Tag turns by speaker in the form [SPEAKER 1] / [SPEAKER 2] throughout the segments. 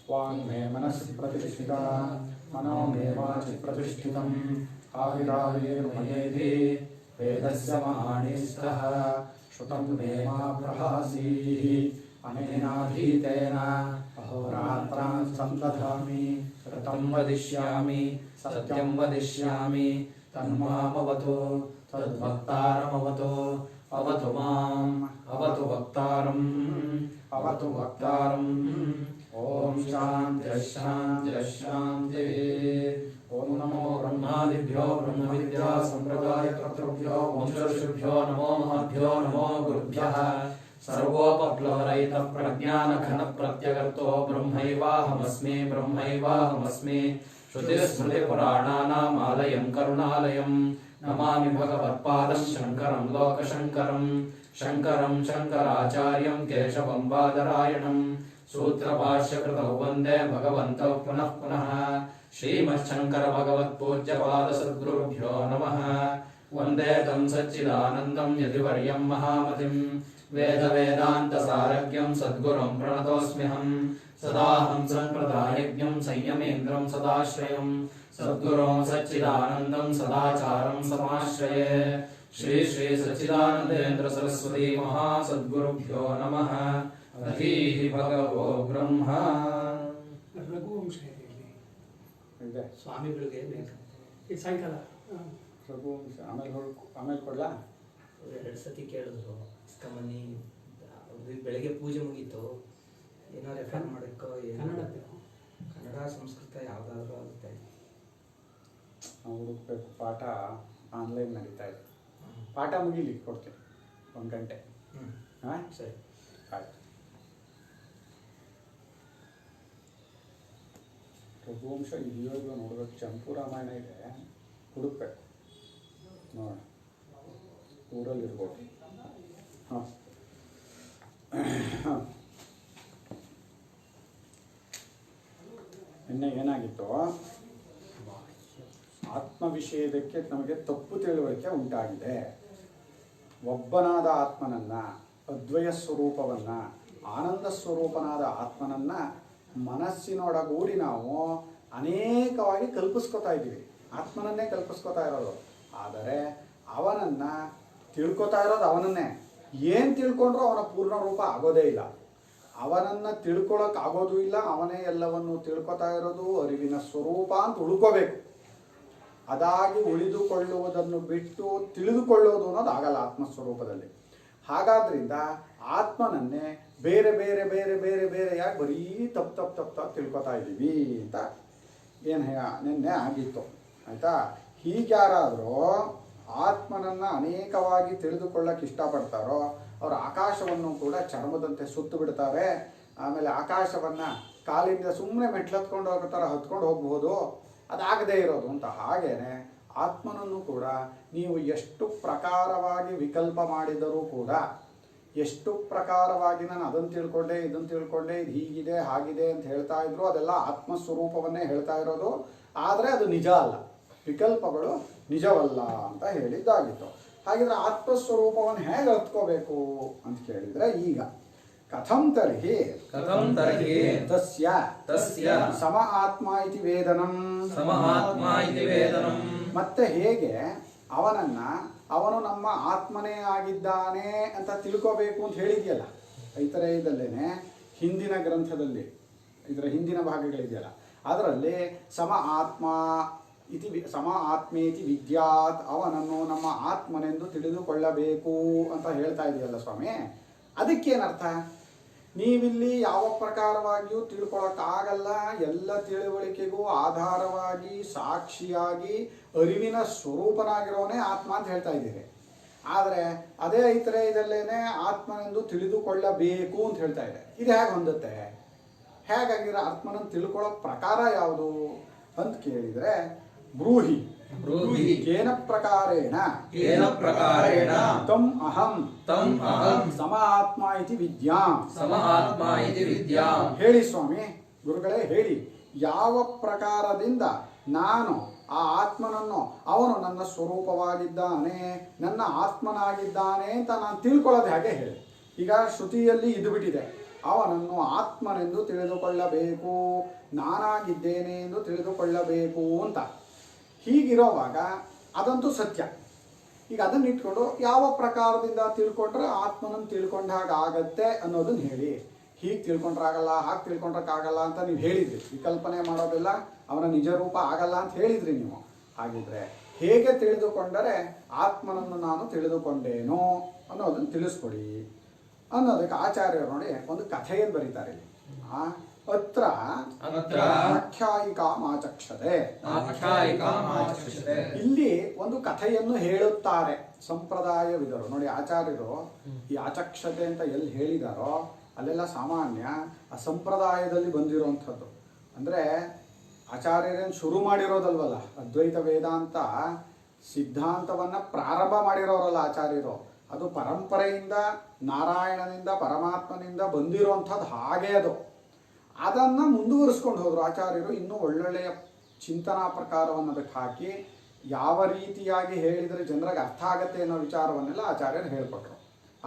[SPEAKER 1] वाङ् मे मनसि प्रतिष्ठिता मनो मे वाचि प्रतिष्ठितम् आविराविर्मयेति वेदस्य महानिष्ठः श्रुतं मे मा प्रहासीः अनेनाधीतेन अहोरात्रान् सन्दधामि ऋतं वदिष्यामि सत्यं वदिष्यामि तन्मामवतु तद्वक्तारमवतु अवतु माम् अवतु वक्तारम् ॐ शान्तिः शान्तिः शान्तिः ॐ नमो ब्रह्मादिभ्यो ब्रह्मविद्या सम्प्रदायकर्तृभ्यो वंशऋषिभ्यो नमो महद्भ्यो नमो गुरुभ्यः सर्वोपप्लवरहितः प्रज्ञानघनप्रत्यगर्तो ब्रह्मैवाहमस्मि श्रुतिस्मृतिपुराणानामालयं करुणालयं नमामि भगवत्पादं शङ्करं लोकशङ्करं शङ्कराचार्यं केशवं बादरायणं सूत्रभाष्यकृतौ वन्दे भगवन्तौ पुनः पुनः श्रीमच्छङ्करभगवत्पूज्यपादसद्गुरुभ्यो नमः। वन्दे तं सच्चिदानन्दं यतिवर्यं महामतिं वेदवेदान्तसारज्ञं सद्गुरुं प्रणतोऽस्म्यहं सदाहं सम्प्रदायज्ञं संयमेन्द्रं सदाश्रयं सद्गुरुं सच्चिदानन्दं सदाचारं समाश्रये। श्री श्री सच्चिदानंदेन्द्र सरस्वती महासद्गुरुभ्यो नमः। हरिः भगवो ब्रह्म
[SPEAKER 2] ರಘುವಂಶ ಇದೆ ಸ್ವಾಮಿಗಳಿಗೆ ಈ ಸಾಯಂಕಾಲ
[SPEAKER 1] ರಘುವಂಶ ಆಮೇಲೆ ಕೊಡ್ಲಾ?
[SPEAKER 3] ಎರಡು ಸತಿ ಕೇಳಿದ್ರು ಇಸ್ಕೊಂಬನ್ನಿ, ಬೆಳಗ್ಗೆ ಪೂಜೆ ಮುಗೀತು, ಏನೋ ರೆಫರ್ ಮಾಡೋಕ್ಕೋ ಕನ್ನಡ ಸಂಸ್ಕೃತ ಯಾವುದಾದ್ರೂ ಆಗುತ್ತೆ.
[SPEAKER 1] ನಾವು ಹುಡುಕ್ಬೇಕು. ಪಾಠ ಆನ್ಲೈನ್ ನಡೀತಾ ಇದೆ. ಪಾಠ ಮುಗೀಲಿ ಕೊಡ್ತೀನಿ 1 ಗಂಟೆ. ಹಾಂ
[SPEAKER 3] ಸರಿ
[SPEAKER 1] ಆಯ್ತು. ರಘುವಂಶ ಇದೆಯೋ ನೋಡ್ಬೇಕು. ಚಂಪು ರಾಮಾಯಣ ಇದೆ, ಹುಡುಕ್ಬೇಕು. ನೋಡೋಣ, ಊರಲ್ಲಿರ್ಬೋದು. ಹಾಂ ನಿನ್ನೆ ಏನಾಗಿತ್ತು, ಆತ್ಮ ವಿಷಯದಕ್ಕೆ ನಮಗೆ ತಪ್ಪು ತಿಳುವಳಿಕೆ ಉಂಟಾಗಿದೆ. ಒಬ್ಬನಾದ ಆತ್ಮನನ್ನ, ಅದ್ವಯ ಸ್ವರೂಪವನ್ನ, ಆನಂದ ಸ್ವರೂಪನಾದ ಆತ್ಮನನ್ನ ಮನಸ್ಸಿನೊಡಗೂಡಿ ನಾವು ಅನೇಕವಾಗಿ ಕಲ್ಪಿಸ್ಕೊತಾ ಇದ್ದೀವಿ. ಆತ್ಮನನ್ನೇ ಕಲ್ಪಿಸ್ಕೊತಾ ಇರೋದು. ಆದರೆ ಅವನನ್ನ ತಿಳ್ಕೊತಾ ಇರೋದು ಅವನನ್ನೇ. ಏನು ತಿಳ್ಕೊಂಡ್ರೂ ಅವನ ಪೂರ್ಣ ರೂಪ ಆಗೋದೇ ಇಲ್ಲ. ಅವನನ್ನು ತಿಳ್ಕೊಳಕ್ಕೆ ಆಗೋದು ಇಲ್ಲ. ಅವನೇ ಎಲ್ಲವನ್ನು ತಿಳ್ಕೊತಾ ಇರೋದು. ಅರಿವಿನ ಸ್ವರೂಪ ಅಂತ ಉಳ್ಕೋಬೇಕು. ಅದಾಗಿ ಉಳಿದುಕೊಳ್ಳುವುದನ್ನು ಬಿಟ್ಟು ತಿಳಿದುಕೊಳ್ಳೋದು ಅನ್ನೋದು ಆಗಲ್ಲ ಆತ್ಮಸ್ವರೂಪದಲ್ಲಿ. ಹಾಗಾದ್ರಿಂದ ಆತ್ಮನನ್ನೇ ಬೇರೆ ಬೇರೆ ಬೇರೆ ಬೇರೆ ಬೇರೆಯಾಗಿ ಬರೀ ತಪ್ಪು ತಿಳ್ಕೊತಾ ಇದ್ದೀವಿ ಅಂತ ನಿನ್ನೆ ಆಗಿತ್ತು. ಆಯಿತಾ? ಹೀಗ್ಯಾರಾದರೂ ಆತ್ಮನನ್ನು ಅನೇಕವಾಗಿ ತಿಳಿದುಕೊಳ್ಳಕ್ಕೆ ಇಷ್ಟಪಡ್ತಾರೋ ಅವರು ಆಕಾಶವನ್ನು ಕೂಡ ಚರ್ಮದಂತೆ ಸುತ್ತು ಬಿಡ್ತಾರೆ. ಆಮೇಲೆ ಆಕಾಶವನ್ನು ಕಾಲಿಂದ ಸುಮ್ಮನೆ ಮೆಟ್ಲತ್ಕೊಂಡು ಹೋಗೋ ಥರ ಹತ್ಕೊಂಡು ಹೋಗ್ಬೋದು, ಅದಾಗದೇ ಇರೋದು ಅಂತ. ಹಾಗೇನೆ ಆತ್ಮನನ್ನು ಕೂಡ ನೀವು ಎಷ್ಟು ಪ್ರಕಾರವಾಗಿ ವಿಕಲ್ಪ ಮಾಡಿದರೂ ಕೂಡ, ಎಷ್ಟು ಪ್ರಕಾರವಾಗಿ ನಾನು ಅದನ್ನು ತಿಳ್ಕೊಂಡೆ ಇದನ್ನು ತಿಳ್ಕೊಂಡೆ, ಇದು ಹೀಗಿದೆ ಹಾಗಿದೆ ಅಂತ ಹೇಳ್ತಾ ಇದ್ರು, ಅದೆಲ್ಲ ಆತ್ಮಸ್ವರೂಪವನ್ನೇ ಹೇಳ್ತಾ ಇರೋದು. ಆದರೆ ಅದು ನಿಜ ಅಲ್ಲ, ವಿಕಲ್ಪಗಳು ನಿಜವಲ್ಲ ಅಂತ ಹೇಳಿದ್ದಾಗಿತ್ತು. ಹಾಗಿದ್ರೆ ಆತ್ಮಸ್ವರೂಪವನ್ನು ಹೇಗೆ ಅರ್ಥಕೋಬೇಕು ಅಂತ ಕೇಳಿದರೆ, ಈಗ ಕಥಂ ತರ್ಹಿ ತಸ್ಯ ಸಮ ಆತ್ಮ ಇತಿ ವೇದನಂ, ಮತ್ತೆ ಹೇಗೆ ಅವನು ನಮ್ಮ ಆತ್ಮನೇ ಆಗಿದ್ದಾನೆ ಅಂತ ತಿಳ್ಕೋಬೇಕು ಅಂತ ಹೇಳಿದೆಯಲ್ಲ ಐತರೇಯದಲ್ಲೇನೆ. ಹಿಂದಿನ ಗ್ರಂಥದಲ್ಲಿ ಇದರ ಹಿಂದಿನ ಭಾಗಗಳಿದೆಯಲ್ಲ, ಅದರಲ್ಲಿ ಸಮ ಆತ್ಮೇತಿ ವಿದ್ಯಾತ್, ಅವನನ್ನು ನಮ್ಮ ಆತ್ಮನೆಂದು ತಿಳಿದುಕೊಳ್ಳಬೇಕು ಅಂತ ಹೇಳ್ತಾ ಇದೆಯಲ್ಲ ಸ್ವಾಮಿ. ಅದಕ್ಕೇನರ್ಥ? ನೀವಿಲ್ಲಿ ಯಾವ ಪ್ರಕಾರವಾಗಿಯೂ ತಿಳ್ಕೊಳಕ್ಕಾಗಲ್ಲ. ಎಲ್ಲ ತಿಳುವಳಿಕೆಗೂ ಆಧಾರವಾಗಿ ಸಾಕ್ಷಿಯಾಗಿ ಅರಿವಿನ ಸ್ವರೂಪನಾಗಿರೋನೇ ಆತ್ಮ ಅಂತ ಹೇಳ್ತಾ ಇದ್ದೀರಿ. ಆದರೆ ಅದೇ ಐತರೇಯದಲ್ಲೇನೆ ಆತ್ಮನೆಂದು ತಿಳಿದುಕೊಳ್ಳಬೇಕು ಅಂತ ಹೇಳ್ತಾ ಇದೆ. ಇದು ಹೇಗೆ ಹೊಂದುತ್ತೆ? ಹೇಗಾಗಿರೋ ಆತ್ಮನನ್ನು ತಿಳ್ಕೊಳ್ಳೋ ಪ್ರಕಾರ ಯಾವುದು ಅಂತ ಕೇಳಿದರೆ, ಬ್ರೂಹಿ ಕೇನ ಪ್ರಕಾರೇಣ ತಂ ಅಹಂ ಸಮ ಆತ್ಮ ಇತಿ ವಿದ್ಯಾಂ. ಹೇಳಿ ಸ್ವಾಮಿ, ಗುರುಗಳೇ ಹೇಳಿ, ಯಾವ ಪ್ರಕಾರದಿಂದ ನಾನು ಆ ಆತ್ಮನನ್ನು ಅವನು ನನ್ನ ಸ್ವರೂಪವಾಗಿದ್ದಾನೆ, ನನ್ನ ಆತ್ಮನಾಗಿದ್ದಾನೆ ಅಂತ ನಾನು ತಿಳ್ಕೊಳ್ಳೋದು ಹೇಗೆ ಹೇಳಿ. ಈಗ ಶ್ರುತಿಯಲ್ಲಿ ಇದು ಬಿಟ್ಟಿದೆ, ಅವನನ್ನು ಆತ್ಮನೆಂದು ತಿಳಿದುಕೊಳ್ಳಬೇಕು, ನಾನಾಗಿದ್ದೇನೆ ಎಂದು ತಿಳಿದುಕೊಳ್ಳಬೇಕು ಅಂತ. ಹೀಗಿರೋವಾಗ ಅದಂತೂ ಸತ್ಯ. ಈಗ ಅದನ್ನ ಇಟ್ಕೊಂಡು ಯಾವ ಪ್ರಕಾರದಿಂದ ತಿಳ್ಕೊಂಡ್ರೆ ಆತ್ಮನನ್ನು ತಿಳ್ಕೊಂಡ ಹಾಗೆ ಆಗತ್ತೆ ಅನ್ನೋದನ್ನ ಹೇಳಿ. ಹೀಗೆ ತಿಳ್ಕೊಂಡ್ರಾಗಲ್ಲ, ಹಾಗೆ ತಿಳ್ಕೊಂಡ್ರಕ್ಕಾಗಲ್ಲ ಅಂತ ನೀವು ಹೇಳಿದ್ರಿ. ವಿಕಲ್ಪನೆ ಮಾಡೋದಿಲ್ಲ, ಅವನ ನಿಜ ರೂಪ ಆಗಲ್ಲ ಅಂತ ಹೇಳಿದ್ರಿ ನೀವು. ಹಾಗಿದ್ರೆ ಹೇಗೆ ತಿಳಿದುಕೊಂಡರೆ ಆತ್ಮನನ್ನು ನಾನು ತಿಳಿದುಕೊಂಡೇನೋ ಅನ್ನೋದನ್ನು ತಿಳಿಸ್ಕೊಡಿ ಅನ್ನೋದಕ್ಕೆ ಆಚಾರ್ಯರು ನೋಡಿ ಒಂದು ಕಥೆಯನ್ನು ಬರೀತಾರೆ ಇಲ್ಲಿ. ಅತ್ರ ಆಖ್ಯಾಯಿಕಾಮಾಚಕ್ಷತೆ, ಇಲ್ಲಿ ಒಂದು ಕಥೆಯನ್ನು ಹೇಳುತ್ತಾರೆ ಸಂಪ್ರದಾಯವಿದರು. ನೋಡಿ ಆಚಾರ್ಯರು ಈ ಆಚಕ್ಷತೆ ಅಂತ ಎಲ್ಲಿ ಹೇಳಿದಾರೋ ಅಲ್ಲೆಲ್ಲ ಸಾಮಾನ್ಯ ಆ ಸಂಪ್ರದಾಯದಲ್ಲಿ ಬಂದಿರುವಂಥದ್ದು. ಅಂದರೆ ಆಚಾರ್ಯರೇನು ಶುರು ಮಾಡಿರೋದಲ್ವಲ್ಲ, ಅದ್ವೈತ ವೇದಾಂತ ಸಿದ್ಧಾಂತವನ್ನು ಪ್ರಾರಂಭ ಮಾಡಿರೋರಲ್ಲ ಆಚಾರ್ಯರು. ಅದು ಪರಂಪರೆಯಿಂದ ನಾರಾಯಣನಿಂದ ಪರಮಾತ್ಮನಿಂದ ಬಂದಿರೋಂಥದ್ದು. ಹಾಗೇ ಅದನ್ನು ಮುಂದುವರಿಸ್ಕೊಂಡು ಹೋದರು ಆಚಾರ್ಯರು. ಇನ್ನೂ ಒಳ್ಳೊಳ್ಳೆಯ ಚಿಂತನಾ ಪ್ರಕಾರವನ್ನು ಅದಕ್ಕೆ ಹಾಕಿ ಯಾವ ರೀತಿಯಾಗಿ ಹೇಳಿದರೆ ಜನರಿಗೆ ಅರ್ಥ ಆಗತ್ತೆ ಅನ್ನೋ ವಿಚಾರವನ್ನೆಲ್ಲ ಆಚಾರ್ಯರು ಹೇಳಿಕೊಟ್ರು.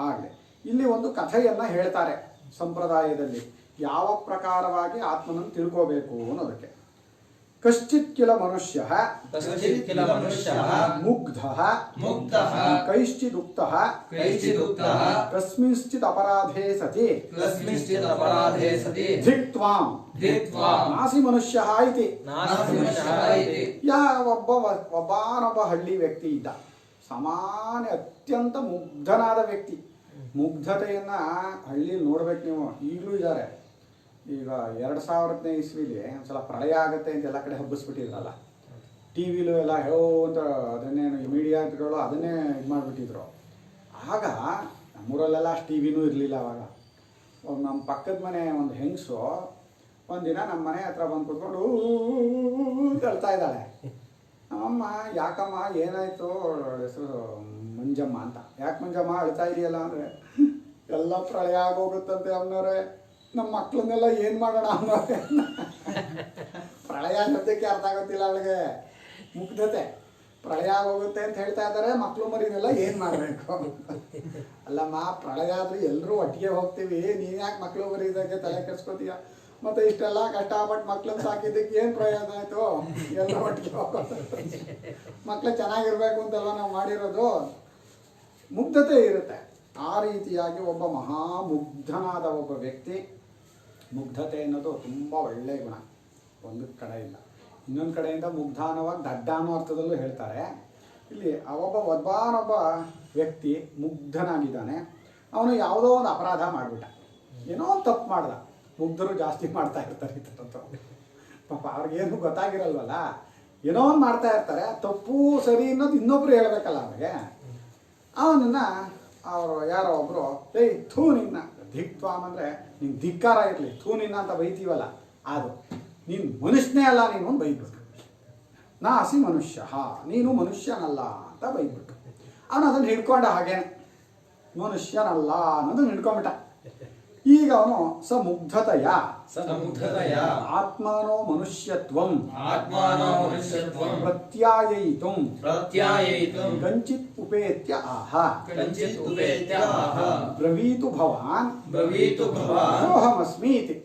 [SPEAKER 1] ಆಗಲೇ ಇಲ್ಲಿ ಒಂದು ಕಥೆಯನ್ನು ಹೇಳ್ತಾರೆ ಸಂಪ್ರದಾಯದಲ್ಲಿ, ಯಾವ ಪ್ರಕಾರವಾಗಿ ಆತ್ಮನನ್ನು ತಿಳ್ಕೋಬೇಕು ಅನ್ನೋದಕ್ಕೆ. ಕಶ್ಚಿತ್ ಕಿಲ ಮನುಷ್ಯ ಮುಗ್ಧಃ ಕೈಶ್ಚಿದುಕ್ತಃ ಕಸ್ಮಿಂಶ್ಚಿತ್ ಅಪರಾಧೇ ಸತಿ ಧಿಕ್ತ್ವಾಂ ನಾಸಿ ಮನುಷ್ಯ ಇತಿ. ಒಬ್ಬನೊಬ್ಬ ಹಳ್ಳಿ ವ್ಯಕ್ತಿ ಇದ್ದ, ಸಾಮಾನ್ಯ ಅತ್ಯಂತ ಮುಗ್ಧನಾದ ವ್ಯಕ್ತಿ. ಮುಗ್ಧತೆಯನ್ನ ಹಳ್ಳಿಯಲ್ಲಿ ನೋಡ್ಬೇಕು ನೀವು, ಈಗಲೂ ಇದ್ದಾರೆ. ಈಗ 2000ನೇ ಇಸ್ವಿಲಿ ಒಂದ್ಸಲ ಪ್ರಳಯ ಆಗುತ್ತೆ ಅಂತ ಎಲ್ಲ ಕಡೆ ಹಬ್ಬಿಸ್ಬಿಟ್ಟಿದ್ರಲ್ಲ, ಟಿ ವಿಲು ಎಲ್ಲ ಹೇಳೋ ಅಂತ ಅದನ್ನೇನು ಮೀಡಿಯಾಗಳು ಅದನ್ನೇ ಇದು ಮಾಡಿಬಿಟ್ಟಿದ್ರು. ಆಗ ನಮ್ಮೂರಲ್ಲೆಲ್ಲ ಅಷ್ಟು ಟಿ ವಿನೂ ಇರಲಿಲ್ಲ. ಆವಾಗ ನಮ್ಮ ಪಕ್ಕದ ಮನೆ ಒಂದು ಹೆಂಗಸು ಒಂದಿನ ನಮ್ಮ ಮನೆ ಹತ್ರ ಬಂದು ಕೂತ್ಕೊಂಡು ಅಳ್ತಾ ಇದ್ದಾಳೆ. ನಮ್ಮಮ್ಮ ಯಾಕಮ್ಮ ಏನಾಯಿತು, ಹೆಸರು ಮಂಜಮ್ಮ ಅಂತ. ಯಾಕೆ ಮಂಜಮ್ಮ ಅಳ್ತಾ ಇದೆಯಲ್ಲ ಅಂದರೆ, ಎಲ್ಲ ಪ್ರಳಯ ಆಗೋಗುತ್ತಂತೆ ಅವನವ್ರೆ, ನಮ್ಮ ಮಕ್ಕಳನ್ನೆಲ್ಲ ಏನು ಮಾಡೋಣ ಅನ್ನೋರೆ. ಪ್ರಳಯ ಸದ್ಯಕ್ಕೆ ಅರ್ಥ ಆಗೋತ್ತಿಲ್ಲ ಅವಳಿಗೆ, ಮುಗ್ಧತೆ. ಪ್ರಳಯ ಆಗೋಗುತ್ತೆ ಅಂತ ಹೇಳ್ತಾ ಇದ್ದಾರೆ, ಮಕ್ಕಳು ಮರಿನೆಲ್ಲ ಏನು ಮಾಡಬೇಕು. ಅಲ್ಲಮ್ಮ, ಪ್ರಳಯ ಆದರೂ ಎಲ್ಲರೂ ಒಟ್ಟಿಗೆ ಹೋಗ್ತೀವಿ, ನೀನು ಯಾಕೆ ಮಕ್ಕಳು ಮರಿದಕ್ಕೆ ತಲೆ ಕೆಡ್ಸ್ಕೊತೀಯ? ಮತ್ತು ಇಷ್ಟೆಲ್ಲ ಕಷ್ಟಪಟ್ಟು ಮಕ್ಕಳನ್ನ ಸಾಕಿದ್ದಕ್ಕೆ ಏನು ಪ್ರಯೋಜನ ಆಯಿತು? ಎಲ್ಲರೂ ಒಟ್ಟಿಗೆ ಹೋಗೋದು, ಮಕ್ಕಳು ಚೆನ್ನಾಗಿರ್ಬೇಕು ಅಂತಲ್ವ ನಾವು ಮಾಡಿರೋದು. ಮುಗ್ಧತೆ ಇರುತ್ತೆ. ಆ ರೀತಿಯಾಗಿ ಒಬ್ಬ ಮಹಾಮುಗ್ಧನಾದ ಒಬ್ಬ ವ್ಯಕ್ತಿ. ಮುಗ್ಧತೆ ಅನ್ನೋದು ತುಂಬ ಒಳ್ಳೆಯ ಗುಣ ಒಂದು ಕಡೆಯಿಂದ. ಇನ್ನೊಂದು ಕಡೆಯಿಂದ ಮುಗ್ಧ ಅನ್ನೋವಾಗ ದಡ್ಡ ಅನ್ನೋ ಅರ್ಥದಲ್ಲೂ ಹೇಳ್ತಾರೆ. ಇಲ್ಲಿ ಒಬ್ಬನೊಬ್ಬ ವ್ಯಕ್ತಿ ಮುಗ್ಧನಾಗಿದ್ದಾನೆ. ಅವನು ಯಾವುದೋ ಒಂದು ಅಪರಾಧ ಮಾಡಿಬಿಟ್ಟ, ಏನೋ ಒಂದು ತಪ್ಪು ಮಾಡ್ದ. ಮುಗ್ಧರು ಜಾಸ್ತಿ ಮಾಡ್ತಾ ಇರ್ತಾರೆ ಈ ಥರದ್ದು. ಪಾಪ ಅವ್ರಿಗೇನು ಗೊತ್ತಾಗಿರಲ್ವಲ್ಲ, ಏನೋ ಒಂದು ಮಾಡ್ತಾ ಇರ್ತಾರೆ. ತಪ್ಪು ಸರಿ ಅನ್ನೋದು ಇನ್ನೊಬ್ರು ಹೇಳ್ಬೇಕಲ್ಲ ಅವ್ರಿಗೆ. ಅವನನ್ನು ಅವರು ಯಾರೋ ಒಬ್ಬರು, ಏಯ್ ಥೂ ನಿನ್ನ, ಧಿಕ್ತ್ವಾಮ್ ಅಂದರೆ ನಿನ್ನ ಧಿಕ್ಕಾರ ಇರಲಿ, ಥೂ ನಿನ್ನ ಅಂತ ಬೈತೀವಲ್ಲ ಅದು, ನೀನು ಮನುಷ್ಯನೇ ಅಲ್ಲ ನೀನು ಬೈದ್ಬಿಟ್ಟು. ನಾಸಿ ಮನುಷ್ಯ, ನೀನು ಮನುಷ್ಯನಲ್ಲ ಅಂತ ಬೈದ್ಬಿಟ್ಟು. ಅವನು ಅದನ್ನು ಹಿಡ್ಕೊಂಡ, ಹಾಗೇನೆ ಮನುಷ್ಯನಲ್ಲ ಅನ್ನೋದನ್ನು ಹಿಡ್ಕೊಂಬಿಟ್ಟ. ಈಗ ಅವನು ಮುಗ್ಧತೆಯ ಆತ್ಮನೋ ಮನುಷ್ಯತ್ವಂ ಪ್ರತ್ಯಾಯಯಿತುಂ ಕಂಚಿತ್ ಉಪೇತ್ಯ ಆಹ ಬ್ರವೀತು ಭವಾನ್ ಸೋಹಮಸ್ಮಿ ಇತಿ.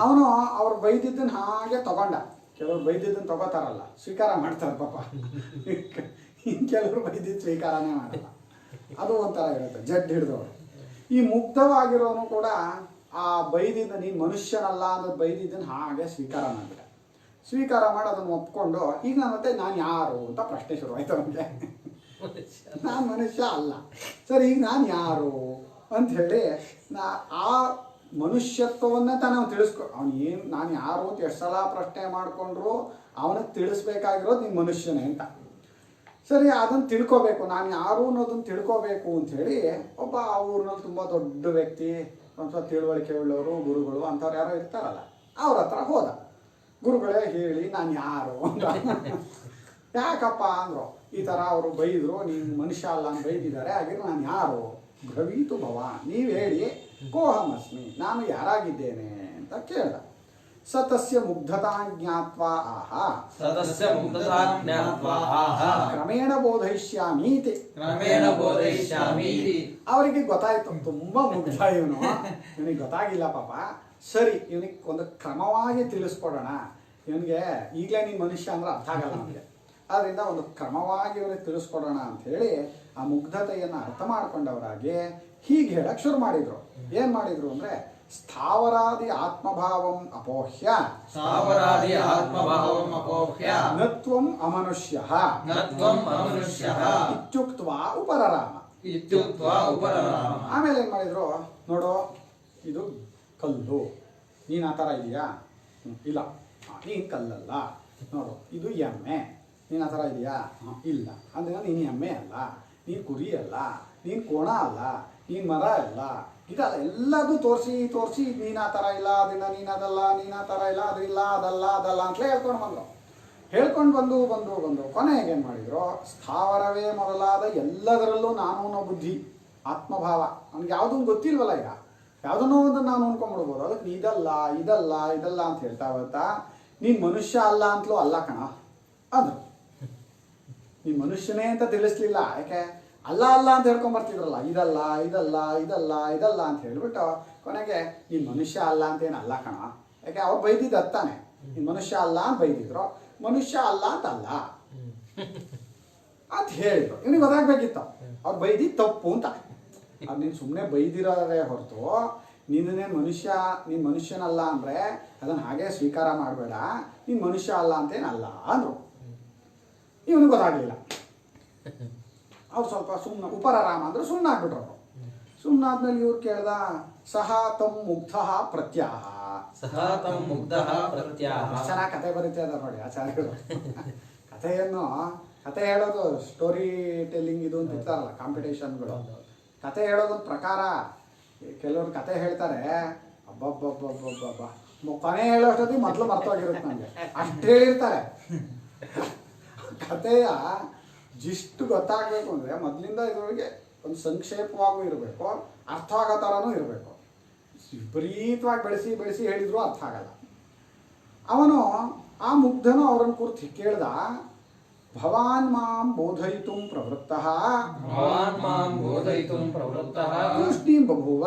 [SPEAKER 1] ಅವನು ಅವ್ರು ಬೈದಿದ್ದನ್ನು ಹಾಗೆ ತಗೊಂಡ. ಕೆಲವರು ಬೈದಿದ್ದನ್ನು ತಗೋತಾರಲ್ಲ, ಸ್ವೀಕಾರ ಮಾಡ್ತಾರೆ ಪಾಪ. ಕೆಲವರು ಬೈದಿದ್ದು ಸ್ವೀಕಾರನೇ ಮಾಡಲ್ಲ. ಅದು ಒಂಥರ ಇರುತ್ತೆ, ಜಡ್ ಹಿಡಿದವರು. ಈ ಮುಗ್ಧವಾಗಿರೋನು ಕೂಡ ಆ ಬೈದಿದ್ದ, ನೀನು ಮನುಷ್ಯನಲ್ಲ ಅನ್ನೋದು ಬೈದಿದ್ದನ್ನು ಹಾಗೆ ಸ್ವೀಕಾರ ಮಾಡಿಬಿಟ್ಟ. ಸ್ವೀಕಾರ ಮಾಡಿ ಅದನ್ನು ಒಪ್ಕೊಂಡು, ಈಗ ಮತ್ತೆ ನಾನು ಯಾರು ಅಂತ ಪ್ರಶ್ನೆ ಶುರುವಾಯ್ತು ಅವನಿಗೆ. ನಾನು ಮನುಷ್ಯ ಅಲ್ಲ, ಸರಿ ಈಗ ನಾನು ಯಾರು ಅಂಥೇಳಿ ಆ ಮನುಷ್ಯತ್ವವನ್ನೇ ತಾನು ಅವನು ಅವನು ಏನು ನಾನು ಯಾರು ಅಂತ ಎಷ್ಟು ಸಲ ಪ್ರಶ್ನೆ ಮಾಡಿಕೊಂಡ್ರು ಅವನಿಗೆ ತಿಳಿಸ್ಬೇಕಾಗಿರೋದು ನೀನು ಮನುಷ್ಯನೇ ಅಂತ. ಸರಿ, ಅದನ್ನು ತಿಳ್ಕೋಬೇಕು, ನಾನು ಯಾರು ಅನ್ನೋದನ್ನು ತಿಳ್ಕೋಬೇಕು ಅಂಥೇಳಿ ಒಬ್ಬ ಆ ಊರಿನಲ್ಲಿ ತುಂಬ ದೊಡ್ಡ ವ್ಯಕ್ತಿ, ಒಂದು ಸ್ವಲ್ಪ ತಿಳುವಳಿಕೆ ಉಳ್ಳವರು, ಗುರುಗಳು ಅಂಥವ್ರು ಯಾರೋ ಇರ್ತಾರಲ್ಲ, ಅವ್ರ ಹತ್ರ ಹೋದ. ಗುರುಗಳೇ ಹೇಳಿ ನಾನು ಯಾರು ಅಂತ. ಯಾಕಪ್ಪ ಅಂದರು, ಈ ಥರ ಅವರು ಬೈದರು, ನೀನು ಮನುಷ್ಯ ಅಲ್ಲ ಅಂತ ಬೈದಿದ್ದಾರೆ, ಹಾಗೆ ನಾನು ಯಾರು? ಬ್ರವೀತು ಭವ, ನೀವು ಹೇಳಿ, ಕೋಹಮಸ್ಮಿ, ನಾನು ಯಾರಾಗಿದ್ದೇನೆ ಅಂತ ಕೇಳ್ದ. ಸತಸ್ಯ ಮುಗ್ಧತಾ ಜ್ಞಾತ್ವಾ ಆಹ ಕ್ರಮೇಣ ಬೋಧಯಿಷ್ಯಾಮೀತಿ ಅವರಿಗೆ ಗೊತ್ತಾಯ್ತು ತುಂಬಾ ಮುಗ್ಧ ಇವನು, ಇವನಿಗೆ ಗೊತ್ತಾಗಿಲ್ಲ ಪಾಪ. ಸರಿ, ಇವನಿಗೆ ಒಂದು ಕ್ರಮವಾಗಿ ತಿಳಿಸ್ಕೊಡೋಣ. ಇವನಿಗೆ ಈಗಲೇ ನೀನು ಮನುಷ್ಯ ಅಂದ್ರೆ ಅರ್ಥ ಆಗಲ್ಲ ನಮಗೆ, ಅದರಿಂದ ಒಂದು ಕ್ರಮವಾಗಿ ಇವನಿಗೆ ತಿಳಿಸ್ಕೊಡೋಣ ಅಂತ ಹೇಳಿ ಆ ಮುಗ್ಧತೆಯನ್ನು ಅರ್ಥ ಮಾಡ್ಕೊಂಡವರಾಗಿ ಹೀಗೆ ಹೇಳಕ್ ಶುರು ಮಾಡಿದ್ರು. ಏನ್ ಮಾಡಿದ್ರು ಅಂದ್ರೆ, ಸ್ಥಾವರಾದಿ ಆತ್ಮಭಾವಂ ಅಪೋಹ್ಯ
[SPEAKER 4] ಸ್ಥಾವರಾದಿ ಆತ್ಮಭಾವಂ ಅಪೋಹ್ಯ
[SPEAKER 1] ನತ್ವಂ ಅಮನುಷ್ಯಃ
[SPEAKER 4] ನತ್ವಂ ಅಮನುಷ್ಯಃ
[SPEAKER 1] ಇತ್ಯುಕ್ತ್ವಾ ಉಪರರಾಮ.
[SPEAKER 4] ಇತ್ಯುಕ್ತ್ವಾ ಉಪರರಾಮ.
[SPEAKER 1] ಆಮೇಲೆ ಏನ್ ಮಾಡಿದ್ರು, ನೋಡು ಇದು ಕಲ್ಲು, ನೀನು ಆ ಥರ ಇದೆಯಾ? ಇಲ್ಲ. ನೀನು ಕಲ್ಲಲ್ಲ. ನೋಡು ಇದು ಎಮ್ಮೆ, ನೀನು ಆ ಥರ ಇದೆಯಾ? ಇಲ್ಲ. ಅಂದ್ರೆ ನೀನು ಎಮ್ಮೆ ಅಲ್ಲ, ನೀನು ಕುರಿ ಅಲ್ಲ, ನೀನು ಕೋಣ ಅಲ್ಲ, ನೀನು ಮರ ಅಲ್ಲ, ಇದಲ್ಲ. ಎಲ್ಲದೂ ತೋರಿಸಿ ನೀನು ಆ ಥರ ಇಲ್ಲ, ಅದನ್ನ ನೀನು ಅದಲ್ಲ, ನೀನು ಆ ಥರ ಇಲ್ಲ, ಅದಿಲ್ಲ, ಅದಲ್ಲ ಅಂತಲೇ ಹೇಳ್ಕೊಂಡು ಬಂದು ಕೊನೆಗೆ ಏನು ಮಾಡಿದ್ರು, ಸ್ಥಾವರವೇ ಮೊದಲಾದ ಎಲ್ಲದರಲ್ಲೂ ನಾನು ಅನ್ನೋ ಬುದ್ಧಿ, ಆತ್ಮಭಾವ. ಅವ್ನಿಗೆ ಯಾವುದೂ ಗೊತ್ತಿಲ್ವಲ್ಲ, ಈಗ ಯಾವುದನ್ನೋ ಒಂದು ನಾನು ಅನ್ಕೊಂಡ್ಬಿಡ್ಬೋದು. ಅದಕ್ಕೆ ಇದಲ್ಲ ಅಂತ ಹೇಳ್ತಾ ನೀನು ಮನುಷ್ಯ ಅಲ್ಲ ಅಂತಲೂ ಅಲ್ಲ ಕಣ ಅಂದ್ರು. ನೀನು ಮನುಷ್ಯನೇ ಅಂತ ತಿಳಿಸ್ಲಿಲ್ಲ, ಯಾಕೆ ಅಲ್ಲ ಅಂತ ಹೇಳ್ಕೊಂಬರ್ತಿದ್ರಲ್ಲ, ಇದಲ್ಲ ಅಂತ ಹೇಳ್ಬಿಟ್ಟು ಕೊನೆಗೆ ನೀನು ಮನುಷ್ಯ ಅಲ್ಲ ಅಂತೇನು ಅಲ್ಲ ಕಣ, ಯಾಕೆ ಅವ್ರು ಬೈದಿದ್ದು ಅತ್ತಾನೆ. ನೀನು ಮನುಷ್ಯ ಅಲ್ಲ ಅಂತ ಬೈದಿದ್ರು, ಮನುಷ್ಯ ಅಲ್ಲ ಅಂತಲ್ಲ ಅಂತ ಹೇಳಿದ್ರು. ಇವನಿಗೆ ಗೊತ್ತಾಗ್ಬೇಕಿತ್ತು ಅವ್ರು ಬೈದಿದ್ದು ತಪ್ಪು ಅಂತ. ಅದು ನೀನು ಸುಮ್ಮನೆ ಬೈದಿರೋದೇ ಹೊರತು ನೀನು ಮನುಷ್ಯನಲ್ಲ ಅಂದರೆ ಅದನ್ನು ಹಾಗೆ ಸ್ವೀಕಾರ ಮಾಡಬೇಡ, ನೀನು ಮನುಷ್ಯ ಅಲ್ಲ ಅಂತೇನಲ್ಲ ಅಂದರು. ಇವನಿಗೆ ಗೊತ್ತಾಗಲಿಲ್ಲ. ಅವ್ರು ಸ್ವಲ್ಪ ಸುಮ್ಮನೆ ಉಪರರಾಮ ಅಂದ್ರೆ ಸುಮ್ಮನೆ ಆಗ್ಬಿಟ್ರು. ಅವರು ಸುಮ್ಮನಾದ್ಮೇಲೆ ಇವ್ರು ಕೇಳ್ದ, ಸಹ ತಂ ಮುಗ್ಧ ಪ್ರತ್ಯಾಹ.
[SPEAKER 4] ಸಹ ತಂ ಮುಗ್ಧಃ ಪ್ರತ್ಯಾಹ.
[SPEAKER 1] ಚೆನ್ನಾಗಿ ಕತೆ ಬರೀತಾ ಇದ್ದಾರೆ ನೋಡಿ ಆಚಾರ್ಯರು. ಕತೆ ಹೇಳೋದು ಸ್ಟೋರಿ ಟೆಲ್ಲಿಂಗ್ ಇದು ಅಂತ ಇರ್ತಾರಲ್ಲ, ಕಾಂಪಿಟೇಷನ್ಗಳು. ಕತೆ ಹೇಳೋದೊಂದು ಪ್ರಕಾರ. ಕೆಲವರು ಕತೆ ಹೇಳ್ತಾರೆ, ಅಬ್ಬಬ್ಬಬ್ಬಬ್ಬಬ್ಬ ಕೊನೆ ಹೇಳೋಷ್ಟೊತ್ತಿಗೆ ಮೊದಲು ಮರ್ತೋಗಿರುತ್ತೆ ನನಗೆ, ಅಷ್ಟು ಹೇಳಿರ್ತಾರೆ. ಕತೆಯ ಜಿಷ್ಟು ಗೊತ್ತಾಗಬೇಕು ಅಂದರೆ ಮೊದಲಿಂದ ಇದ್ರೊಳಗೆ ಒಂದು ಸಂಕ್ಷೇಪವಾಗೂ ಇರಬೇಕು, ಅರ್ಥ ಆಗೋ ಥರನೂ ಇರಬೇಕು. ವಿಪರೀತವಾಗಿ ಬೆಳೆಸಿ ಹೇಳಿದ್ರು ಅರ್ಥ ಆಗಲ್ಲ. ಅವನು ಆ ಮುಗ್ಧನು ಅವರನ್ನು ಕುರಿತು ಕೇಳ್ದ, ಭವಾನ್ ಮಾಂ ಬೋಧಯಿತುಂ ಪ್ರವೃತ್ತಃ ತೂಷ್ಣೀಂ ಬಭೂವ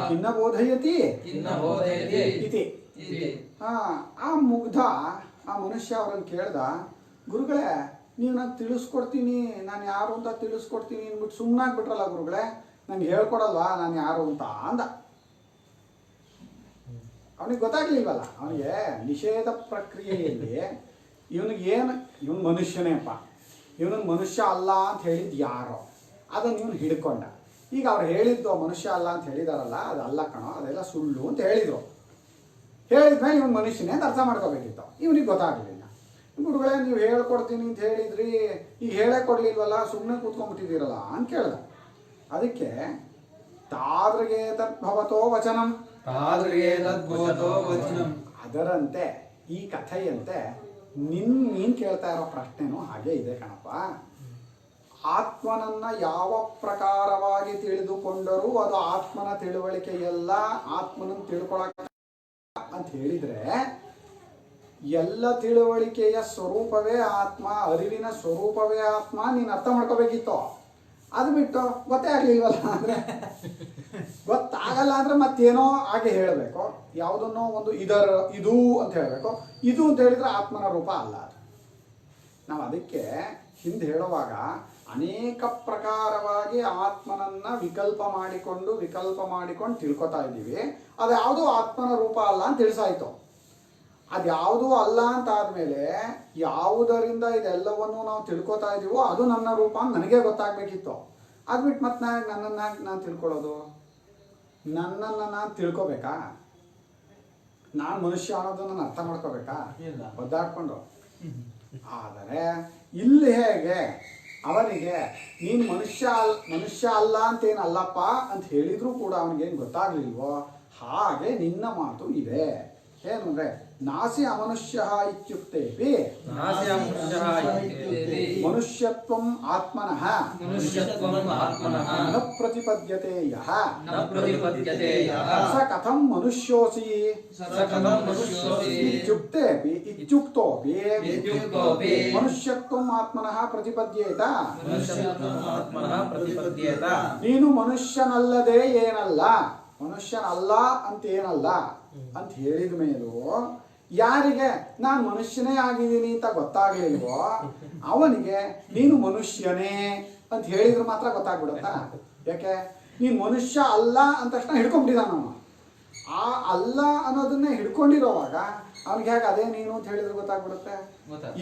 [SPEAKER 1] ಕಿನ್ನ ಬೋಧಯತಿ ಇತಿ. ಆ ಮುಗ್ಧ ಆ ಮನುಷ್ಯ ಅವರನ್ನು ಕೇಳ್ದ, ಗುರುಗಳೇ ನೀವು ನಾನು ತಿಳಿಸ್ಕೊಡ್ತೀನಿ, ನಾನು ಯಾರು ಅಂತ ತಿಳಿಸ್ಕೊಡ್ತೀನಿ ಅಂದ್ಬಿಟ್ಟು ಸುಮ್ಮನಾಗ್ಬಿಟ್ರಲ್ಲ ಗುರುಗಳೇ, ನಂಗೆ ಹೇಳ್ಕೊಡಲ್ವಾ ನಾನು ಯಾರು ಅಂತ ಅಂದ. ಅವನಿಗೆ ಗೊತ್ತಾಗ್ಲಿಲ್ವಲ್ಲ. ಅವನಿಗೆ ನಿಷೇಧ ಪ್ರಕ್ರಿಯೆಯಲ್ಲಿ ಇವನು ಮನುಷ್ಯನೇಪ್ಪ, ಇವನನ್ನು ಮನುಷ್ಯ ಅಲ್ಲ ಅಂತ ಹೇಳಿದ್ದು ಯಾರೋ ಅದನ್ನು ಇವನು ಹಿಡ್ಕೊಂಡ. ಈಗ ಅವ್ರು ಹೇಳಿದ್ದು ಮನುಷ್ಯ ಅಲ್ಲ ಅಂತ ಹೇಳಿದಾರಲ್ಲ, ಅದಲ್ಲ ಕಣೋ, ಅದೆಲ್ಲ ಸುಳ್ಳು ಅಂತ ಹೇಳಿದರು. ಹೇಳಿದ್ಮೇಲೆ ಇವನು ಮನುಷ್ಯನೇ ಅಂತ ಅರ್ಥ ಮಾಡ್ಕೋಬೇಕಿತ್ತು. ಇವನಿಗೆ ಗೊತ್ತಾಗಲಿಲ್ಲ. ಗುರುಗಳೇ ನೀವು ಹೇಳ್ಕೊಡ್ತೀನಿ ಅಂತ ಹೇಳಿದ್ರಿ, ಈಗ ಹೇಳೇ ಕೊಡ್ಲಿಲ್ವಲ್ಲ, ಸುಮ್ಮನೆ ಕೂತ್ಕೊಂಡ್ಬಿಟ್ಟಿದ್ದೀರಲ್ಲ ಅಂತ ಕೇಳ್ದ. ಅದಕ್ಕೆ ತಾದೃಗೆ ತದ್ಭವತೋ ವಚನಂ, ಅದರಂತೆ ಈ ಕಥೆಯಂತೆ ನೀನು ಕೇಳ್ತಾ ಇರೋ ಪ್ರಶ್ನೆನೂ ಹಾಗೆ ಇದೆ ಕಣಪ್ಪ. ಆತ್ಮನನ್ನ ಯಾವ ಪ್ರಕಾರವಾಗಿ ತಿಳಿದುಕೊಂಡರೂ ಅದು ಆತ್ಮನ ತಿಳುವಳಿಕೆಯಲ್ಲ, ಆತ್ಮನನ್ನು ತಿಳ್ಕೊಳಕ ಅಂತ ಹೇಳಿದ್ರೆ ಎಲ್ಲ ತಿಳುವಳಿಕೆಯ ಸ್ವರೂಪವೇ ಆತ್ಮ, ಅರಿವಿನ ಸ್ವರೂಪವೇ ಆತ್ಮ, ನೀನು ಅರ್ಥ ಮಾಡ್ಕೋಬೇಕಿತ್ತು. ಅದು ಬಿಟ್ಟು ಗೊತ್ತೇ ಆಗಲಿಲ್ವಲ್ಲ ಅಂದರೆ, ಗೊತ್ತಾಗಲ್ಲ ಅಂದರೆ ಮತ್ತೇನೋ ಹಾಗೆ ಹೇಳಬೇಕು. ಯಾವುದನ್ನೋ ಒಂದು ಇದು ಅಂತ ಹೇಳಬೇಕು. ಇದು ಅಂತ ಹೇಳಿದ್ರೆ ಆತ್ಮನ ರೂಪ ಅಲ್ಲ ಅದು. ನಾವು ಅದಕ್ಕೆ ಹಿಂದೆ ಹೇಳುವಾಗ ಅನೇಕ ಪ್ರಕಾರವಾಗಿ ಆತ್ಮನನ್ನ ವಿಕಲ್ಪ ಮಾಡಿಕೊಂಡು ತಿಳ್ಕೊತಾ ಇದ್ದೀವಿ. ಅದು ಯಾವುದೂ ಆತ್ಮನ ರೂಪ ಅಲ್ಲ ಅಂತ ತಿಳಿಸಾಯ್ತು. ಅದು ಯಾವುದೂ ಅಲ್ಲ ಅಂತ ಆದಮೇಲೆ ಯಾವುದರಿಂದ ಇದೆಲ್ಲವನ್ನು ನಾವು ತಿಳ್ಕೊತಾ ಇದ್ದೀವೋ ಅದು ನನ್ನ ರೂಪ ಅಂತ ನನಗೆ ಗೊತ್ತಾಗಬೇಕಿತ್ತು. ಅದು ಬಿಟ್ಟು ಮತ್ತೆ ನಾನು ತಿಳ್ಕೊಳ್ಳೋದು, ನನ್ನನ್ನು ನಾನು ತಿಳ್ಕೊಬೇಕಾ? ನಾನು ಮನುಷ್ಯ ಅನ್ನೋದನ್ನು ನಾನು ಅರ್ಥ ಮಾಡ್ಕೋಬೇಕಾ ಒದ್ದಾಡ್ಕೊಂಡು? ಆದರೆ ಇಲ್ಲಿ ಹೇಗೆ ಅವನಿಗೆ ನೀನು ಮನುಷ್ಯ ಅಲ್ಲ ಅಂತೇನಲ್ಲಪ್ಪ ಅಂತ ಹೇಳಿದರೂ ಕೂಡ ಅವನಿಗೇನು ಗೊತ್ತಾಗ್ಲಿಲ್ವೋ ಹಾಗೆ ನಿನ್ನ ಮಾತು ಇದೆ. ಏನು ಅಂದರೆ ನಾಸಿ ಅಮನುಷ್ಯಃ ಇತ್ಯುಕ್ತೇಪಿ
[SPEAKER 4] ನಾಸ್ಯಮುಷ್ಯಃ ಇತ್ಯುಕ್ತೇಪಿ
[SPEAKER 1] ಮನುಷ್ಯತ್ವಂ ಆತ್ಮನಃ
[SPEAKER 4] ಮನುಷ್ಯತ್ವಂ ಆತ್ಮನಃ
[SPEAKER 1] ನ ಪ್ರತಿಪದ್ಯತೆ ಯಃ
[SPEAKER 4] ನ ಪ್ರತಿಪದ್ಯತೆ ಯಃ
[SPEAKER 1] ಸ ಕಥಂ ಮನುಷ್ಯೋಸಿ
[SPEAKER 4] ಸ ಕಥಂ ಮನುಷ್ಯೋಸಿ
[SPEAKER 1] ಇತ್ಯುಕ್ತೇಪಿ ಇತ್ಯುಕ್ತೋಪಿ
[SPEAKER 4] ಇತ್ಯುಕ್ತೋಪಿ
[SPEAKER 1] ಮನುಷ್ಯತ್ವಂ ಆತ್ಮನಃ ಪ್ರತಿಪದ್ಯೇತ
[SPEAKER 4] ಮನುಷ್ಯತ್ವಂ ಆತ್ಮನಃ ಪ್ರತಿಪದ್ಯೇತ
[SPEAKER 1] ನೀನು ಮನುಷ್ಯನಲ್ಲದೆ ಏನಲ್ಲ, ಮನುಷ್ಯನಲ್ಲ ಅಂತೇನಲ್ಲ ಅಂತ ಹೇಳಿದ ಮೇಲೂ ಯಾರಿಗೆ ನಾನು ಮನುಷ್ಯನೇ ಆಗಿದ್ದೀನಿ ಅಂತ ಗೊತ್ತಾಗ್ಲಿಲ್ವೋ ಅವನಿಗೆ ನೀನು ಮನುಷ್ಯನೇ ಅಂತ ಹೇಳಿದ್ರೆ ಮಾತ್ರ ಗೊತ್ತಾಗ್ಬಿಡುತ್ತಾ? ಯಾಕೆ? ನೀನು ಮನುಷ್ಯ ಅಲ್ಲ ಅಂತ ತಕ್ಷಣ ಹಿಡ್ಕೊಂಡ್ಬಿಟ್ಟಿದ್ದಾನ ಅವನು. ಆ ಅಲ್ಲ ಅನ್ನೋದನ್ನೇ ಹಿಡ್ಕೊಂಡಿರೋವಾಗ ಅವನಿಗೆ ಹೇಗೆ ಅದೇ ನೀನು ಅಂತ ಹೇಳಿದ್ರೆ ಗೊತ್ತಾಗ್ಬಿಡುತ್ತೆ?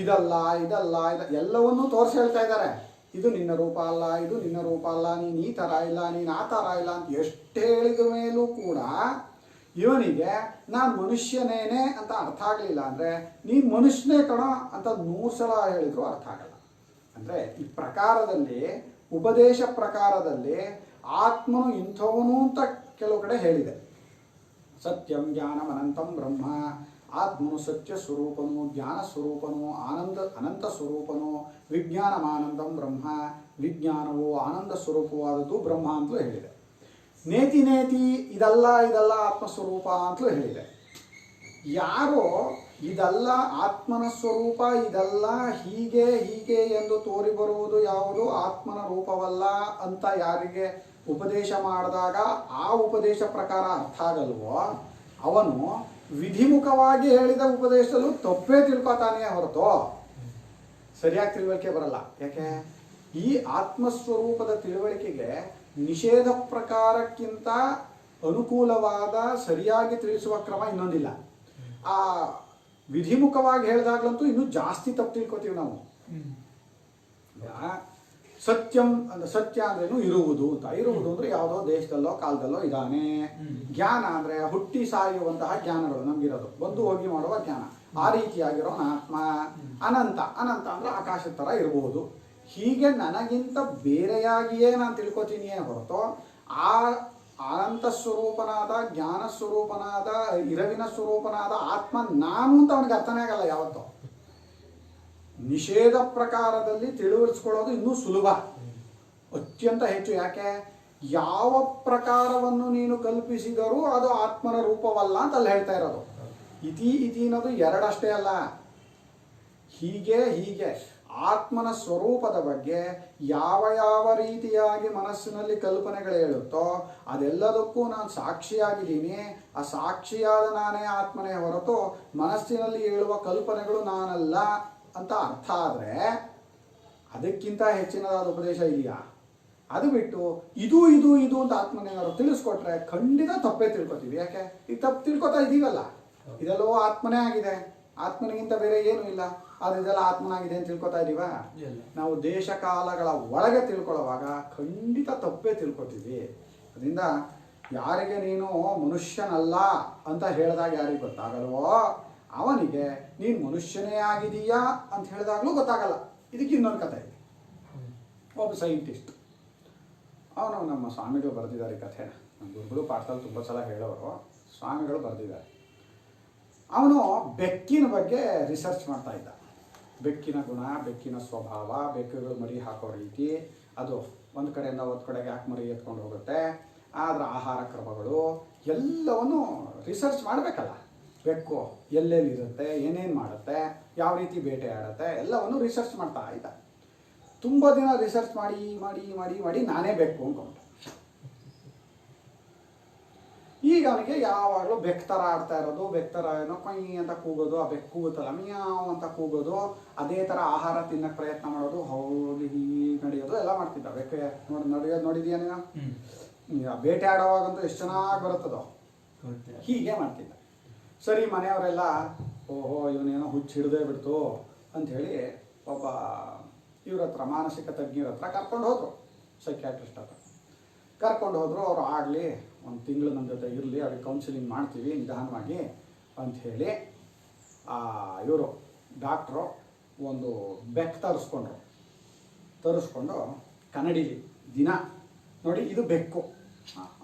[SPEAKER 1] ಇದಲ್ಲ ಇದಲ್ಲ ಎಲ್ಲವನ್ನೂ ತೋರಿಸಿ ಹೇಳ್ತಾ ಇದ್ದಾರೆ. ಇದು ನಿನ್ನ ರೂಪ ಅಲ್ಲ, ಇದು ನಿನ್ನ ರೂಪ ಅಲ್ಲ, ನೀನು ಈ ಥರ ಇಲ್ಲ, ನೀನು ಆ ಥರ ಇಲ್ಲ ಅಂತ ಎಷ್ಟು ಹೇಳಿದ ಮೇಲೂ ಕೂಡ ಇವನಿಗೆ ನಾನು ಮನುಷ್ಯನೇನೆ ಅಂತ ಅರ್ಥ ಆಗಲಿಲ್ಲ ಅಂದರೆ ನೀನು ಮನುಷ್ಯನೇ ಕಣೋ ಅಂತ 100 ಸಲ ಹೇಳಿದ್ರು ಅರ್ಥ ಆಗಲ್ಲ. ಅಂದರೆ ಈ ಪ್ರಕಾರದಲ್ಲಿ, ಉಪದೇಶ ಪ್ರಕಾರದಲ್ಲಿ ಆತ್ಮನು ಇಂಥವನು ಅಂತ ಕೆಲವು ಕಡೆ ಹೇಳಿದೆ. ಸತ್ಯಂ ಜ್ಞಾನಂ ಅನಂತಂ ಬ್ರಹ್ಮ, ಆತ್ಮನು ಸತ್ಯ ಸ್ವರೂಪನು, ಜ್ಞಾನ ಸ್ವರೂಪನು, ಅನಂತ ಸ್ವರೂಪನು, ವಿಜ್ಞಾನಮಾನಂದಂ ಬ್ರಹ್ಮ, ವಿಜ್ಞಾನವು ಆನಂದ ಸ್ವರೂಪವಾದದ್ದು ಬ್ರಹ್ಮ ಅಂತಲೂ ಹೇಳಿದೆ. ನೇತಿ ನೇತಿ ಇದಲ್ಲ ಇದಲ್ಲ ಆತ್ಮಸ್ವರೂಪ ಅಂತಲೂ ಹೇಳಿದೆ. ಯಾರೋ ಇದಲ್ಲ ಆತ್ಮನ ಸ್ವರೂಪ, ಇದಲ್ಲ ಹೀಗೆ ಹೀಗೆ ಎಂದು ತೋರಿ ಬರುವುದು ಯಾವುದು ಆತ್ಮನ ರೂಪವಲ್ಲ ಅಂತ ಯಾರಿಗೆ ಉಪದೇಶ ಮಾಡಿದಾಗ ಆ ಉಪದೇಶ ಪ್ರಕಾರ ಅರ್ಥ ಆಗಲ್ವೋ ಅವನು ವಿಧಿಮುಖವಾಗಿ ಹೇಳಿದ ಉಪದೇಶದಲ್ಲೂ ತಪ್ಪೇ ತಿಳ್ಕೊತಾನೆ ಹೊರತು ಸರಿಯಾಗಿ ತಿಳುವಳಿಕೆ ಬರಲ್ಲ. ಯಾಕೆ? ಈ ಆತ್ಮಸ್ವರೂಪದ ತಿಳುವಳಿಕೆಗೆ ನಿಷೇಧ ಪ್ರಕಾರಕ್ಕಿಂತ ಅನುಕೂಲವಾದ ಸರಿಯಾಗಿ ತಿಳಿಸುವ ಕ್ರಮ ಇನ್ನೊಂದಿಲ್ಲ. ಆ ವಿಧಿಮುಖವಾಗಿ ಹೇಳಿದಾಗ್ಲಂತೂ ಇನ್ನೂ ಜಾಸ್ತಿ ತಪ್ಪು ತಿಳ್ಕೊತೀವಿ ನಾವು. ಸತ್ಯಂ ಅಂದ್ರೆ ಸತ್ಯ ಅಂದ್ರೇನು? ಇರುವುದು ಅಂತ. ಇರುವುದು ಅಂದ್ರೆ ಯಾವುದೋ ದೇಶದಲ್ಲೋ ಕಾಲದಲ್ಲೋ ಇದ್ದಾನೆ. ಜ್ಞಾನ ಅಂದ್ರೆ ಹುಟ್ಟಿ ಸಾಯುವಂತಹ ಜ್ಞಾನಗಳು ನಮ್ಗಿರೋದು, ಬಂದು ಹೋಗಿ ಮಾಡುವ ಜ್ಞಾನ. ಆ ರೀತಿಯಾಗಿರೋ ಆತ್ಮ. ಅನಂತ, ಅನಂತ ಅಂದ್ರೆ ಆಕಾಶದ ಥರ ಇರಬಹುದು. ಹೀಗೆ ನನಗಿಂತ ಬೇರೆಯಾಗಿಯೇ ನಾನು ತಿಳ್ಕೊತೀನಿಯೇ ಹೊರತು ಆ ಅನಂತ ಸ್ವರೂಪನಾದ, ಜ್ಞಾನ ಸ್ವರೂಪನಾದ, ಇರವಿನ ಸ್ವರೂಪನಾದ ಆತ್ಮ ನಾನು ಅಂತ ಅವನಿಗೆ ಅರ್ಥನೇ ಆಗಲ್ಲ ಯಾವತ್ತೋ. ನಿಷೇಧ ಪ್ರಕಾರದಲ್ಲಿ ತಿಳಿವಳಿಸ್ಕೊಳ್ಳೋದು ಇನ್ನೂ ಸುಲಭ, ಅತ್ಯಂತ ಹೆಚ್ಚು. ಯಾಕೆ? ಯಾವ ಪ್ರಕಾರವನ್ನು ನೀನು ಕಲ್ಪಿಸಿದರೂ ಅದು ಆತ್ಮನ ರೂಪವಲ್ಲ ಅಂತ ಅಲ್ಲಿ ಹೇಳ್ತಾ ಇರೋದು. ಇತಿ ಅನ್ನೋದು ಎರಡಷ್ಟೇ ಅಲ್ಲ, ಹೀಗೆ ಹೀಗೆ ಆತ್ಮನ ಸ್ವರೂಪದ ಬಗ್ಗೆ ಯಾವ ಯಾವ ರೀತಿಯಾಗಿ ಮನಸ್ಸಿನಲ್ಲಿ ಕಲ್ಪನೆಗಳು ಹೇಳುತ್ತೋ ಅದೆಲ್ಲದಕ್ಕೂ ನಾನು ಸಾಕ್ಷಿಯಾಗಿದ್ದೀನಿ. ಆ ಸಾಕ್ಷಿಯಾದ ನಾನೇ ಆತ್ಮನೇ ಹೊರತು ಮನಸ್ಸಿನಲ್ಲಿ ಹೇಳುವ ಕಲ್ಪನೆಗಳು ನಾನಲ್ಲ ಅಂತ ಅರ್ಥ ಆದರೆ ಅದಕ್ಕಿಂತ ಹೆಚ್ಚಿನದಾದ ಉಪದೇಶ ಇದೆಯಾ? ಅದು ಬಿಟ್ಟು ಇದು ಇದು ಇದು ಅಂತ ಆತ್ಮನೇನಾದ್ರು ತಿಳಿಸ್ಕೊಟ್ರೆ ಖಂಡಿತ ತಪ್ಪೇ ತಿಳ್ಕೊತೀವಿ. ಯಾಕೆ? ಈಗ ತಪ್ಪು ತಿಳ್ಕೊತಾ ಇದ್ದೀವಲ್ಲ, ಇದೆಲ್ಲವೋ ಆತ್ಮನೇ ಆಗಿದೆ, ಆತ್ಮನಿಗಿಂತ ಬೇರೆ ಏನೂ ಇಲ್ಲ, ಆದರೆ ಇದೆಲ್ಲ ಆತ್ಮನಾಗಿದೆ ಅಂತ ತಿಳ್ಕೊತಾ ಇದ್ದೀವ? ನಾವು ದೇಶ ಕಾಲಗಳ ಒಳಗೆ ತಿಳ್ಕೊಳ್ಳೋವಾಗ ಖಂಡಿತ ತಪ್ಪೇ ತಿಳ್ಕೊತೀವಿ. ಅದರಿಂದ ಯಾರಿಗೆ ನೀನು ಮನುಷ್ಯನಲ್ಲ ಅಂತ ಹೇಳಿದಾಗ ಯಾರಿಗೆ ಗೊತ್ತಾಗಲ್ವೋ ಅವನಿಗೆ ನೀನು ಮನುಷ್ಯನೇ ಆಗಿದೀಯಾ ಅಂತ ಹೇಳಿದಾಗಲೂ ಗೊತ್ತಾಗಲ್ಲ. ಇದಕ್ಕೆ ಇನ್ನೊಂದು ಕಥೆ ಇದೆ. ಒಬ್ಬ ಸೈಂಟಿಸ್ಟ್, ಅವನು ನಮ್ಮ ಸ್ವಾಮಿಗಳು ಬರೆದಿದ್ದಾರೆ ಈ ಕಥೆನ. ನಮ್ಮ ಗುರುಗಳು ಪಾಠದಲ್ಲಿ ತುಂಬ ಸಲ ಹೇಳೋರು, ಸ್ವಾಮಿಗಳು ಬರೆದಿದ್ದಾರೆ. ಅವನು ಬೆಕ್ಕಿನ ಬಗ್ಗೆ ರಿಸರ್ಚ್ ಮಾಡ್ತಾ ಇದ್ದ. ಬೆಕ್ಕಿನ ಗುಣ, ಬೆಕ್ಕಿನ ಸ್ವಭಾವ, ಬೆಕ್ಕುಗಳು ಮರಿ ಹಾಕೋ ರೀತಿ, ಅದು ಒಂದು ಕಡೆಯಿಂದ ಒಂದು ಕಡೆಗೆ ಯಾಕೆ ಮರಿ ಎತ್ಕೊಂಡು ಹೋಗುತ್ತೆ, ಅದರ ಆಹಾರ ಕ್ರಮಗಳು ಎಲ್ಲವನ್ನು ರಿಸರ್ಚ್ ಮಾಡಬೇಕಲ್ಲ. ಬೆಕ್ಕು ಎಲ್ಲೆಲ್ಲಿರುತ್ತೆ, ಏನೇನು ಮಾಡುತ್ತೆ, ಯಾವ ರೀತಿ ಬೇಟೆ ಆಡುತ್ತೆ, ಎಲ್ಲವನ್ನು ರಿಸರ್ಚ್ ಮಾಡ್ತಾ ಇದ್ದ. ತುಂಬ ದಿನ ರಿಸರ್ಚ್ ಮಾಡಿ ಮಾಡಿ ಮಾಡಿ ಮಾಡಿ ನಾನೇ ಬೇಕು ಅಂದ್ಕೊಂಡೆ. ಈಗ ಅವನಿಗೆ ಯಾವಾಗಲೂ ಬೆಕ್ಕು ಥರ ಆಡ್ತಾ ಇರೋದು, ಬೆಕ್ಕು ಥರ ಏನೋ ಕೊಯ್ ಅಂತ ಕೂಗೋದು, ಆ ಬೆಕ್ಕು ಕೂಗುತ್ತಲ್ಲ ಮಿಯಾವ್ ಅಂತ ಕೂಗೋದು, ಅದೇ ಥರ ಆಹಾರ ತಿನ್ನಕ್ಕೆ ಪ್ರಯತ್ನ ಮಾಡೋದು, ಹೋಗಿ ಹೀಗೆ ನಡೆಯೋದು ಎಲ್ಲ ಮಾಡ್ತಿದ್ದ. ಬೆಕ್ಕೆ ನಡೆಯೋದು ನೋಡಿದೀಯ ನೀನು? ಬೇಟೆ ಆಡೋವಾಗಂತೂ ಎಷ್ಟು ಚೆನ್ನಾಗಿ ಬರುತ್ತದೋ ಹೀಗೆ ಮಾಡ್ತಿದ್ದ. ಸರಿ, ಮನೆಯವರೆಲ್ಲ ಓಹೋ ಇವನೇನೋ ಹುಚ್ಚು ಹಿಡ್ದೇ ಬಿಡ್ತು ಅಂಥೇಳಿ ಒಬ್ಬ ಇವ್ರ ಹತ್ರ, ಮಾನಸಿಕ ತಜ್ಞರ ಹತ್ರ ಕರ್ಕೊಂಡು ಹೋದರು, ಸೈಕ್ಯಾಟ್ರಿಸ್ಟ್ ಹತ್ರ ಕರ್ಕೊಂಡು ಹೋದರು. ಅವರು ಆಗಲಿ ಒಂದು ತಿಂಗಳು ನನ್ನ ಜೊತೆ ಇರಲಿ, ಅವ್ರಿಗೆ ಕೌನ್ಸಿಲಿಂಗ್ ಮಾಡ್ತೀವಿ ನಿಧಾನವಾಗಿ ಅಂಥೇಳಿ ಇವರು ಡಾಕ್ಟ್ರು ಒಂದು ಬೆಕ್ಕು ತರಿಸ್ಕೊಂಡು ಕನ್ನಡಿಲಿ ದಿನ ನೋಡಿ, ಇದು ಬೆಕ್ಕು,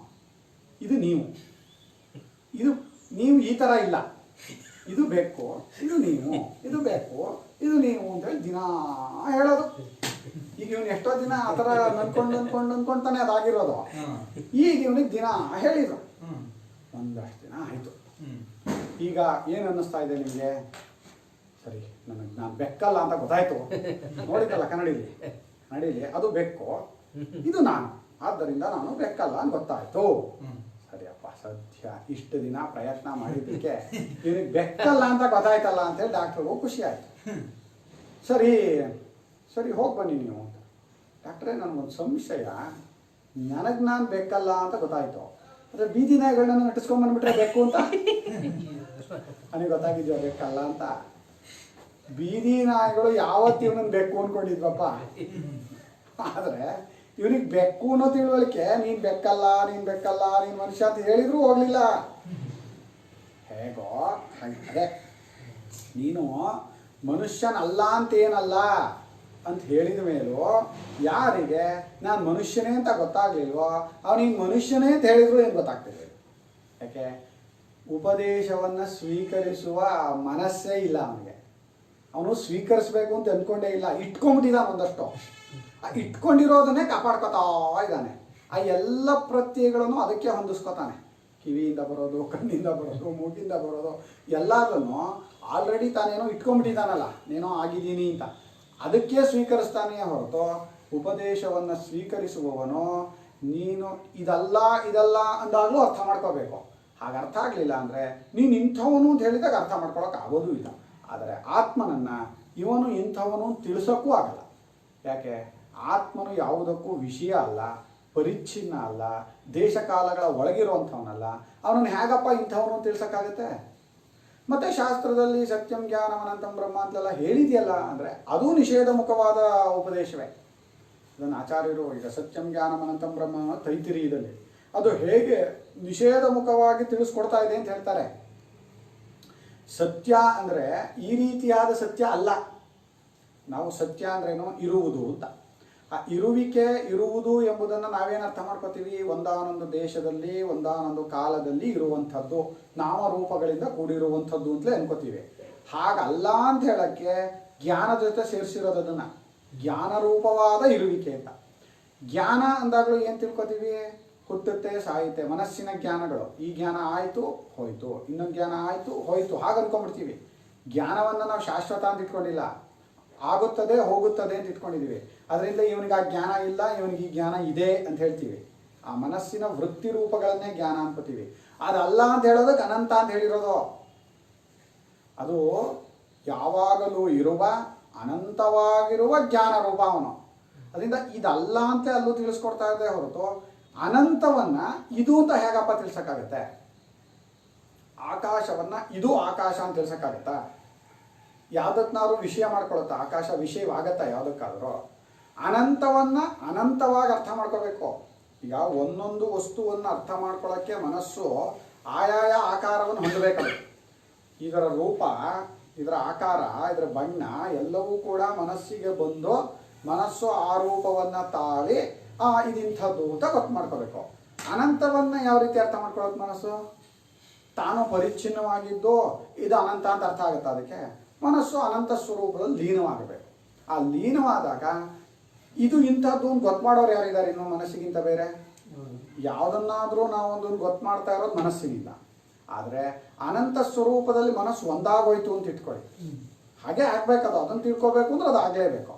[SPEAKER 1] ಇದು ನೀವು ಈ ಥರ ಇಲ್ಲ, ಇದು ಬೇಕು, ಇದು ನೀವು, ಇದು ಬೇಕು, ಇದು ನೀವು ಅಂತೇಳಿ ದಿನ ಹೇಳೋದು. ಈಗ ಇವನು ಎಷ್ಟೋ ದಿನ ಆ ಥರ ಅನ್ಕೊಂತಾನೆ ಅದಾಗಿರೋದು. ಈಗ ಇವನಿಗೆ ದಿನ ಹೇಳಿದ್ರು. ಒಂದಷ್ಟು ದಿನ ಆಯಿತು. ಈಗ ಏನು ಅನ್ನಿಸ್ತಾ ಇದೆ ನಿಮಗೆ? ಸರಿ, ನಾನು ಬೆಕ್ಕಲ್ಲ ಅಂತ ಗೊತ್ತಾಯ್ತು. ನೋಡಿದ್ದಲ್ಲ ಕನ್ನಡಿಲಿ ಅದು ಬೆಕ್ಕು, ಇದು ನಾನು, ಆದ್ದರಿಂದ ನಾನು ಬೆಕ್ಕಲ್ಲ ಅಂತ ಗೊತ್ತಾಯ್ತು. ಸರಿಯಪ್ಪ, ಸದ್ಯ ಇಷ್ಟು ದಿನ ಪ್ರಯತ್ನ ಮಾಡಿದ್ದಕ್ಕೆ ಇವನಿಗೆ ಬೆಕ್ಕಲ್ಲ ಅಂತ ಗೊತ್ತಾಯ್ತಲ್ಲ ಅಂತೇಳಿ ಡಾಕ್ಟ್ರಿಗೂ ಖುಷಿ ಆಯ್ತು. ಸರಿ ಸರಿ ಹೋಗಿ ಬನ್ನಿ ನೀವು. ಡಾಕ್ಟ್ರೇ, ನನಗೊಂದು ಸಂಶಯ, ನನಗೆ ನಾನು ಬೆಕ್ಕಲ್ಲ ಅಂತ ಗೊತ್ತಾಯ್ತು, ಆದರೆ ಬೀದಿ ನಾಯಿಗಳನ್ನ ನಟಿಸ್ಕೊಂಡ್ಬಂದ್ಬಿಟ್ರೆ ಬೇಕು ಅಂತ ನನಗೆ ಗೊತ್ತಾಗಿದ್ಯೋ ಬೆಕ್ಕಲ್ಲ ಅಂತ. ಬೀದಿ ನಾಯಿಗಳು ಯಾವತ್ತು ಇವನನ್ನು ಬೆಕ್ಕು ಅಂದ್ಕೊಂಡಿದ್ವಪ್ಪ. ಆದರೆ ಇವನಿಗೆ ಬೆಕ್ಕು ಅನ್ನೋ ತಿಳುವಳಿಕೆ, ನೀನು ಬೆಕ್ಕಲ್ಲ, ನೀನು ಮನುಷ್ಯ ಅಂತ ಹೇಳಿದ್ರು ಹೋಗ್ಲಿಲ್ಲ. ಹೇಗೋ ಅದೇ ನೀನು ಮನುಷ್ಯನಲ್ಲ ಅಂತೇನಲ್ಲ ಅಂತ ಹೇಳಿದ ಮೇಲೂ ಯಾರಿಗೆ ನಾನು ಮನುಷ್ಯನೇ ಅಂತ ಗೊತ್ತಾಗ್ಲಿಲ್ವೋ ಅವನಿಗೆ ಮನುಷ್ಯನೇ ಅಂತ ಹೇಳಿದ್ರು ಏನು ಗೊತ್ತಾಗ್ತಿರ್ಲಿಲ್ಲ. ಯಾಕೆ? ಉಪದೇಶವನ್ನು ಸ್ವೀಕರಿಸುವ ಮನಸ್ಸೇ ಇಲ್ಲ ಅವನಿಗೆ. ಅವನು ಸ್ವೀಕರಿಸಬೇಕು ಅಂತ ಅಂದ್ಕೊಂಡೇ ಇಲ್ಲ, ಇಟ್ಕೊಂಡ್ಬಿಟ್ಟಿದ್ದಾನೆ ಒಂದಷ್ಟು. ಆ ಇಟ್ಕೊಂಡಿರೋದನ್ನೇ ಕಾಪಾಡ್ಕೊತಾ ಇದ್ದಾನೆ. ಆ ಎಲ್ಲ ಪ್ರತ್ಯಯಗಳನ್ನು ಅದಕ್ಕೆ ಹೊಂದಿಸ್ಕೊತಾನೆ. ಕಿವಿಯಿಂದ ಬರೋದು, ಕಣ್ಣಿಂದ ಬರೋದು, ಮೂಗಿಂದ ಬರೋದು ಎಲ್ಲದನ್ನು ಆಲ್ರೆಡಿ ತಾನೇನೋ ಇಟ್ಕೊಂಡ್ಬಿಟ್ಟಿದ್ದಾನಲ್ಲ, ಏನೋ ಆಗಿದ್ದೀನಿ ಅಂತ, ಅದಕ್ಕೆ ಸ್ವೀಕರಿಸ್ತಾನೆ ಹೊರತು ಉಪದೇಶವನ್ನು ಸ್ವೀಕರಿಸುವವನು ನೀನು ಇದಲ್ಲ ಅಂದಾಗಲೂ ಅರ್ಥ ಮಾಡ್ಕೋಬೇಕು. ಹಾಗೆ ಅರ್ಥ ಆಗಲಿಲ್ಲ ಅಂದರೆ ನೀನು ಇಂಥವನು ಅಂತ ಹೇಳಿದಾಗ ಅರ್ಥ ಮಾಡ್ಕೊಳಕ್ಕೆ ಆಗೋದೂ ಇಲ್ಲ. ಆದರೆ ಆತ್ಮನನ್ನು ಇವನು ಇಂಥವನು ತಿಳಿಸೋಕ್ಕೂ ಆಗಲ್ಲ. ಯಾಕೆ? ಆತ್ಮನು ಯಾವುದಕ್ಕೂ ವಿಷಯ ಅಲ್ಲ, ಪರಿಚ್ಛಿನ್ನ ಅಲ್ಲ, ದೇಶಕಾಲಗಳ ಒಳಗಿರುವಂಥವನಲ್ಲ. ಅವನನ್ನು ಹೇಗಪ್ಪ ಇಂಥವನು ತಿಳಿಸೋಕ್ಕಾಗುತ್ತೆ? ಮತ್ತು ಶಾಸ್ತ್ರದಲ್ಲಿ ಸತ್ಯಂ ಜ್ಞಾನಂ ಅನಂತಂ ಬ್ರಹ್ಮ ಅಂತೆಲ್ಲ ಹೇಳಿದೆಯಲ್ಲ ಅಂದರೆ ಅದು ನಿಷೇಧ ಮುಖವಾದ ಉಪದೇಶವೇ. ಅದನ್ನು ಆಚಾರ್ಯರು ಈಗ ಸತ್ಯಂ ಜ್ಞಾನಂ ಅನಂತಂ ಬ್ರಹ್ಮ ತೈತಿರೀಯದಲ್ಲಿ ಅದು ಹೇಗೆ ನಿಷೇಧ ಮುಖವಾಗಿ ತಿಳಿಸ್ಕೊಡ್ತಾ ಇದೆ ಅಂತ ಹೇಳ್ತಾರೆ. ಸತ್ಯ ಅಂದರೆ ಈ ರೀತಿಯಾದ ಸತ್ಯ ಅಲ್ಲ. ನಾವು ಸತ್ಯ ಅಂದ್ರೇನು? ಇರುವುದು ಅಂತ. ಆ ಇರುವುದು ಎಂಬುದನ್ನು ನಾವೇನು ಅರ್ಥ ಮಾಡ್ಕೋತೀವಿ? ಒಂದಾನೊಂದು ದೇಶದಲ್ಲಿ ಒಂದಾನೊಂದು ಕಾಲದಲ್ಲಿ ಇರುವಂಥದ್ದು, ನಾಮರೂಪಗಳಿಂದ ಕೂಡಿರುವಂಥದ್ದು ಅಂತಲೇ ಅನ್ಕೋತೀವಿ. ಹಾಗಲ್ಲ ಅಂತ ಹೇಳಕ್ಕೆ ಜ್ಞಾನದ ಜೊತೆ ಸೇರಿಸಿರೋದನ್ನು ಜ್ಞಾನರೂಪವಾದ ಇರುವಿಕೆ ಅಂತ. ಜ್ಞಾನ ಅಂದಾಗಲೂ ಏನು ತಿಳ್ಕೊತೀವಿ? ಹುಟ್ಟುತ್ತೆ, ಸಾಯುತ್ತೆ, ಮನಸ್ಸಿನ ಜ್ಞಾನಗಳು. ಈ ಜ್ಞಾನ ಆಯಿತು ಹೋಯಿತು, ಇನ್ನೊಂದು ಜ್ಞಾನ ಆಯಿತು ಹೋಯಿತು, ಹಾಗೆ ಅಂದ್ಕೊಂಡ್ಬಿಡ್ತೀವಿ. ಜ್ಞಾನವನ್ನು ನಾವು ಶಾಶ್ವತ ಅಂತ ಇಟ್ಕೊಂಡಿಲ್ಲ, ಆಗುತ್ತದೆ ಹೋಗುತ್ತದೆ ಅಂತ ಇಟ್ಕೊಂಡಿದ್ದೀವಿ. ಅದರಿಂದ ಇವನಿಗೆ ಆ ಜ್ಞಾನ ಇಲ್ಲ, ಇವನಿಗೆ ಈ ಜ್ಞಾನ ಇದೆ ಅಂತ ಹೇಳ್ತೀವಿ. ಆ ಮನಸ್ಸಿನ ವೃತ್ತಿ ರೂಪಗಳನ್ನೇ ಜ್ಞಾನ ಅನ್ಕೋತೀವಿ. ಅದಲ್ಲ ಅಂತ ಹೇಳೋದಕ್ಕೆ ಅನಂತ ಅಂತ ಹೇಳಿರೋದು. ಅದು ಯಾವಾಗಲೂ ಇರುವ ಅನಂತವಾಗಿರುವ ಜ್ಞಾನ ರೂಪ ಅವನು. ಅದರಿಂದ ಇದಲ್ಲ ಅಂತ ಅಲ್ಲೂ ತಿಳಿಸ್ಕೊಡ್ತಾ ಇದೆ ಹೊರತು ಅನಂತವನ್ನು ಇದು ಅಂತ ಹೇಗಪ್ಪ ತಿಳಿಸೋಕ್ಕಾಗತ್ತೆ? ಆಕಾಶವನ್ನು ಇದು ಆಕಾಶ ಅಂತ ತಿಳಿಸೋಕ್ಕಾಗತ್ತಾ? ಯಾವುದಕ್ಕಾದ್ರೂ ವಿಷಯ ಮಾಡ್ಕೊಳುತ್ತಾ? ಆಕಾಶ ವಿಷಯವಾಗತ್ತಾ ಯಾವುದಕ್ಕಾದರೂ? ಅನಂತವನ್ನು ಅನಂತವಾಗಿ ಅರ್ಥ ಮಾಡ್ಕೋಬೇಕು. ಈಗ ಒಂದೊಂದು ವಸ್ತುವನ್ನು ಅರ್ಥ ಮಾಡ್ಕೊಳ್ಳೋಕ್ಕೆ ಮನಸ್ಸು ಆಯಾಯ ಆಕಾರವನ್ನು ಹೊಂದಬೇಕದು. ಇದರ ರೂಪ, ಇದರ ಆಕಾರ, ಇದರ ಬಣ್ಣ ಎಲ್ಲವೂ ಕೂಡ ಮನಸ್ಸಿಗೆ ಬಂದು ಮನಸ್ಸು ಆ ರೂಪವನ್ನು ತಾಳಿ ಇದಿಂಥದ್ದು ಅಂತ ಗೊತ್ತು ಮಾಡ್ಕೋಬೇಕು. ಅನಂತವನ್ನು ಯಾವ ರೀತಿ ಅರ್ಥ ಮಾಡ್ಕೊಳ್ಳೋದು ಮನಸ್ಸು? ತಾನು ಪರಿಚ್ಛಿನ್ನವಾಗಿದ್ದು ಇದು ಅನಂತ ಅಂತ ಅರ್ಥ ಆಗುತ್ತೆ. ಅದಕ್ಕೆ ಮನಸ್ಸು ಅನಂತ ಸ್ವರೂಪದಲ್ಲಿ ಲೀನವಾಗಬೇಕು. ಆ ಲೀನವಾದಾಗ ಇದು ಇಂಥದ್ದು ಗೊತ್ತು ಮಾಡೋರು ಯಾರಿದ್ದಾರೆ ಇನ್ನು ಮನಸ್ಸಿಗಿಂತ ಬೇರೆ? ಯಾವುದನ್ನಾದರೂ ನಾವೊಂದನ್ನು ಗೊತ್ತು ಮಾಡ್ತಾ ಇರೋದು ಮನಸ್ಸಿನಿಂದ. ಆದರೆ ಅನಂತ ಸ್ವರೂಪದಲ್ಲಿ ಮನಸ್ಸು ಒಂದಾಗೋಯ್ತು ಅಂತ ಇಟ್ಕೊಳ್ಳಿ, ಹಾಗೆ ಆಗಬೇಕದು. ಅದನ್ನು ತಿಳ್ಕೋಬೇಕು ಅಂದ್ರೆ ಅದು ಆಗಲೇಬೇಕು.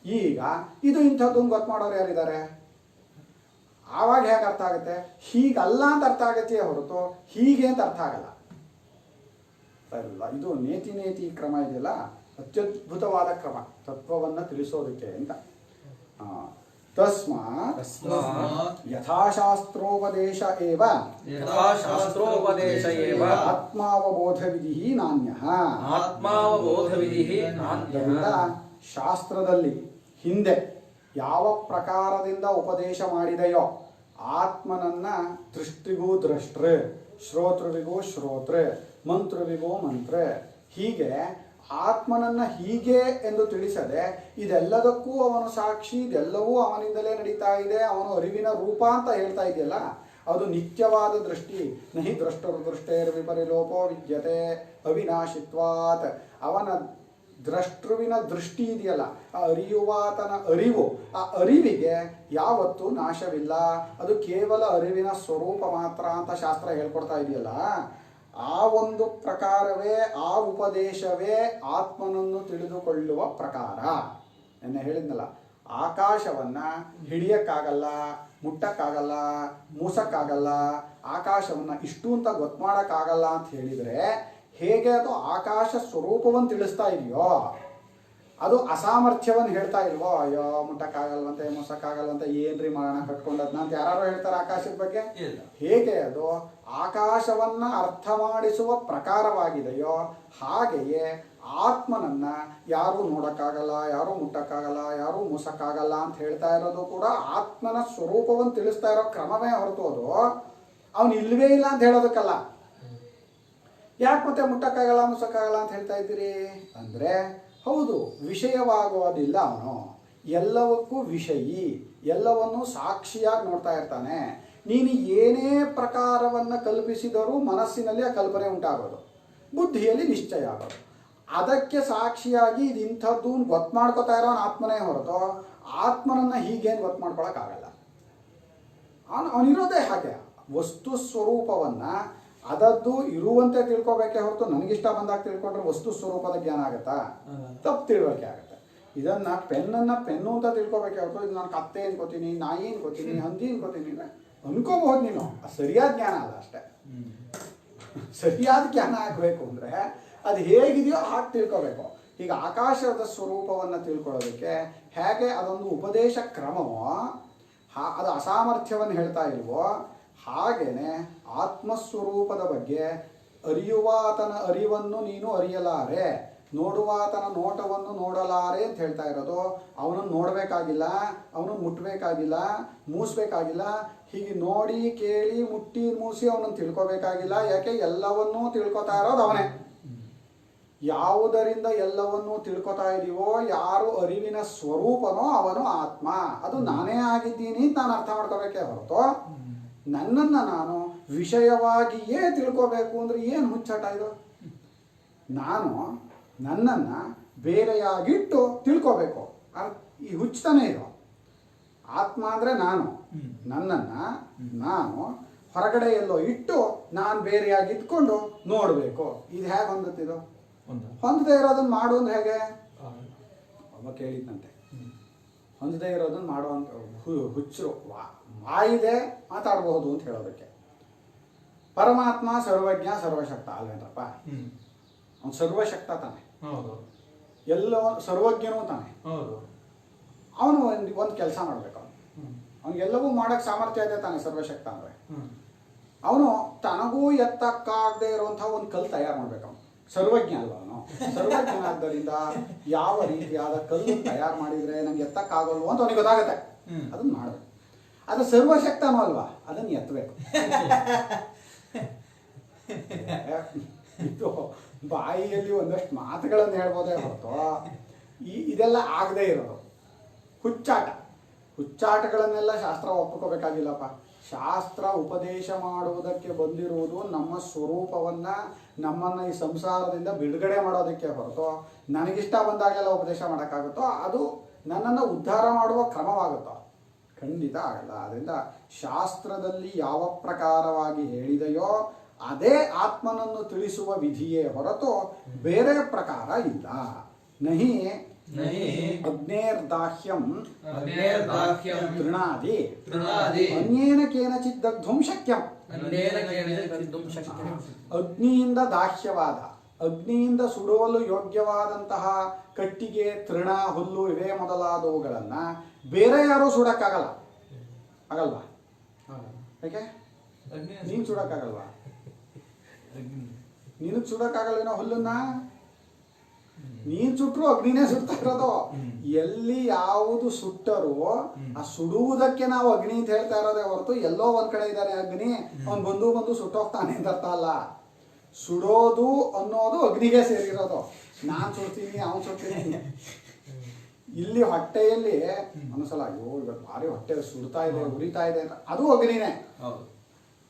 [SPEAKER 1] ಈಗ ಇದು ಇಂಥದ್ದನ್ನು ಗೊತ್ತು ಮಾಡೋರು ಯಾರಿದ್ದಾರೆ? ಆವಾಗ ಹೇಗೆ ಅರ್ಥ ಆಗುತ್ತೆ? ಹೀಗಲ್ಲ ಅಂತ ಅರ್ಥ ಆಗತ್ತೆ ಹೊರತು ಹೀಗೆ ಅಂತ ಅರ್ಥ ಆಗಲ್ಲ. ಇದು ನೇತಿ ಕ್ರಮ ಇದೆಯಲ್ಲ, ಅತ್ಯದ್ಭುತವಾದ ಕ್ರಮ ತತ್ವವನ್ನು ತಿಳಿಸೋದಕ್ಕೆ ಅಂತ. ತಸ್ಮಾತ್ ಯಥಾಶಾಸ್ತ್ರೋಪದೇಶ ಏವ ಆತ್ಮಾವಬೋಧ ವಿಧಿ ನಾಣ್ಯಃ. ಶಾಸ್ತ್ರದಲ್ಲಿ ಹಿಂದೆ ಯಾವ ಪ್ರಕಾರದಿಂದ ಉಪದೇಶ ಮಾಡಿದೆಯೋ ಆತ್ಮನನ್ನ ದೃಷ್ಟಿಗೂ ದೃಷ್ಟೃ, ಶ್ರೋತೃವಿಗೂ ಶ್ರೋತೃ, ಮಂತ್ರವಿಗೂ ಮಂತ್ರ, ಹೀಗೆ ಆತ್ಮನನ್ನ ಹೀಗೆ ಎಂದು ತಿಳಿಸದೆ ಇದೆಲ್ಲದಕ್ಕೂ ಅವನು ಸಾಕ್ಷಿ, ಇದೆಲ್ಲವೂ ಅವನಿಂದಲೇ ನಡೀತಾ ಇದೆ, ಅವನು ಅರಿವಿನ ರೂಪ ಅಂತ ಹೇಳ್ತಾ ಇದೆಯಲ್ಲ, ಅದು ನಿತ್ಯವಾದ ದೃಷ್ಟಿ. ನಹಿ ದ್ರಷ್ಟರು ದೃಷ್ಟೇರ್ ವಿಪರಿಲೋಪೋ ವಿದ್ಯತೆ ಅವಿನಾಶಿತ್ವಾತ್. ಅವನ ದ್ರಷ್ಟೃವಿನ ದೃಷ್ಟಿ ಇದೆಯಲ್ಲ, ಆ ಅರಿಯುವಾತನ ಅರಿವು, ಆ ಅರಿವಿಗೆ ಯಾವತ್ತೂ ನಾಶವಿಲ್ಲ. ಅದು ಕೇವಲ ಅರಿವಿನ ಸ್ವರೂಪ ಮಾತ್ರ ಅಂತ ಶಾಸ್ತ್ರ ಹೇಳ್ಕೊಡ್ತಾ ಇದೆಯಲ್ಲ. ಆ ಒಂದು ಪ್ರಕಾರವೇ, ಆ ಉಪದೇಶವೇ ಆತ್ಮನನ್ನು ತಿಳಿದುಕೊಳ್ಳುವ ಪ್ರಕಾರ. ನೆನ್ನೆ ಹೇಳಿದ್ನಲ್ಲ, ಆಕಾಶವನ್ನು ಹಿಡಿಯಕ್ಕಾಗಲ್ಲ, ಮುಟ್ಟಕ್ಕಾಗಲ್ಲ, ಮೂಸಕ್ಕಾಗಲ್ಲ, ಆಕಾಶವನ್ನು ಇಷ್ಟು ಅಂತ ಗೊತ್ತು ಮಾಡೋಕ್ಕಾಗಲ್ಲ ಅಂತ ಹೇಳಿದರೆ ಹೇಗೆ ಅದು ಆಕಾಶ ಸ್ವರೂಪವನ್ನು ತಿಳಿಸ್ತಾ ಇದೆಯೋ, ಅದು ಅಸಾಮರ್ಥ್ಯವನ್ನು ಹೇಳ್ತಾ ಇಲ್ವೋ? ಅಯ್ಯೋ ಮುಟ್ಟಕ್ಕಾಗಲ್ವಂತೆ, ಮೂಸಕ್ಕಾಗಲ್ವಂತೆ, ಏನ್ರಿ ಮಾಡೋಣ ಕಟ್ಕೊಂಡದ್ನ ಅಂತ ಯಾರು ಹೇಳ್ತಾರೆ ಆಕಾಶದ ಬಗ್ಗೆ? ಹೇಗೆ ಅದು ಆಕಾಶವನ್ನು ಅರ್ಥ ಮಾಡಿಸುವ ಪ್ರಕಾರವಾಗಿದೆಯೋ ಹಾಗೆಯೇ ಆತ್ಮನನ್ನ ಯಾರೂ ನೋಡೋಕ್ಕಾಗಲ್ಲ, ಯಾರೂ ಮುಟ್ಟಕ್ಕಾಗಲ್ಲ, ಯಾರೂ ಮೂಸಕ್ಕಾಗಲ್ಲ ಅಂತ ಹೇಳ್ತಾ ಇರೋದು ಕೂಡ ಆತ್ಮನ ಸ್ವರೂಪವನ್ನು ತಿಳಿಸ್ತಾ ಇರೋ ಕ್ರಮವೇ ಹೊರತು ಅದು ಅವನು ಇಲ್ವೇ ಇಲ್ಲ ಅಂತ ಹೇಳೋದಕ್ಕಲ್ಲ. ಯಾಕೆ ಮತ್ತೆ ಮುಟ್ಟಕ್ಕಾಗಲ್ಲ, ಮುಸಕ್ಕಾಗಲ್ಲ ಅಂತ ಹೇಳ್ತಾ ಇದ್ದೀರಿ ಅಂದರೆ, ಹೌದು, ವಿಷಯವಾಗೋದಿಲ್ಲ. ಅವನು ಎಲ್ಲವಕ್ಕೂ ವಿಷಯಿ, ಎಲ್ಲವನ್ನೂ ಸಾಕ್ಷಿಯಾಗಿ ನೋಡ್ತಾ ಇರ್ತಾನೆ. ನೀನು ಏನೇ ಪ್ರಕಾರವನ್ನು ಕಲ್ಪಿಸಿದರೂ ಮನಸ್ಸಿನಲ್ಲಿ ಆ ಕಲ್ಪನೆ ಉಂಟಾಗೋದು, ಬುದ್ಧಿಯಲ್ಲಿ ನಿಶ್ಚಯ ಆಗೋದು. ಅದಕ್ಕೆ ಸಾಕ್ಷಿಯಾಗಿ ಇದು ಇಂಥದ್ದು ಗೊತ್ತು ಮಾಡ್ಕೋತಾ ಇರೋನು ಆತ್ಮನೇ ಹೊರತು ಆತ್ಮನನ್ನು ಹೀಗೇನು ಗೊತ್ತು ಮಾಡ್ಕೊಳಕ್ಕಾಗಲ್ಲ. ಅವನಿರೋದೇ ಹಾಗೆ. ವಸ್ತು ಸ್ವರೂಪವನ್ನು ಅದದ್ದು ಇರುವಂತೆ ತಿಳ್ಕೊಬೇಕೇ ಹೊರತು ನನಗಿಷ್ಟ ಬಂದಾಗ ತಿಳ್ಕೊಂಡ್ರೆ ವಸ್ತು ಸ್ವರೂಪದ ಜ್ಞಾನ ಆಗುತ್ತಾ? ತಪ್ಪು ತಿಳುವಳಿಕೆ ಆಗುತ್ತೆ. ಇದನ್ನು ಪೆನ್ನನ್ನು ಪೆನ್ನು ಅಂತ ತಿಳ್ಕೊಬೇಕೆ ಹೊರತು ಇದು ನಾನು ಕತ್ತೆ ಅನ್ಕೋತೀನಿ, ನಾಯಿ ಅನ್ಕೋತೀನಿ, ಹಂದಿ ಅನ್ಕೋತೀನಿ ಅಂದರೆ ಅನ್ಕೋಬಹುದು ನೀನು. ಅದು ಸರಿಯಾದ ಜ್ಞಾನ ಅಲ್ಲ ಅಷ್ಟೇ. ಸರಿಯಾದ ಜ್ಞಾನ ಆಗಬೇಕು ಅಂದರೆ ಅದು ಹೇಗಿದೆಯೋ ಹಾಗೆ ತಿಳ್ಕೊಬೇಕು. ಈಗ ಆಕಾಶದ ಸ್ವರೂಪವನ್ನು ತಿಳ್ಕೊಳ್ಳೋದಕ್ಕೆ ಹೇಗೆ ಅದೊಂದು ಉಪದೇಶ ಕ್ರಮವೋ, ಅದು ಅಸಾಮರ್ಥ್ಯವನ್ನು ಹೇಳ್ತಾ ಇಲ್ವೋ, ಹಾಗೇನೆ ಆತ್ಮಸ್ವರೂಪದ ಬಗ್ಗೆ ಅರಿಯುವಾತನ ಅರಿವನ್ನು ನೀನು ಅರಿಯಲಾರೆ, ನೋಡುವಾತನ ನೋಟವನ್ನು ನೋಡಲಾರೆ ಅಂತ ಹೇಳ್ತಾ ಇರೋದು. ಅವನನ್ನು ನೋಡಬೇಕಾಗಿಲ್ಲ, ಅವನನ್ನು ಮುಟ್ಟಬೇಕಾಗಿಲ್ಲ, ಮೂಸಬೇಕಾಗಿಲ್ಲ. ಹೀಗೆ ನೋಡಿ ಕೇಳಿ ಮುಟ್ಟಿ ಮೂಸಿ ಅವನನ್ನು ತಿಳ್ಕೊಬೇಕಾಗಿಲ್ಲ. ಯಾಕೆ? ಎಲ್ಲವನ್ನೂ ತಿಳ್ಕೊತಾ ಇರೋದು ಅವನೇ. ಯಾವುದರಿಂದ ಎಲ್ಲವನ್ನೂ ತಿಳ್ಕೊತಾ ಇದೀವೋ, ಯಾರು ಅರಿವಿನ ಸ್ವರೂಪನೋ ಅವನು ಆತ್ಮ. ಅದು ನಾನೇ ಆಗಿದ್ದೀನಿ ಅಂತ ನಾನು ಅರ್ಥ ಮಾಡ್ಕೋಬೇಕೇ ಹೊರತು ನನ್ನನ್ನು ನಾನು ವಿಷಯವಾಗಿಯೇ ತಿಳ್ಕೋಬೇಕು ಅಂದರೆ ಏನು ಹುಚ್ಚಾಟ ಇದು? ನಾನು ನನ್ನನ್ನು ಬೇರೆಯಾಗಿಟ್ಟು ತಿಳ್ಕೋಬೇಕು, ಈ ಹುಚ್ಚತಾನೆ ಇದು. ಆತ್ಮ ಅಂದರೆ ನಾನು, ನನ್ನನ್ನು ನಾನು ಹೊರಗಡೆ ಎಲ್ಲೋ ಇಟ್ಟು ನಾನು ಬೇರೆಯಾಗಿ ಇಟ್ಕೊಂಡು ನೋಡಬೇಕು. ಇದು ಹೇಗೆ ಹೊಂದುತ್ತಿದ್ದು? ಹೊಂದದೇ ಇರೋದನ್ನು ಮಾಡು ಅಂದ್ರೆ ಹೇಗೆ? ಒಬ್ಬ ಕೇಳಿದ್ನಂತೆ, ಹೊಂದದೇ ಇರೋದನ್ನು ಮಾಡುವಂತ ಹುಚ್ಚರು ವಾಯಿದೆ ಮಾತಾಡಬಹುದು ಅಂತ ಹೇಳೋದಕ್ಕೆ. ಪರಮಾತ್ಮ ಸರ್ವಜ್ಞ ಸರ್ವಶಕ್ತ ಅಲ್ವೇನ್ರಪ್ಪ? ಅವನು ಸರ್ವಶಕ್ತ ತಾನೆ, ಎಲ್ಲೋ ಸರ್ವಜ್ಞನೂ ತಾನೆ. ಅವನು ಒಂದು ಕೆಲಸ ಮಾಡಬೇಕು. ಅವನಿಗೆಲ್ಲವೂ ಮಾಡೋಕ್ಕೆ ಸಾಮರ್ಥ್ಯ ಇದೆ ತಾನೆ ಸರ್ವಶಕ್ತ ಅಂದರೆ. ಅವನು ತನಗೂ ಎತ್ತಕ್ಕಾಗದೇ ಇರುವಂಥ ಒಂದು ಕಲ್ಲು ತಯಾರು ಮಾಡಬೇಕು. ಅವನು ಸರ್ವಜ್ಞ ಅಲ್ವ? ಅವನು ಸರ್ವಜ್ಞನಾದ್ದರಿಂದ ಯಾವ ರೀತಿಯಾದ ಕಲ್ಲು ತಯಾರು ಮಾಡಿದರೆ ನಂಗೆ ಎತ್ತಕ್ಕಾಗಲ್ವೋ ಅಂತ ಅವನಿಗೆ ಗೊತ್ತಾಗುತ್ತೆ. ಅದನ್ನು ಮಾಡಬೇಕು. ಅದು ಸರ್ವಶಕ್ತನೂ ಅಲ್ವಾ? ಅದನ್ನು ಎತ್ತಬೇಕು. ಇದು ಬಾಯಿಯಲ್ಲಿ ಒಂದಷ್ಟು ಮಾತುಗಳನ್ನು ಹೇಳ್ಬೋದೇ ಹೊರತು ಇದೆಲ್ಲ ಆಗದೇ ಇರೋದು ಹುಚ್ಚಾಟ. ಹುಚ್ಚಾಟಗಳನ್ನೆಲ್ಲ ಶಾಸ್ತ್ರ ಒಪ್ಕೋಬೇಕಾಗಿಲ್ಲಪ್ಪ. ಶಾಸ್ತ್ರ ಉಪದೇಶ ಮಾಡುವುದಕ್ಕೆ ಬಂದಿರುವುದು ನಮ್ಮ ಸ್ವರೂಪವನ್ನು, ನಮ್ಮನ್ನು ಈ ಸಂಸಾರದಿಂದ ಬಿಡುಗಡೆ ಮಾಡೋದಕ್ಕೆ ಹೊರತು ನನಗಿಷ್ಟ ಬಂದಾಗೆಲ್ಲ ಉಪದೇಶ ಮಾಡೋಕ್ಕಾಗುತ್ತೋ? ಅದು ನನ್ನನ್ನು ಉದ್ಧಾರ ಮಾಡುವ ಕ್ರಮವಾಗುತ್ತೋ? ಖಂಡಿತ ಆಗಲ್ಲ. ಅದರಿಂದ ಶಾಸ್ತ್ರದಲ್ಲಿ ಯಾವ ಪ್ರಕಾರವಾಗಿ ಹೇಳಿದೆಯೋ ಅದೇ ಆತ್ಮನನ್ನು ತಿಳಿಸುವ ವಿಧಿಯೇ ಹೊರತು ಬೇರೆ ಪ್ರಕಾರ ಇಲ್ಲ. ನಹಿ ಅಗ್ನೇರ್ದಾಹ್ಯಂ ತೃಣಾದಿ ಅನ್ಯೇನ ಕೇನಚಿತ್ ದಗ್ಧುಂ ಶಕ್ಯಂ. ಅಗ್ನಿಯಿಂದ ದಾಹ್ಯವಾದ, ಅಗ್ನಿಯಿಂದ ಸುಡಲು ಯೋಗ್ಯವಾದಂತಹ ಕಟ್ಟಿಗೆ, ತೃಣ, ಹುಲ್ಲು ಇವೇ ಮೊದಲಾದವುಗಳನ್ನು ಬೇರೆ ಯಾರೂ ಸುಡಕ್ಕಾಗಲ್ಲ. ಆಗಲ್ವಾ? ಯಾಕೆ? ನೀನು ಸುಡಕ್ಕಾಗಲ್ವಾ? ನಿನಗೆ ಸುಡಕ್ಕಾಗಲ್ವೇನೋ ಹುಲ್ಲನ್ನ? ನೀನು ಸುಟ್ಟರು ಅಗ್ನಿನೇ ಸುಡ್ತಾ ಇರೋದು. ಎಲ್ಲಿ ಯಾವುದು ಸುಟ್ಟರು ಆ ಸುಡುವುದಕ್ಕೆ ನಾವು ಅಗ್ನಿ ಅಂತ ಹೇಳ್ತಾ ಇರೋದೇ ಹೊರತು ಎಲ್ಲೋ ಒಂದ್ ಕಡೆ ಇದ್ದಾನೆ ಅಗ್ನಿ, ಅವ್ನು ಬಂದು ಸುಟ್ಟೋಗ್ತಾನೆ ಅಂತ ಅರ್ಥ ಅಲ್ಲ. ಸುಡೋದು ಅನ್ನೋದು ಅಗ್ನಿಗೆ ಸೇರಿರೋದು. ನಾನು ಸುಡ್ತೀನಿ, ಅವನು ಸುಡ್ತೀನಿ. ಇಲ್ಲಿ ಹೊಟ್ಟೆಯಲ್ಲಿ ಒಂದ್ಸಲ ಅಯ್ಯೋ ಇವತ್ತು ಭಾರಿ ಹೊಟ್ಟೆ ಸುಡ್ತಾ ಇದೆ, ಉರಿತಾ ಇದೆ ಅಂತ, ಅದು ಅಗ್ನಿನೇ.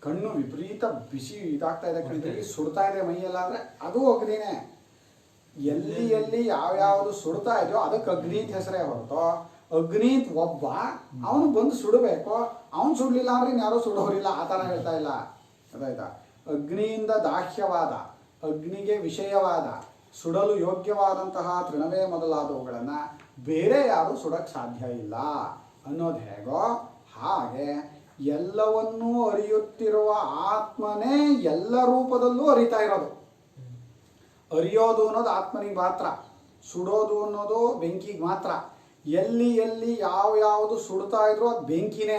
[SPEAKER 1] ಕಣ್ಣು ವಿಪರೀತ ಬಿಸಿ ಇದಾಗ್ತಾ ಇದೆ, ಕಣ್ಣಿಗೆ ಸುಡ್ತಾ ಇದೆ ಮೈಯೆಲ್ಲ ಅಂದರೆ ಅದು ಅಗ್ನಿನೇ. ಎಲ್ಲಿ ಎಲ್ಲಿ ಯಾವ್ಯಾವುದು ಸುಡ್ತಾ ಇದೆಯೋ ಅದಕ್ಕೆ ಅಗ್ನಿ ಅಂತ ಹೆಸರೇ ಹೊರತು ಅಗ್ನಿ ಒಬ್ಬ ಅವನು ಬಂದು ಸುಡಬೇಕು, ಅವನು ಸುಡಲಿಲ್ಲ ಅಂದ್ರೆ ಇನ್ಯಾರೂ ಸುಡೋರಿಲ್ಲ, ಆ ಥರ ಹೇಳ್ತಾ ಇಲ್ಲ. ಅದಾಯ್ತಾ? ಅಗ್ನಿಯಿಂದ ದಾಹ್ಯವಾದ, ಅಗ್ನಿಗೆ ವಿಷಯವಾದ, ಸುಡಲು ಯೋಗ್ಯವಾದಂತಹ ತೃಣವೇ ಮೊದಲಾದವುಗಳನ್ನು ಬೇರೆ ಯಾರು ಸುಡಕ್ಕೆ ಸಾಧ್ಯ ಇಲ್ಲ ಅನ್ನೋದು ಹೇಗೋ ಹಾಗೆ ಎಲ್ಲವನ್ನೂ ಅರಿಯುತ್ತಿರುವ ಆತ್ಮನೇ ಎಲ್ಲ ರೂಪದಲ್ಲೂ ಅರಿತಾ ಇರೋದು. ಅರಿಯೋದು ಅನ್ನೋದು ಆತ್ಮನಿಗೆ ಮಾತ್ರ, ಸುಡೋದು ಅನ್ನೋದು ಬೆಂಕಿಗೆ ಮಾತ್ರ. ಎಲ್ಲಿ ಎಲ್ಲಿ ಯಾವ್ಯಾವುದು ಸುಡ್ತಾ ಇದ್ರೋ ಅದು ಬೆಂಕಿನೇ,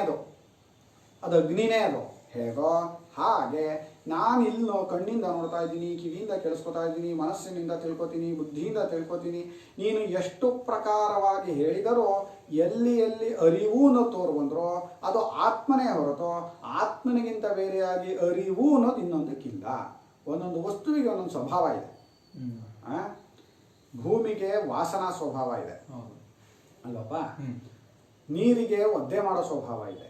[SPEAKER 1] ಅದು ಅಗ್ನಿನೇ. ಅದು ಹೇಗೋ ಹಾಗೆ ನಾನು ಇಲ್ಲಿ ಕಣ್ಣಿಂದ ನೋಡ್ತಾ ಇದ್ದೀನಿ, ಕಿವಿಯಿಂದ ಕೇಳಿಸ್ಕೊತಾ ಇದ್ದೀನಿ, ಮನಸ್ಸಿನಿಂದ ತಿಳ್ಕೊತೀನಿ, ಬುದ್ಧಿಯಿಂದ ತಿಳ್ಕೊತೀನಿ. ನೀನು ಎಷ್ಟು ಪ್ರಕಾರವಾಗಿ ಹೇಳಿದರೂ ಎಲ್ಲಿ ಎಲ್ಲಿ ಅರಿವು ಅನ್ನೋದು ತೋರ್ಬಂದ್ರೋ ಅದು ಆತ್ಮನೇ ಹೊರತು ಆತ್ಮನಿಗಿಂತ ಬೇರೆಯಾಗಿ ಅರಿವು ಅನ್ನೋದು ಇನ್ನೊಂದಕ್ಕಿಲ್ಲ. ಒಂದೊಂದು ವಸ್ತುವಿಗೆ ಒಂದೊಂದು ಸ್ವಭಾವ ಇದೆ. ಭೂಮಿಗೆ ವಾಸನಾ ಸ್ವಭಾವ ಇದೆ ಅಲ್ವಪ್ಪ, ನೀರಿಗೆ ಒದ್ದೆ ಮಾಡೋ ಸ್ವಭಾವ ಇದೆ,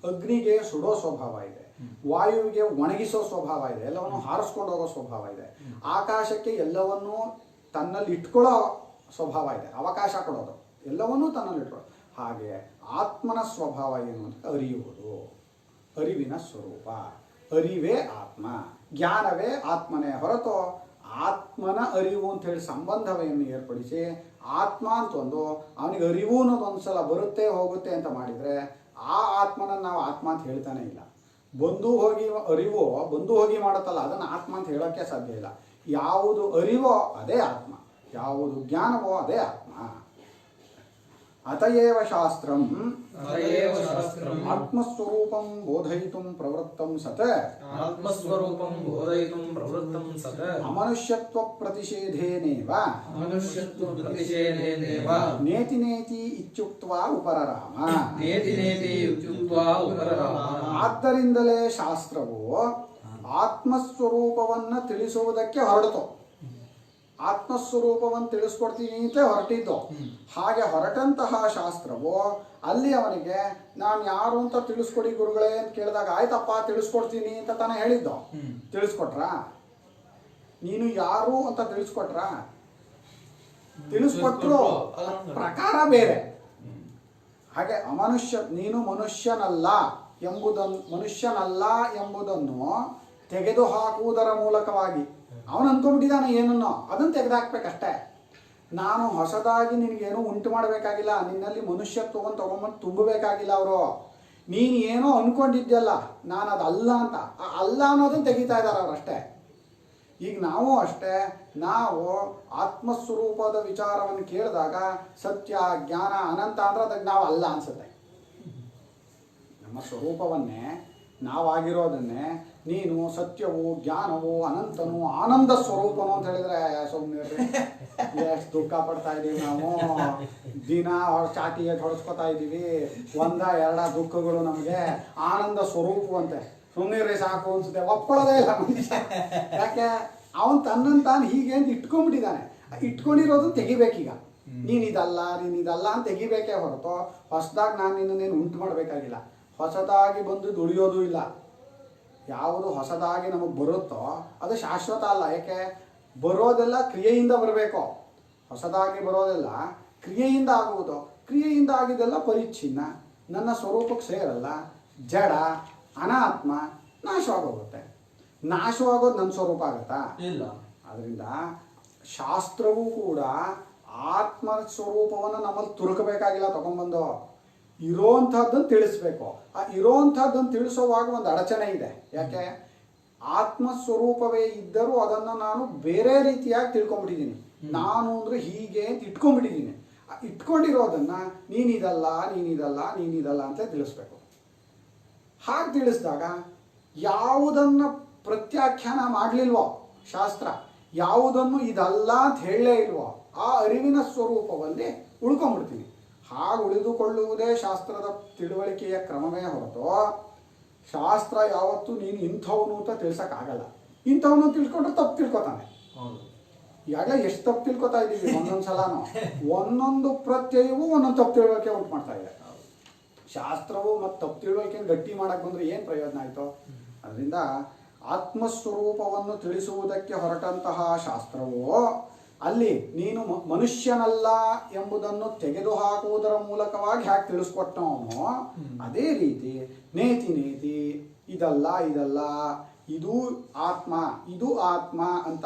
[SPEAKER 1] ಅಗ್ನಿಗೆ ಸುಡೋ ಸ್ವಭಾವ ಇದೆ, ವಾಯುವಿಗೆ ಒಣಗಿಸೋ ಸ್ವಭಾವ ಇದೆ, ಎಲ್ಲವನ್ನು ಹಾರಿಸ್ಕೊಂಡು ಹೋಗೋ ಸ್ವಭಾವ ಇದೆ, ಆಕಾಶಕ್ಕೆ ಎಲ್ಲವನ್ನೂ ತನ್ನಲ್ಲಿ ಇಟ್ಕೊಳ್ಳೋ ಸ್ವಭಾವ ಇದೆ, ಅವಕಾಶ ಕೊಡೋದು, ಎಲ್ಲವನ್ನೂ ತನ್ನಲ್ಲಿ ಇಟ್ಕೊಳ್ಳೋ. ಹಾಗೆ ಆತ್ಮನ ಸ್ವಭಾವ ಏನು ಅಂತ ಅರಿಯುವುದು, ಅರಿವಿನ ಸ್ವರೂಪ, ಅರಿವೇ ಆತ್ಮ, ಜ್ಞಾನವೇ ಆತ್ಮನೇ ಹೊರತು ಆತ್ಮನ ಅರಿವು ಅಂತ ಹೇಳಿ ಸಂಬಂಧವನ್ನು ಏರ್ಪಡಿಸಿ ಆತ್ಮ ಅಂತ ಒಂದು ಅವನಿಗೆ ಅರಿವು ಅನ್ನೋದು ಒಂದ್ಸಲ ಬರುತ್ತೆ ಹೋಗುತ್ತೆ ಅಂತ ಮಾಡಿದರೆ ಆ ಆತ್ಮನನ್ನು ನಾವು ಆತ್ಮ ಅಂತ ಹೇಳ್ತಾನೆ ಇಲ್ಲ. ಬಂದು ಹೋಗಿ ಅರಿವು ಬಂದು ಹೋಗಿ ಮಾಡುತ್ತಲ್ಲ ಅದನ್ನು ಆತ್ಮ ಅಂತ ಹೇಳೋಕ್ಕೆ ಸಾಧ್ಯ ಇಲ್ಲ. ಯಾವುದು ಅರಿವೋ ಅದೇ ಆತ್ಮ, ಯಾವುದು ಜ್ಞಾನವೋ ಅದೇ ಆತ್ಮ. ಅತಯೇವ ಶಾಸ್ತ್ರಂ ಆತ್ಮಸ್ವರೂಪಂ ಬೋಧಯಿತುಂ ಪ್ರವೃತ್ತಂ ಸತ್
[SPEAKER 4] ಆತ್ಮಸ್ವರೂಪಂ ಬೋಧಯಿತುಂ ಪ್ರವೃತ್ತಂ ಸತ್
[SPEAKER 1] ಅಮನುಷ್ಯತ್ವ ಪ್ರತಿಷೇಧೇನೇವ
[SPEAKER 4] ಪ್ರತಿಷೇಧೇನೇವ
[SPEAKER 1] ನೇತಿ ನೇತಿ ಇತ್ಯುಕ್ತ್ವಾ ಉಪರರಾಮ.
[SPEAKER 4] ನೇತಿ ನೇತಿ ಇತ್ಯುಕ್ತ್ವಾ ಉಪರರಾಮ.
[SPEAKER 1] ಆದ್ದರಿಂದಲೇ ಶಾಸ್ತ್ರವು ಆತ್ಮಸ್ವರೂಪವನ್ನು ತಿಳಿಸುವುದಕ್ಕೆ ಹೊರಡಿತು. ಆತ್ಮಸ್ವರೂಪವನ್ನು ತಿಳಿಸ್ಕೊಡ್ತೀನಿ ಅಂತ ಹೊರಟಿದ್ದು. ಹಾಗೆ ಹೊರಟಂತಹ ಶಾಸ್ತ್ರವು ಅಲ್ಲಿ ಅವನಿಗೆ ನಾನು ಯಾರು ಅಂತ ತಿಳಿಸ್ಕೊಡಿ ಗುರುಗಳೇ ಅಂತ ಕೇಳಿದಾಗ ಆಯ್ತಪ್ಪ ತಿಳಿಸ್ಕೊಡ್ತೀನಿ ಅಂತ ತಾನೇ ಹೇಳಿದ್ದು. ತಿಳಿಸ್ಕೊಟ್ರ? ನೀನು ಯಾರು ಅಂತ ತಿಳಿಸ್ಕೊಟ್ರ? ತಿಳಿಸ್ಕೊಟ್ರು ಪ್ರಕಾರ ಬೇರೆ. ಹಾಗೆ ನೀನು ಮನುಷ್ಯನಲ್ಲ ಎಂಬುದನ್ನು ತೆಗೆದು ಹಾಕುವುದರ ಮೂಲಕವಾಗಿ ಅವನು ಅಂದ್ಕೊಂಡ್ಬಿಟ್ಟಿದ್ದಾನೆ ಏನನ್ನೋ ಅದನ್ನು ತೆಗೆದುಹಾಕ್ಬೇಕಷ್ಟೇ. ನಾನು ಹೊಸದಾಗಿ ನಿನಗೇನೋ ಉಂಟು ಮಾಡಬೇಕಾಗಿಲ್ಲ, ನಿನ್ನಲ್ಲಿ ಮನುಷ್ಯತ್ವವನ್ನು ತಗೊಂಬಂದು ತುಂಬಬೇಕಾಗಿಲ್ಲ. ಅವರು ನೀನು ಏನೋ ಅಂದ್ಕೊಂಡಿದ್ಯಲ್ಲ ನಾನು ಅದು ಅಲ್ಲ ಅಂತ, ಅಲ್ಲ ಅನ್ನೋದನ್ನು ತೆಗಿತಾ ಇದ್ದಾರೆ ಅವರಷ್ಟೇ. ಈಗ ನಾವು ಅಷ್ಟೇ, ನಾವು ಆತ್ಮಸ್ವರೂಪದ ವಿಚಾರವನ್ನು ಕೇಳಿದಾಗ ಸತ್ಯ ಜ್ಞಾನ ಅನಂತ ಅಂದ್ರೆ ಅದಕ್ಕೆ ನಾವು ಅಲ್ಲ ಅನ್ಸುತ್ತೆ. ನಮ್ಮ ಸ್ವರೂಪವನ್ನೇ ನಾವಾಗಿರೋದನ್ನೇ ನೀನು ಸತ್ಯವು ಜ್ಞಾನವು ಅನಂತನು ಆನಂದ ಸ್ವರೂಪನು ಅಂತ ಹೇಳಿದ್ರೆ ಸುಮ್ಮನೆ ಎಷ್ಟು ದುಃಖ ಪಡ್ತಾ ಇದ್ದೀವಿ ನಾವು. ದಿನ ಚಾಟಿ ಹೊಡೆಸ್ಕೊತಾ ಇದ್ದೀವಿ, ಒಂದ ಎರಡ ದುಃಖಗಳು ನಮಗೆ. ಆನಂದ ಸ್ವರೂಪವಂತೆ ಸುಮ್ಮನೆ ಸಾಕು ಅನ್ಸುತ್ತೆ, ಒಪ್ಕೊಳ್ಳೋದೇ ಇಲ್ಲ ಮನುಷ್ಯ. ಯಾಕೆ ಅವನು ತನ್ನನ್ನು ತಾನು ಹೀಗೆ ಅಂತ ಇಟ್ಕೊಂಡ್ಬಿಟ್ಟಿದ್ದಾನೆ. ಇಟ್ಕೊಂಡಿರೋದು ತೆಗಿಬೇಕೀಗ. ನೀನಿದಲ್ಲ ಅಂತ ತೆಗಿಬೇಕೇ ಹೊರತು ಹೊಸದಾಗಿ ನಾನು ನಿನ್ನನ್ನೇನು ಉಂಟು ಮಾಡಬೇಕಾಗಿಲ್ಲ. ಹೊಸದಾಗಿ ಬಂದು ದುಡಿಯೋದು ಇಲ್ಲ. ಯಾವುದು ಹೊಸದಾಗಿ ನಮಗೆ ಬರುತ್ತೋ ಅದು ಶಾಶ್ವತ ಅಲ್ಲ. ಯಾಕೆ ಬರೋದೆಲ್ಲ ಕ್ರಿಯೆಯಿಂದ ಬರಬೇಕು. ಹೊಸದಾಗಿ ಬರೋದೆಲ್ಲ ಕ್ರಿಯೆಯಿಂದ ಆಗುವುದು. ಕ್ರಿಯೆಯಿಂದ ಆಗಿದ್ದೆಲ್ಲ ಪರಿಚ್ಛಿನ್ನ, ನನ್ನ ಸ್ವರೂಪಕ್ಕೆ ಸೇರಲ್ಲ, ಜಡ, ಅನಾತ್ಮ, ನಾಶವಾಗೋಗುತ್ತೆ. ನಾಶವಾಗೋದು ನನ್ನ ಸ್ವರೂಪ ಆಗುತ್ತಾ? ಇಲ್ಲ. ಅದರಿಂದ ಶಾಸ್ತ್ರವೂ ಕೂಡ ಆತ್ಮ ಸ್ವರೂಪವನ್ನು ನಮ್ಮಲ್ಲಿ ತುರುಕಬೇಕಾಗಿಲ್ಲ. ತಗೊಂಡ್ಬಂದು ಇರೋಂಥದ್ದನ್ನು ತಿಳಿಸ್ಬೇಕು. ಆ ಇರೋಂಥದ್ದನ್ನು ತಿಳಿಸೋವಾಗ ಒಂದು ಅಡಚಣೆ ಇದೆ. ಯಾಕೆ? ಆತ್ಮಸ್ವರೂಪವೇ ಇದ್ದರೂ ಅದನ್ನು ನಾನು ಬೇರೆ ರೀತಿಯಾಗಿ ತಿಳ್ಕೊಂಡ್ಬಿಟ್ಟಿದ್ದೀನಿ. ನಾನು ಅಂದರೆ ಹೀಗೆ ಅಂತ ಇಟ್ಕೊಂಡ್ಬಿಟ್ಟಿದ್ದೀನಿ. ಇಟ್ಕೊಂಡಿರೋದನ್ನು ನೀನಿದಲ್ಲ ಅಂತ ತಿಳಿಸ್ಬೇಕು. ಹಾಗೆ ತಿಳಿಸಿದಾಗ ಯಾವುದನ್ನು ಪ್ರತ್ಯಾಖ್ಯಾನ ಮಾಡಲಿಲ್ವೋ ಶಾಸ್ತ್ರ, ಯಾವುದನ್ನು ಇದಲ್ಲ ಅಂತ ಹೇಳಲೇ ಇಲ್ವೋ ಆ ಅರಿವಿನ ಸ್ವರೂಪದಲ್ಲಿ ಉಳ್ಕೊಂಡ್ಬಿಡ್ತೀನಿ. ಹಾಗೆ ಉಳಿದುಕೊಳ್ಳುವುದೇ ಶಾಸ್ತ್ರದ ತಿಳುವಳಿಕೆಯ ಕ್ರಮವೇ ಹೊರತು ಶಾಸ್ತ್ರ ಯಾವತ್ತೂ ನೀನು ಇಂಥವನು ಅಂತ ತಿಳ್ಸೋಕ್ಕಾಗಲ್ಲ. ಇಂಥವನು ತಿಳ್ಕೊಂಡ್ರೆ ತಪ್ಪು ತಿಳ್ಕೊತಾನೆ. ಈಗಾಗಲೇ ಎಷ್ಟು ತಪ್ಪು ತಿಳ್ಕೊತಾ ಇದ್ದೀವಿ ಒಂದೊಂದು ಸಲನೂ. ಒಂದೊಂದು ಪ್ರತ್ಯಯವೂ ಒಂದೊಂದು ತಪ್ಪು ತಿಳುವಳಿಕೆ ಉಂಟು ಮಾಡ್ತಾ ಇದೆ. ಶಾಸ್ತ್ರವು ಮತ್ತು ತಪ್ಪು ತಿಳುವಳಿಕೆಯನ್ನು ಗಟ್ಟಿ ಮಾಡಕ್ಕೆ ಬಂದರೆ ಏನು ಪ್ರಯೋಜನ ಆಯಿತು? ಅದರಿಂದ ಆತ್ಮಸ್ವರೂಪವನ್ನು ತಿಳಿಸುವುದಕ್ಕೆ ಹೊರಟಂತಹ ಶಾಸ್ತ್ರವು ಅಲ್ಲಿ ನೀನು ಮನುಷ್ಯನಲ್ಲ ಎಂಬುದನ್ನು ತೆಗೆದುಹಾಕುವುದರ ಮೂಲಕವಾಗಿ ಹ್ಯಾಕೆ ತಿಳಿಸ್ಕೊಟ್ಟನೋ ಅವನು, ಅದೇ ರೀತಿ ನೇತಿ ನೇತಿ ಇದಲ್ಲ ಇದಲ್ಲ ಇದು ಆತ್ಮ ಇದು ಆತ್ಮ ಅಂತ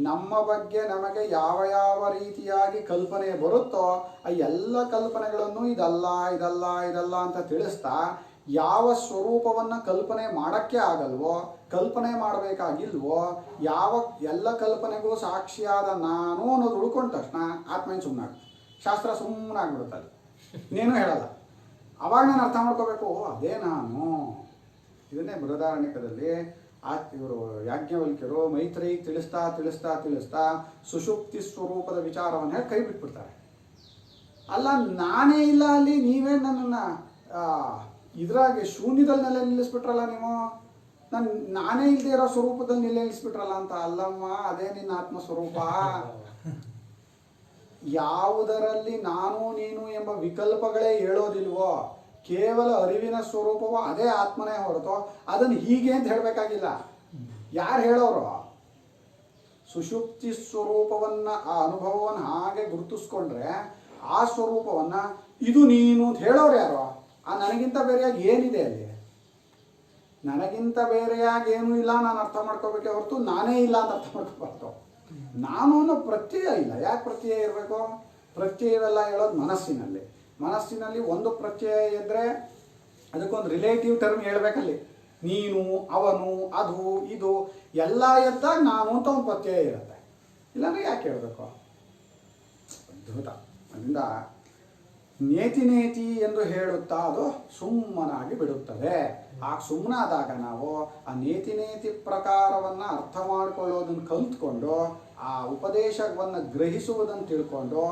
[SPEAKER 1] ನಮ್ಮ ಬಗ್ಗೆ ನಮಗೆ ಯಾವ ಯಾವ ರೀತಿಯಾಗಿ ಕಲ್ಪನೆ ಬರುತ್ತೋ ಆ ಎಲ್ಲ ಕಲ್ಪನೆಗಳನ್ನು ಇದಲ್ಲ ಇದಲ್ಲ ಇದಲ್ಲ ಅಂತ ತಿಳಿಸ್ತಾ ಯಾವ ಸ್ವರೂಪವನ್ನು ಕಲ್ಪನೆ ಮಾಡೋಕ್ಕೆ ಆಗಲ್ವೋ, ಕಲ್ಪನೆ ಮಾಡಬೇಕಾಗಿಲ್ವೋ, ಯಾವ ಎಲ್ಲ ಕಲ್ಪನೆಗೂ ಸಾಕ್ಷಿಯಾದ ನಾನು ಅನ್ನೋದು ಉಳ್ಕೊಂಡ ತಕ್ಷಣ ಆತ್ಮೇನು ಸುಮ್ಮನಾಗ, ಶಾಸ್ತ್ರ ಸುಮ್ಮನಾಗ್ಬಿಡುತ್ತಲ್ಲ, ಇನ್ನೇನು ಹೇಳಲ್ಲ. ಅವಾಗ ನಾನು ಅರ್ಥ ಮಾಡ್ಕೋಬೇಕು, ಅದೇ ನಾನು. ಇದನ್ನೇ ಬೃಹದಾರಣ್ಯಕದಲ್ಲಿ ಇವರು ಯಾಜ್ಞವಲ್ಕ್ಯರು ಮೈತ್ರೇಯಿಗೆ ತಿಳಿಸ್ತಾ ತಿಳಿಸ್ತಾ ತಿಳಿಸ್ತಾ ಸುಷುಪ್ತಿ ಸ್ವರೂಪದ ವಿಚಾರವನ್ನು ಹೇಳಿ ಕೈ ಬಿಟ್ಬಿಡ್ತಾರೆ. ಅಲ್ಲ ನಾನೇ ಇಲ್ಲ ಅಲ್ಲಿ, ನೀವೇ ನನ್ನನ್ನು ಇದ್ರಾಗೆ ಶೂನ್ಯದಲ್ಲಿ ನೆಲೆ ನಿಲ್ಲಿಸ್ಬಿಟ್ರಲ್ಲ, ನೀವು ನಾನೇ ಇಲ್ಲದೆ ಇರೋ ಸ್ವರೂಪದಲ್ಲಿ ನೆಲೆ ನಿಲ್ಲಿಸ್ಬಿಟ್ರಲ್ಲ ಅಂತ. ಅಲ್ಲಮ್ಮ, ಅದೇ ನಿನ್ನ ಆತ್ಮಸ್ವರೂಪ. ಯಾವುದರಲ್ಲಿ ನಾನು ನೀನು ಎಂಬ ವಿಕಲ್ಪಗಳೇ ಹೇಳೋದಿಲ್ವೋ, ಕೇವಲ ಅರಿವಿನ ಸ್ವರೂಪವೋ ಅದೇ ಆತ್ಮನೇ ಹೊರತೋ ಅದನ್ನು ಹೀಗೆ ಅಂತ ಹೇಳಬೇಕಾಗಿಲ್ಲ. ಯಾರು ಹೇಳೋರು? ಸುಷುಪ್ತಿ ಸ್ವರೂಪವನ್ನು, ಆ ಅನುಭವವನ್ನು ಹಾಗೆ ಗುರುತಿಸ್ಕೊಂಡ್ರೆ ಆ ಸ್ವರೂಪವನ್ನು ಇದು ನೀನು ಅಂತ ಹೇಳೋರು ಯಾರು? ಆ ನನಗಿಂತ ಬೇರೆಯಾಗಿ ಏನಿದೆ ಅಲ್ಲಿ? ನನಗಿಂತ ಬೇರೆಯಾಗಿ ಏನೂ ಇಲ್ಲ, ನಾನು ಅರ್ಥ ಮಾಡ್ಕೋಬೇಕೆ ಹೊರತು ನಾನೇ ಇಲ್ಲ ಅಂತ ಅರ್ಥ ಮಾಡ್ಕೋಬಾರ್ದು. ನಾನು ಅನ್ನೋ ಪ್ರತ್ಯಯ ಇಲ್ಲ. ಯಾಕೆ ಪ್ರತ್ಯಯ ಇರಬೇಕು? ಪ್ರತ್ಯಯವೆಲ್ಲ ಹೇಳೋದು ಮನಸ್ಸಿನಲ್ಲಿ. ಮನಸ್ಸಿನಲ್ಲಿ ಒಂದು ಪ್ರತ್ಯಯ ಇದ್ದರೆ ಅದಕ್ಕೊಂದು ರಿಲೇಟಿವ್ ಟರ್ಮ್ ಹೇಳ್ಬೇಕಲ್ಲಿ. ನೀನು, ಅವನು, ಅದು, ಇದು ಎಲ್ಲ ಎದ್ದಾಗ ನಾನು ಅಂತ ಒಂದು ಪ್ರತ್ಯಯ ಇರುತ್ತೆ. ಇಲ್ಲಾಂದ್ರೆ ಯಾಕೆ ಹೇಳಬೇಕು? ಅದ್ಭುತ. ಅದರಿಂದ ನೇತಿ ನೇತಿ ಎಂದು ಹೇಳುತ್ತಾ ಅದು ಸುಮ್ಮನಾಗಿ ಬಿಡುತ್ತದೆ. ಆ ಸುಮ್ಮನಾದಾಗ ನಾವು ಆ ನೇತಿ ನೇತಿ ಪ್ರಕಾರವನ್ನು ಅರ್ಥ ಮಾಡಿಕೊಳ್ಳೋದನ್ನು ಕಲ್ತ್ಕೊಂಡು ಆ ಉಪದೇಶವನ್ನು ಗ್ರಹಿಸುವುದನ್ನು ತಿಳ್ಕೊಂಡು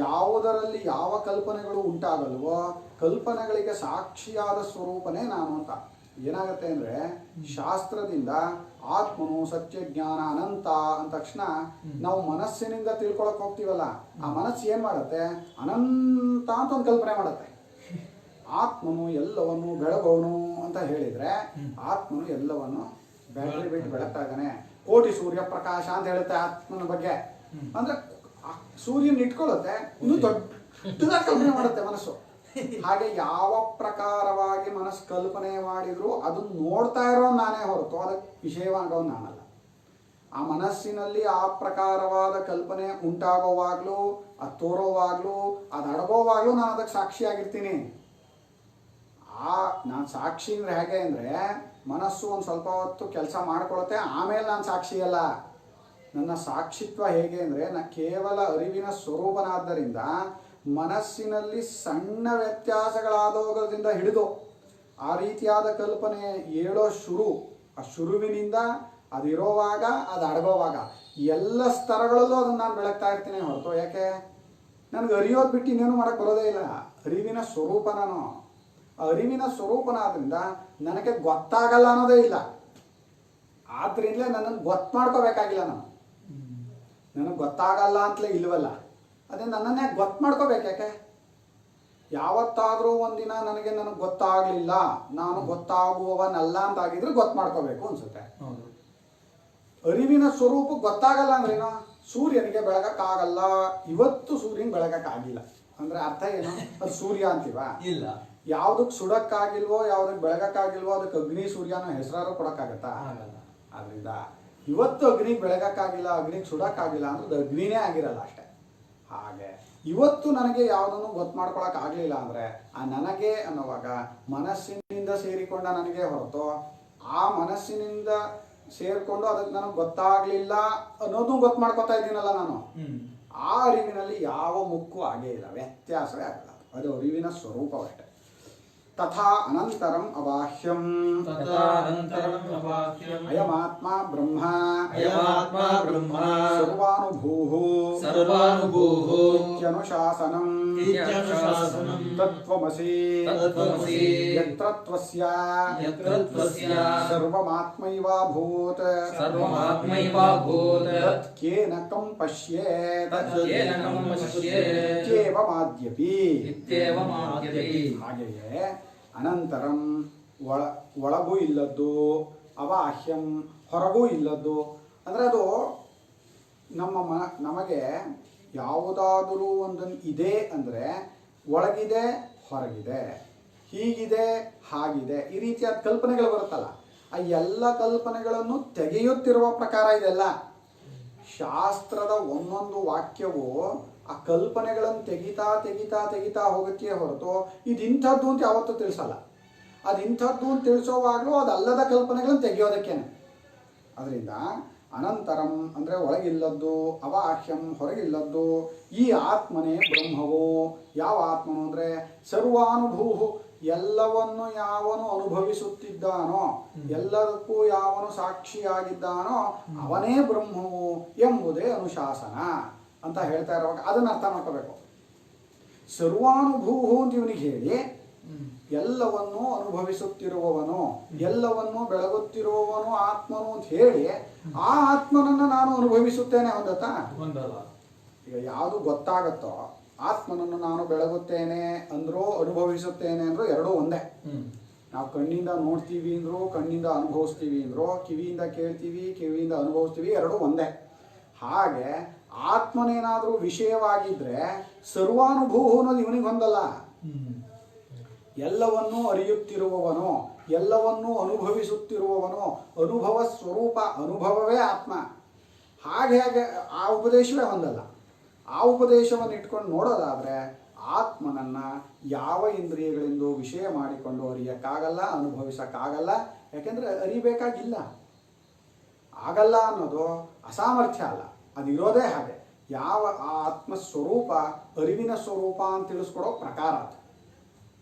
[SPEAKER 1] ಯಾವುದರಲ್ಲಿ ಯಾವ ಕಲ್ಪನೆಗಳು ಉಂಟಾಗಲ್ವೋ ಕಲ್ಪನೆಗಳಿಗೆ ಸಾಕ್ಷಿಯಾದ ಸ್ವರೂಪನೇ ನಾನು ಅಂತ. ಏನಾಗುತ್ತೆ ಅಂದರೆ ಶಾಸ್ತ್ರದಿಂದ ಆತ್ಮನು ಸತ್ಯ ಜ್ಞಾನ ಅನಂತ ಅಂದ ತಕ್ಷಣ ನಾವು ಮನಸ್ಸಿನಿಂದ ತಿಳ್ಕೊಳಕ್ಕೆ ಹೋಗ್ತೀವಲ್ಲ, ಆ ಮನಸ್ಸು ಏನು ಮಾಡುತ್ತೆ? ಅನಂತ ಅಂತ ಒಂದು ಕಲ್ಪನೆ ಮಾಡುತ್ತೆ. ಆತ್ಮನು ಎಲ್ಲವನ್ನು ಬೆಳಗೋನು ಅಂತ ಹೇಳಿದರೆ ಆತ್ಮನು ಎಲ್ಲವನ್ನು ಬ್ಯಾಟ್ರಿ ಬಿಟ್ಟು ಬೆಳಗ್ತಾ ಇದ್ದಾನೆ. ಕೋಟಿ ಸೂರ್ಯ ಪ್ರಕಾಶ ಅಂತ ಹೇಳುತ್ತೆ ಆತ್ಮನ ಬಗ್ಗೆ. ಅಂದರೆ ಸೂರ್ಯನ ಇಟ್ಕೊಳ್ಳುತ್ತೆ, ಇನ್ನೂ ದೊಡ್ಡದಾಗಿ ಕಲ್ಪನೆ ಮಾಡುತ್ತೆ ಮನಸ್ಸು. ಹಾಗೆ ಯಾವ ಪ್ರಕಾರವಾಗಿ ಮನಸ್ಸು ಕಲ್ಪನೆ ಮಾಡಿದ್ರು ಅದನ್ನು ನೋಡ್ತಾ ಇರೋ ನಾನೇ ಹೊರತು ಅದಕ್ಕೆ ವಿಷಯವಾಗೋ ನಾನಲ್ಲ. ಆ ಮನಸ್ಸಿನಲ್ಲಿ ಆ ಪ್ರಕಾರವಾದ ಕಲ್ಪನೆ ಉಂಟಾಗೋವಾಗ್ಲೂ, ಅದು ತೋರೋವಾಗ್ಲೂ, ಅದು ಅಡಗೋವಾಗ್ಲೂ ನಾನು ಅದಕ್ಕೆ ಸಾಕ್ಷಿಯಾಗಿರ್ತೀನಿ. ನಾನು ಸಾಕ್ಷಿ ಅಂದರೆ ಹೇಗೆ ಅಂದರೆ ಮನಸ್ಸು ಒಂದು ಸ್ವಲ್ಪ ಹೊತ್ತು ಕೆಲಸ ಮಾಡ್ಕೊಳುತ್ತೆ, ಆಮೇಲೆ ನಾನು ಸಾಕ್ಷಿ ಅಲ್ಲ. ನನ್ನ ಸಾಕ್ಷಿತ್ವ ಹೇಗೆ ಅಂದರೆ ನಾನು ಕೇವಲ ಅರಿವಿನ ಸ್ವರೂಪನಾದ್ದರಿಂದ ಮನಸ್ಸಿನಲ್ಲಿ ಸಣ್ಣ ವ್ಯತ್ಯಾಸಗಳಾದೋಗೋದ್ರಿಂದ ಹಿಡಿದು ಆ ರೀತಿಯಾದ ಕಲ್ಪನೆ ಏಳೋ ಆ ಶುರುವಿನಿಂದ ಅದಿರೋವಾಗ ಅದು ಅಡಗೋವಾಗ ಎಲ್ಲ ಸ್ತರಗಳಲ್ಲೂ ಅದನ್ನು ನಾನು ಬೆಳಗ್ತಾ ಇರ್ತೀನಿ ಹೊರತು. ಯಾಕೆ? ನನಗೆ ಅರಿಯೋದು ಬಿಟ್ಟು ಇನ್ನೇನು ಮಾಡೋಕ್ಕೆ ಬರೋದೇ ಇಲ್ಲ. ಅರಿವಿನ ಸ್ವರೂಪ ನಾನು. ಆ ಅರಿವಿನ ಸ್ವರೂಪನಾದ್ರಿಂದ ನನಗೆ ಗೊತ್ತಾಗಲ್ಲ ಅನ್ನೋದೇ ಇಲ್ಲ. ಆದ್ರಿಂದಲೇ ನನ್ನನ್ನು ಗೊತ್ತು ಮಾಡ್ಕೋಬೇಕಾಗಿಲ್ಲ. ನನಗೆ ಗೊತ್ತಾಗಲ್ಲ ಅಂತಲೇ ಇಲ್ವಲ್ಲ. ಅದೇ ನನ್ನನ್ನೇ ಗೊತ್ತು ಮಾಡ್ಕೋಬೇಕು. ಯಾಕೆ? ಯಾವತ್ತಾದರೂ ಒಂದಿನ ನನಗೆ ಗೊತ್ತಾಗಲಿಲ್ಲ, ನಾನು ಗೊತ್ತಾಗುವವನಲ್ಲ ಅಂತಾಗಿದ್ರೆ ಗೊತ್ತು ಮಾಡ್ಕೋಬೇಕು ಅನ್ಸುತ್ತೆ. ಅರಿವಿನ ಸ್ವರೂಪ ಗೊತ್ತಾಗಲ್ಲ ಅಂದ್ರೇನು? ಸೂರ್ಯನಿಗೆ ಬೆಳಗಕ್ಕಾಗಲ್ಲ, ಇವತ್ತು ಸೂರ್ಯನಿಗೆ ಬೆಳಗಕ್ಕಾಗಿಲ್ಲ ಅಂದ್ರೆ ಅರ್ಥ ಏನು? ಅದು ಸೂರ್ಯ ಅಂತೀವ? ಇಲ್ಲ. ಯಾವುದಕ್ಕೆ ಸುಡಕ್ಕಾಗಿಲ್ವೋ, ಯಾವುದಕ್ಕೆ ಬೆಳಗಕ್ಕಾಗಿಲ್ವೋ ಅದಕ್ಕೆ ಅಗ್ನಿ ಸೂರ್ಯನ ಹೆಸರಾರು ಕೊಡೋಕ್ಕಾಗತ್ತಾ? ಆದ್ರಿಂದ ಇವತ್ತು ಅಗ್ನಿಗೆ ಬೆಳಗಕ್ಕಾಗಿಲ್ಲ, ಅಗ್ನಿಗೆ ಸುಡಕ್ಕಾಗಿಲ್ಲ ಅಂದ್ರೆ ಅದು ಅಗ್ನಿನೇ ಆಗಿರಲ್ಲ ಅಷ್ಟೇ. ಹಾಗೆ ಇವತ್ತು ನನಗೆ ಯಾವುದನ್ನು ಗೊತ್ತು ಮಾಡ್ಕೊಳಕ್ ಆಗಲಿಲ್ಲ ಅಂದರೆ ಆ ನನಗೆ ಅನ್ನುವಾಗ ಮನಸ್ಸಿನಿಂದ ಸೇರಿಕೊಂಡ ನನಗೆ ಹೊರತು ಆ ಮನಸ್ಸಿನಿಂದ ಸೇರಿಕೊಂಡು ಅದಕ್ಕೆ ನನಗೆ ಗೊತ್ತಾಗಲಿಲ್ಲ ಅನ್ನೋದು ಗೊತ್ತು ಮಾಡ್ಕೊತಾ ಇದ್ದೀನಲ್ಲ ನಾನು. ಆ ಅರಿವಿನಲ್ಲಿ ಯಾವ ಮುಕ್ಕು ಆಗೇ ಇಲ್ಲ, ವ್ಯತ್ಯಾಸವೇ ಆಗಲ್ಲ. ಅದು ಅರಿವಿನ ಸ್ವರೂಪವಷ್ಟೇ. ತಥಾ ಅನಂತರಂ ಅಬಾಹ್ಯಂ ಅಯಮಾತ್ಮ ಬ್ರಹ್ಮ ಸರ್ವಾನುಭೂಃ ಇತ್ಯನುಶಾಸನಂ ತತ್ವಮಸಿ ಯತ್ರ ತ್ವಸ್ಯ ಸರ್ವಮಾತ್ಮೈವಾಭೂತ್ ತತ್ಕೇನ ಕಂ ಪಶ್ಯೇತ್ ಇತ್ಯೇವಮಾದ್ಯಪಿ. ಹಾಗೆಯೇ ಅನಂತರಂ ಒಳಗೂ ಇಲ್ಲದ್ದು ಅವಾಹ್ಯಂ ಹೊರಗೂ ಇಲ್ಲದ್ದು. ಅಂದರೆ ಅದು ನಮಗೆ ಯಾವುದಾದರೂ ಒಂದನ್ನು ಇದೆ ಅಂದರೆ ಒಳಗಿದೆ ಹೊರಗಿದೆ, ಹೀಗಿದೆ ಹಾಗಿದೆ, ಈ ರೀತಿಯಾದ ಕಲ್ಪನೆಗಳು ಬರುತ್ತಲ್ಲ, ಆ ಎಲ್ಲ ಕಲ್ಪನೆಗಳನ್ನು ತೆಗೆಯುತ್ತಿರುವ ಪ್ರಕಾರ ಇದೆಲ್ಲ. ಶಾಸ್ತ್ರದ ಒಂದೊಂದು ವಾಕ್ಯವು ಆ ಕಲ್ಪನೆಗಳನ್ನು ತೆಗಿತಾ ತೆಗಿತಾ ತೆಗಿತಾ ಹೋಗುತ್ತೇ ಹೊರತು ಇದು ಇಂಥದ್ದು ಅಂತ ಯಾವತ್ತೂ ತಿಳಿಸಲ್ಲ. ಅದು ಇಂಥದ್ದು ಅಂತ ತಿಳಿಸೋವಾಗಲೂ ಅದಲ್ಲದ ಕಲ್ಪನೆಗಳನ್ನು ತೆಗೆಯೋದಕ್ಕೇನೆ. ಅದರಿಂದ ಅನಂತರಂ ಅಂದರೆ ಒಳಗಿಲ್ಲದ್ದು, ಅವಾಹ್ಯಂ ಹೊರಗಿಲ್ಲದ್ದು, ಈ ಆತ್ಮನೇ ಬ್ರಹ್ಮವು. ಯಾವ ಆತ್ಮನು ಅಂದರೆ ಸರ್ವಾನುಭೂ, ಎಲ್ಲವನ್ನು ಯಾವನು ಅನುಭವಿಸುತ್ತಿದ್ದಾನೋ, ಎಲ್ಲದಕ್ಕೂ ಯಾವನು ಸಾಕ್ಷಿಯಾಗಿದ್ದಾನೋ ಅವನೇ ಬ್ರಹ್ಮವು ಎಂಬುದೇ ಅನುಶಾಸನ ಅಂತ ಹೇಳ್ತಾ ಇರುವಾಗ ಅದನ್ನು ಅರ್ಥ ಮಾಡ್ಕೋಬೇಕು. ಸರ್ವಾನುಭೂ ಅಂತ ಇವನಿಗೆ ಹೇಳಿ ಎಲ್ಲವನ್ನೂ ಅನುಭವಿಸುತ್ತಿರುವವನು, ಎಲ್ಲವನ್ನೂ ಬೆಳಗುತ್ತಿರುವವನು ಆತ್ಮನು ಅಂತ ಹೇಳಿ ಆ ಆತ್ಮನನ್ನು ನಾನು ಅನುಭವಿಸುತ್ತೇನೆ ಒಂದತ್ತಾ? ಈಗ ಯಾವುದು ಗೊತ್ತಾಗತ್ತೋ, ಆತ್ಮನನ್ನು ನಾನು ಬೆಳಗುತ್ತೇನೆ ಅಂದ್ರೂ ಅನುಭವಿಸುತ್ತೇನೆ ಅಂದ್ರೂ ಎರಡೂ ಒಂದೇ. ನಾವು ಕಣ್ಣಿಂದ ನೋಡ್ತೀವಿ ಅಂದ್ರು, ಕಣ್ಣಿಂದ ಅನುಭವಿಸ್ತೀವಿ ಅಂದ್ರು, ಕಿವಿಯಿಂದ ಕೇಳ್ತೀವಿ, ಕಿವಿಯಿಂದ ಅನುಭವಿಸ್ತೀವಿ, ಎರಡೂ ಒಂದೇ. ಹಾಗೆ ಆತ್ಮನೇನಾದರೂ ವಿಷಯವಾಗಿದ್ರೆ ಸರ್ವಾನುಭೂ ಅನ್ನೋದು ಇವನಿಗೆ ಹೊಂದಲ್ಲ. ಎಲ್ಲವನ್ನೂ ಅರಿಯುತ್ತಿರುವವನು, ಎಲ್ಲವನ್ನೂ ಅನುಭವಿಸುತ್ತಿರುವವನು, ಅನುಭವ ಸ್ವರೂಪ, ಅನುಭವವೇ ಆತ್ಮ. ಹಾಗೆ ಆ ಉಪದೇಶವೇ ಹೊಂದಲ್ಲ. ಆ ಉಪದೇಶವನ್ನು ಇಟ್ಕೊಂಡು ನೋಡೋದಾದರೆ ಆತ್ಮನನ್ನು ಯಾವ ಇಂದ್ರಿಯಗಳಿಂದ ವಿಷಯ ಮಾಡಿಕೊಂಡು ಅರಿಯೋಕ್ಕಾಗಲ್ಲ, ಅನುಭವಿಸೋಕ್ಕಾಗಲ್ಲ. ಯಾಕೆಂದರೆ ಅರಿಬೇಕಾಗಿಲ್ಲ. ಆಗಲ್ಲ ಅನ್ನೋದು ಅಸಾಮರ್ಥ್ಯ ಅಲ್ಲ, ಅದಿರೋದೇ ಹಾಗೆ. ಯಾವ ಆ ಆತ್ಮಸ್ವರೂಪ ಅರಿವಿನ ಸ್ವರೂಪ ಅಂತ ತಿಳಿಸ್ಕೊಡೋ ಪ್ರಕಾರ ಅದು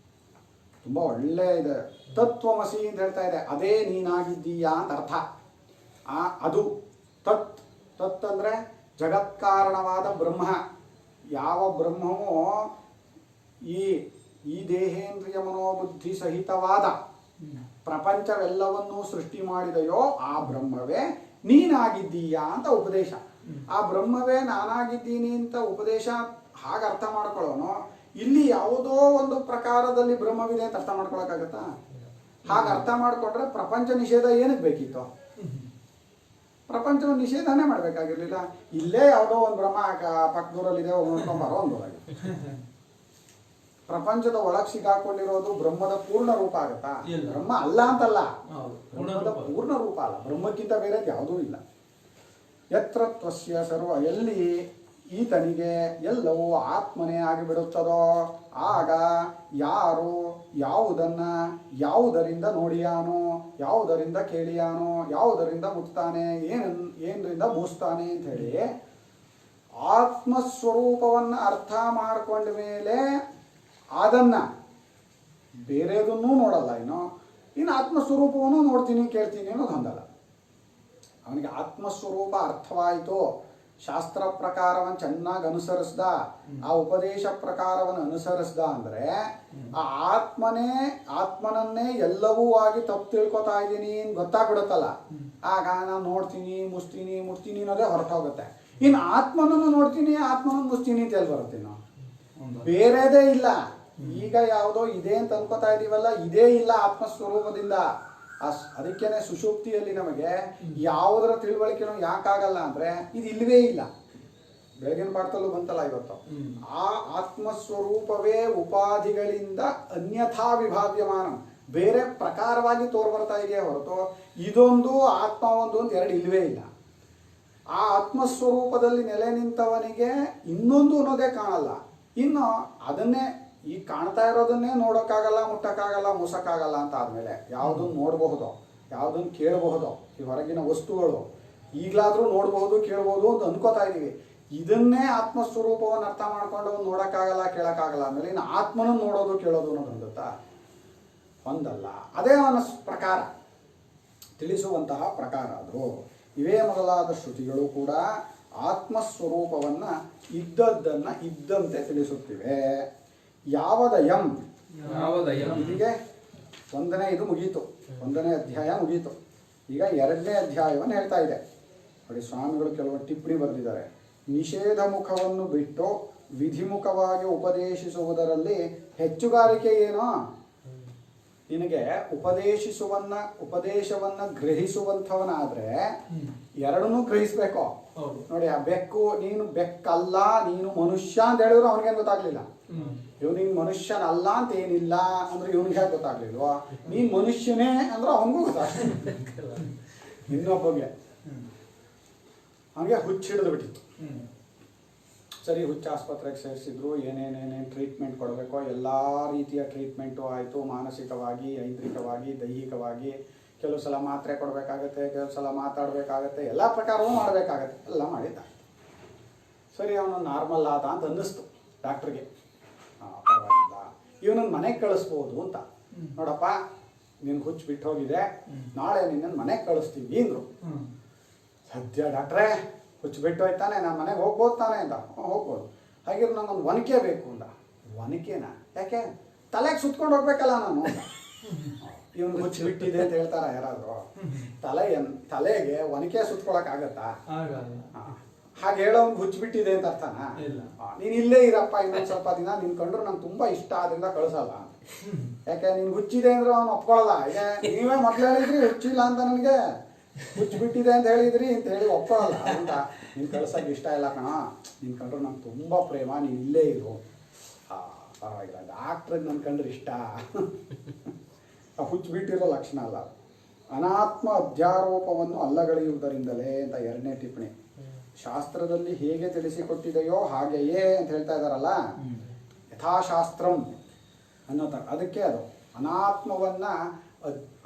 [SPEAKER 1] ತುಂಬ ಒಳ್ಳೆಯ ಇದೆ. ತತ್ವಮಸಿ ಅಂತ ಹೇಳ್ತಾ ಇದೆ, ಅದೇ ನೀನಾಗಿದ್ದೀಯಾ ಅಂತ ಅರ್ಥ. ಅದು ತತ್ ಅಂದರೆ ಜಗತ್ಕಾರಣವಾದ ಬ್ರಹ್ಮ. ಯಾವ ಬ್ರಹ್ಮವೂ ಈ ದೇಹೇಂದ್ರಿಯ ಮನೋಬುದ್ಧಿ ಸಹಿತವಾದ ಪ್ರಪಂಚವೆಲ್ಲವನ್ನೂ ಸೃಷ್ಟಿ ಮಾಡಿದೆಯೋ ಆ ಬ್ರಹ್ಮವೇ ನೀನಾಗಿದ್ದೀಯಾ ಅಂತ ಉಪದೇಶ. ಆ ಬ್ರಹ್ಮವೇ ನಾನಾಗಿದ್ದೀನಿ ಅಂತ ಉಪದೇಶ ಹಾಗೆ ಅರ್ಥ ಮಾಡ್ಕೊಳ್ಳೋನು. ಇಲ್ಲಿ ಯಾವುದೋ ಒಂದು ಪ್ರಕಾರದಲ್ಲಿ ಬ್ರಹ್ಮವಿದೆ ಅಂತ ಅರ್ಥ ಮಾಡ್ಕೊಳಕ್ಕಾಗತ್ತಾ? ಹಾಗೆ ಅರ್ಥ ಮಾಡಿಕೊಂಡ್ರೆ ಪ್ರಪಂಚ ನಿಷೇಧ ಏನಕ್ಕೆ ಬೇಕಿತ್ತು? ಪ್ರಪಂಚವನ್ನು ನಿಷೇಧನೇ ಮಾಡಬೇಕಾಗಿರ್ಲಿಲ್ಲ. ಇಲ್ಲೇ ಯಾವುದೋ ಒಂದು ಬ್ರಹ್ಮ ಪಕ್ಕದೂರಲ್ಲಿದೆ, ನೋಡ್ಕೊಂಬಾರೋ ಅಂದೋರಾಗಿ. ಪ್ರಪಂಚದ ಒಳಗೆ ಸಿಗಾಕೊಂಡಿರೋದು ಬ್ರಹ್ಮದ ಪೂರ್ಣ ರೂಪ ಆಗುತ್ತಾ? ಬ್ರಹ್ಮ ಅಲ್ಲ ಅಂತಲ್ಲ, ಬ್ರಹ್ಮದ ಪೂರ್ಣ ರೂಪ ಅಲ್ಲ. ಬ್ರಹ್ಮಕ್ಕಿಂತ ಬೇರೆ ಯಾವುದೂ ಇಲ್ಲ. ಯತ್ರ ತ್ವಸ್ಯ ಸರ್ವ, ಎಲ್ಲಿ ಈತನಿಗೆ ಎಲ್ಲವೂ ಆತ್ಮನೇ ಆಗಿಬಿಡುತ್ತದೋ ಆಗ ಯಾರು ಯಾವುದನ್ನು ಯಾವುದರಿಂದ ನೋಡಿಯಾನೋ, ಯಾವುದರಿಂದ ಕೇಳಿಯಾನೋ, ಯಾವುದರಿಂದ ಮುಟ್ತಾನೆ, ಏನರಿಂದ ಮೂಸ್ತಾನೆ ಅಂತ ಹೇಳಿ ಆತ್ಮಸ್ವರೂಪವನ್ನು ಅರ್ಥ ಮಾಡಿಕೊಂಡ ಮೇಲೆ ಅದನ್ನು ಬೇರೆದನ್ನೂ ನೋಡಲ್ಲ. ಇನ್ನು ಆತ್ಮಸ್ವರೂಪವನ್ನು ನೋಡ್ತೀನಿ ಕೇಳ್ತೀನಿ ಅನ್ನೋದು ಹೊಂದಲ್ಲ. ಅವನಿಗೆ ಆತ್ಮಸ್ವರೂಪ ಅರ್ಥವಾಯಿತು, ಶಾಸ್ತ್ರ ಪ್ರಕಾರವನ್ನು ಚೆನ್ನಾಗಿ ಅನುಸರಿಸ್ದ, ಆ ಉಪದೇಶ ಪ್ರಕಾರವನ್ನು ಅನುಸರಿಸ್ದ ಅಂದರೆ ಆ ಆತ್ಮನನ್ನೇ ಎಲ್ಲವೂ ಆಗಿ ತಪ್ಪು ತಿಳ್ಕೊತಾ ಇದ್ದೀನಿ ಗೊತ್ತಾಗ್ಬಿಡುತ್ತಲ್ಲ. ಆಗ ನಾನು ನೋಡ್ತೀನಿ ಮುಟ್ತೀನಿ ಅನ್ನೋದೇ ಹೊರಟೋಗುತ್ತೆ. ಇನ್ನು ಆತ್ಮನನ್ನು ನೋಡ್ತೀನಿ, ಆತ್ಮನನ್ನು ಮುಚ್ತೀನಿ ಅಂತ ಎಲ್ಲಿ ಬರುತ್ತೆ? ನಾವು ಬೇರೆದೇ ಇಲ್ಲ. ಈಗ ಯಾವುದೋ ಇದೆ ಅಂತ ಅನ್ಕೋತಾ ಇದೀವಲ್ಲ, ಇದೇ ಇಲ್ಲ ಆತ್ಮಸ್ವರೂಪದಿಂದ. ಅದಕ್ಕೇನೆ ಸುಷುಪ್ತಿಯಲ್ಲಿ ನಮಗೆ ಯಾವುದರ ತಿಳುವಳಿಕೆನೂ ಯಾಕಾಗಲ್ಲ ಅಂದರೆ ಇದು ಇಲ್ಲವೇ ಇಲ್ಲ. ಬೆಳಗಿನ ಪಾಠದಲ್ಲೂ ಬಂತಲ್ಲ ಇವತ್ತು, ಆ ಆತ್ಮಸ್ವರೂಪವೇ ಉಪಾಧಿಗಳಿಂದ ಅನ್ಯಥಾ ವಿಭಾವ್ಯಮಾನ, ಬೇರೆ ಪ್ರಕಾರವಾಗಿ ತೋರ್ಬರ್ತಾ ಇದೆಯೇ ಹೊರತು ಇದೊಂದು ಆತ್ಮ ಒಂದು ಅಂತ ಎರಡು ಇಲ್ಲವೇ ಇಲ್ಲ. ಆ ಆತ್ಮಸ್ವರೂಪದಲ್ಲಿ ನೆಲೆ ನಿಂತವನಿಗೆ ಇನ್ನೊಂದು ಅನ್ನೋದೇ ಕಾಣಲ್ಲ. ಇನ್ನು ಅದನ್ನೇ ಈ ಕಾಣ್ತಾ ಇರೋದನ್ನೇ ನೋಡೋಕ್ಕಾಗಲ್ಲ, ಮುಟ್ಟಕ್ಕಾಗಲ್ಲ, ಮುಸಕ್ಕಾಗಲ್ಲ ಅಂತ ಆದಮೇಲೆ ಯಾವುದನ್ನು ನೋಡಬಹುದು, ಯಾವುದನ್ನು ಕೇಳಬಹುದು, ಈ ಹೊರಗಿನ ವಸ್ತುಗಳು ಈಗಲಾದರೂ ನೋಡಬಹುದು ಕೇಳಬಹುದು ಅಂತ ಅನ್ಕೋತಾ ಇದ್ದೀವಿ. ಇದನ್ನೇ ಆತ್ಮಸ್ವರೂಪವನ್ನು ಅರ್ಥ ಮಾಡ್ಕೊಂಡು ನೋಡೋಕ್ಕಾಗಲ್ಲ, ಕೇಳೋಕ್ಕಾಗಲ್ಲ ಅಂದಮೇಲೆ ಇನ್ನು ಆತ್ಮನನ್ನು ನೋಡೋದು ಕೇಳೋದು ಅನ್ನೋದು ಹೊಂದುತ್ತಾ? ಹೊಂದಲ್ಲ. ಅದೇ ಅವನ ಪ್ರಕಾರ, ತಿಳಿಸುವಂತಹ ಪ್ರಕಾರ ಅದು. ಇವೇ ಮೊದಲಾದ ಶ್ರುತಿಗಳು ಕೂಡ ಆತ್ಮಸ್ವರೂಪವನ್ನು ಇದ್ದದ್ದನ್ನು ಇದ್ದಂತೆ ತಿಳಿಸುತ್ತಿವೆ. ಯಾವದಯಂ, ಇಲ್ಲಿಗೆ ಇದು ಮುಗೀತು, 1ನೇ ಅಧ್ಯಾಯ ಮುಗೀತು. ಈಗ 2ನೇ ಅಧ್ಯಾಯವನ್ನು ಹೇಳ್ತಾ ಇದೆ ನೋಡಿ. ಸ್ವಾಮಿಗಳು ಕೆಲವು ಟಿಪ್ಪಣಿ ಬರೆದಿದ್ದಾರೆ. ನಿಷೇಧ ಮುಖವನ್ನು ಬಿಟ್ಟು ವಿಧಿಮುಖವಾಗಿ ಉಪದೇಶಿಸುವುದರಲ್ಲಿ ಹೆಚ್ಚುಗಾರಿಕೆ ಏನೋ? ನಿನಗೆ ಉಪದೇಶವನ್ನ ಗ್ರಹಿಸುವಂಥವನಾದ್ರೆ ಎರಡನ್ನೂ ಗ್ರಹಿಸ್ಬೇಕು. ನೋಡಿ, ಆ ಬೆಕ್ಕು ನೀನು ಬೆಕ್ಕಲ್ಲ, ನೀನು ಮನುಷ್ಯ ಅಂತ ಹೇಳಿದ್ರು ಅವನಿಗೇನು ಗೊತ್ತಾಗ್ಲಿಲ್ಲ. ನೀನು ಮನುಷ್ಯನಲ್ಲ ಅಂತ ಏನಿಲ್ಲ ಅಂದ್ರೆ ಇವನಿಗೆ ಗೊತ್ತಾಗ್ಲಿಲ್ವಾ? ನೀನ್ ಮನುಷ್ಯನೇ ಅಂದ್ರೆ ಅವನಿಗೂ ಗೊತ್ತಾಗ್ಲಿಲ್ಲ. ಇನ್ನೊಬ್ಬಗೆ ಅವನಿಗೆ ಹುಚ್ಚು ಹಿಡಿದು ಬಿಟ್ಟಿತ್ತು. ಸರಿ, ಹುಚ್ಚು ಆಸ್ಪತ್ರೆಗೆ ಸೇರಿಸಿದ್ರು. ಏನೇನೇನೇನು ಟ್ರೀಟ್ಮೆಂಟ್ ಕೊಡಬೇಕೋ ಎಲ್ಲ ರೀತಿಯ ಟ್ರೀಟ್ಮೆಂಟು ಆಯಿತು. ಮಾನಸಿಕವಾಗಿ, ಐಂದ್ರಿಕವಾಗಿ, ದೈಹಿಕವಾಗಿ. ಕೆಲವು ಸಲ ಮಾತ್ರೆ ಕೊಡಬೇಕಾಗತ್ತೆ, ಕೆಲವು ಸಲ ಮಾತಾಡಬೇಕಾಗತ್ತೆ, ಎಲ್ಲ ಪ್ರಕಾರವೂ ಮಾಡಬೇಕಾಗತ್ತೆ. ಎಲ್ಲ ಮಾಡಿದ್ದ. ಸರಿ, ಅವನು ನಾರ್ಮಲ್ ಆದ ಅಂತ ಅನ್ನಿಸ್ತು ಡಾಕ್ಟ್ರಿಗೆ. ಪರವಾಗಿಲ್ಲ, ಇವನನ್ನು ಮನೆಗೆ ಕಳಿಸ್ಬೋದು ಅಂತ. ನೋಡಪ್ಪ, ನಿನ್ನ ಹುಚ್ಚು ಬಿಟ್ಟು ಹೋಗಿದೆ, ನಾಳೆ ನಿನ್ನನ್ನು ಮನೆಗೆ ಕಳಿಸ್ತೀವಿ ಅಂದರು. ಸದ್ಯ ಡಾಕ್ಟ್ರೇ, ಹುಚ್ಚು ಬಿಟ್ಟು ಹೋಯ್ತಾನೆ, ನಾನು ಮನೆಗೆ ಹೋಗ್ಬೋದು ತಾನೆ ಅಂದ. ಹೋಗ್ಬೋದು. ಹಾಗಿದ್ರೆ ನನಗೊಂದು ಒನಕೆ ಬೇಕು ಅಂದ. ಒನಕೆನಾ? ಯಾಕೆ? ತಲೆಗೆ ಸುತ್ಕೊಂಡು ಹೋಗ್ಬೇಕಲ್ಲ ನಾನು. ಇವನು ಹುಚ್ಚು ಬಿಟ್ಟಿದೆ ಅಂತ ಹೇಳ್ತಾರ ಯಾರಾದ್ರು? ತಲೆಗೆ ಒನಕೆ ಸುತ್ಕೊಳಕ್ಕಾಗತ್ತಾ? ಹಾಗೆ ಹೇಳೋನ್ಗೆ ಹುಚ್ಚು ಬಿಟ್ಟಿದೆ ಅಂತ ಅರ್ಥನಾ? ನೀನು ಇಲ್ಲೇ ಇರಪ್ಪ ಇನ್ನೊಂದು ಸ್ವಲ್ಪ ದಿನ, ನಿನ್ ಕಂಡ್ರು ನಂಗೆ ತುಂಬಾ ಇಷ್ಟ ಆದ್ರಿಂದ ಕಳಿಸಲ್ಲ. ಯಾಕೆ? ನಿನ್ಗೆ ಹುಚ್ಚಿದೆ ಅಂದ್ರೆ ಅವ್ನು ಒಪ್ಕೊಳ್ಳಲ್ಲ. ಈಗ ನೀವೇ ಮೊದಲು ಹೇಳಿದ್ರಿ ಹುಚ್ಚಿಲ್ಲ ಅಂತ, ನನಗೆ ಹುಚ್ಚು ಬಿಟ್ಟಿದೆ ಅಂತ ಹೇಳಿದ್ರಿ ಅಂತ ಹೇಳಿ ಒಪ್ಕೊಳ್ಳಲ್ಲ ಅಂತ. ನೀನು ಕಳ್ಸಕ್ಕೆ ಇಷ್ಟ ಇಲ್ಲ ಕಣ, ನಿನ್ ಕಂಡ್ರು ನಂಗೆ ತುಂಬಾ ಪ್ರೇಮ, ನೀನು ಇಲ್ಲೇ ಇರು. ಪರವಾಗಿಲ್ಲ, ಡಾಕ್ಟ್ರಿಗೆ ನನ್ನ ಕಂಡ್ರೆ ಇಷ್ಟ. ಹುಚ್ಚು ಬಿಟ್ಟಿರೋ ಲಕ್ಷಣ ಅಲ್ಲ. ಅನಾತ್ಮ ಅಧ್ಯಾರೋಪವನ್ನು ಅಲ್ಲಗಳೆಯುವುದರಿಂದಲೇ ಅಂತ 2ನೇ ಟಿಪ್ಪಣಿ. ಶಾಸ್ತ್ರದಲ್ಲಿ ಹೇಗೆ ತಿಳಿಸಿಕೊಟ್ಟಿದೆಯೋ ಹಾಗೆಯೇ ಅಂತ ಹೇಳ್ತಾ ಇದ್ದಾರಲ್ಲ, ಯಥಾಶಾಸ್ತ್ರಂ ಅನ್ನೋ ಥರ. ಅದಕ್ಕೆ ಅದು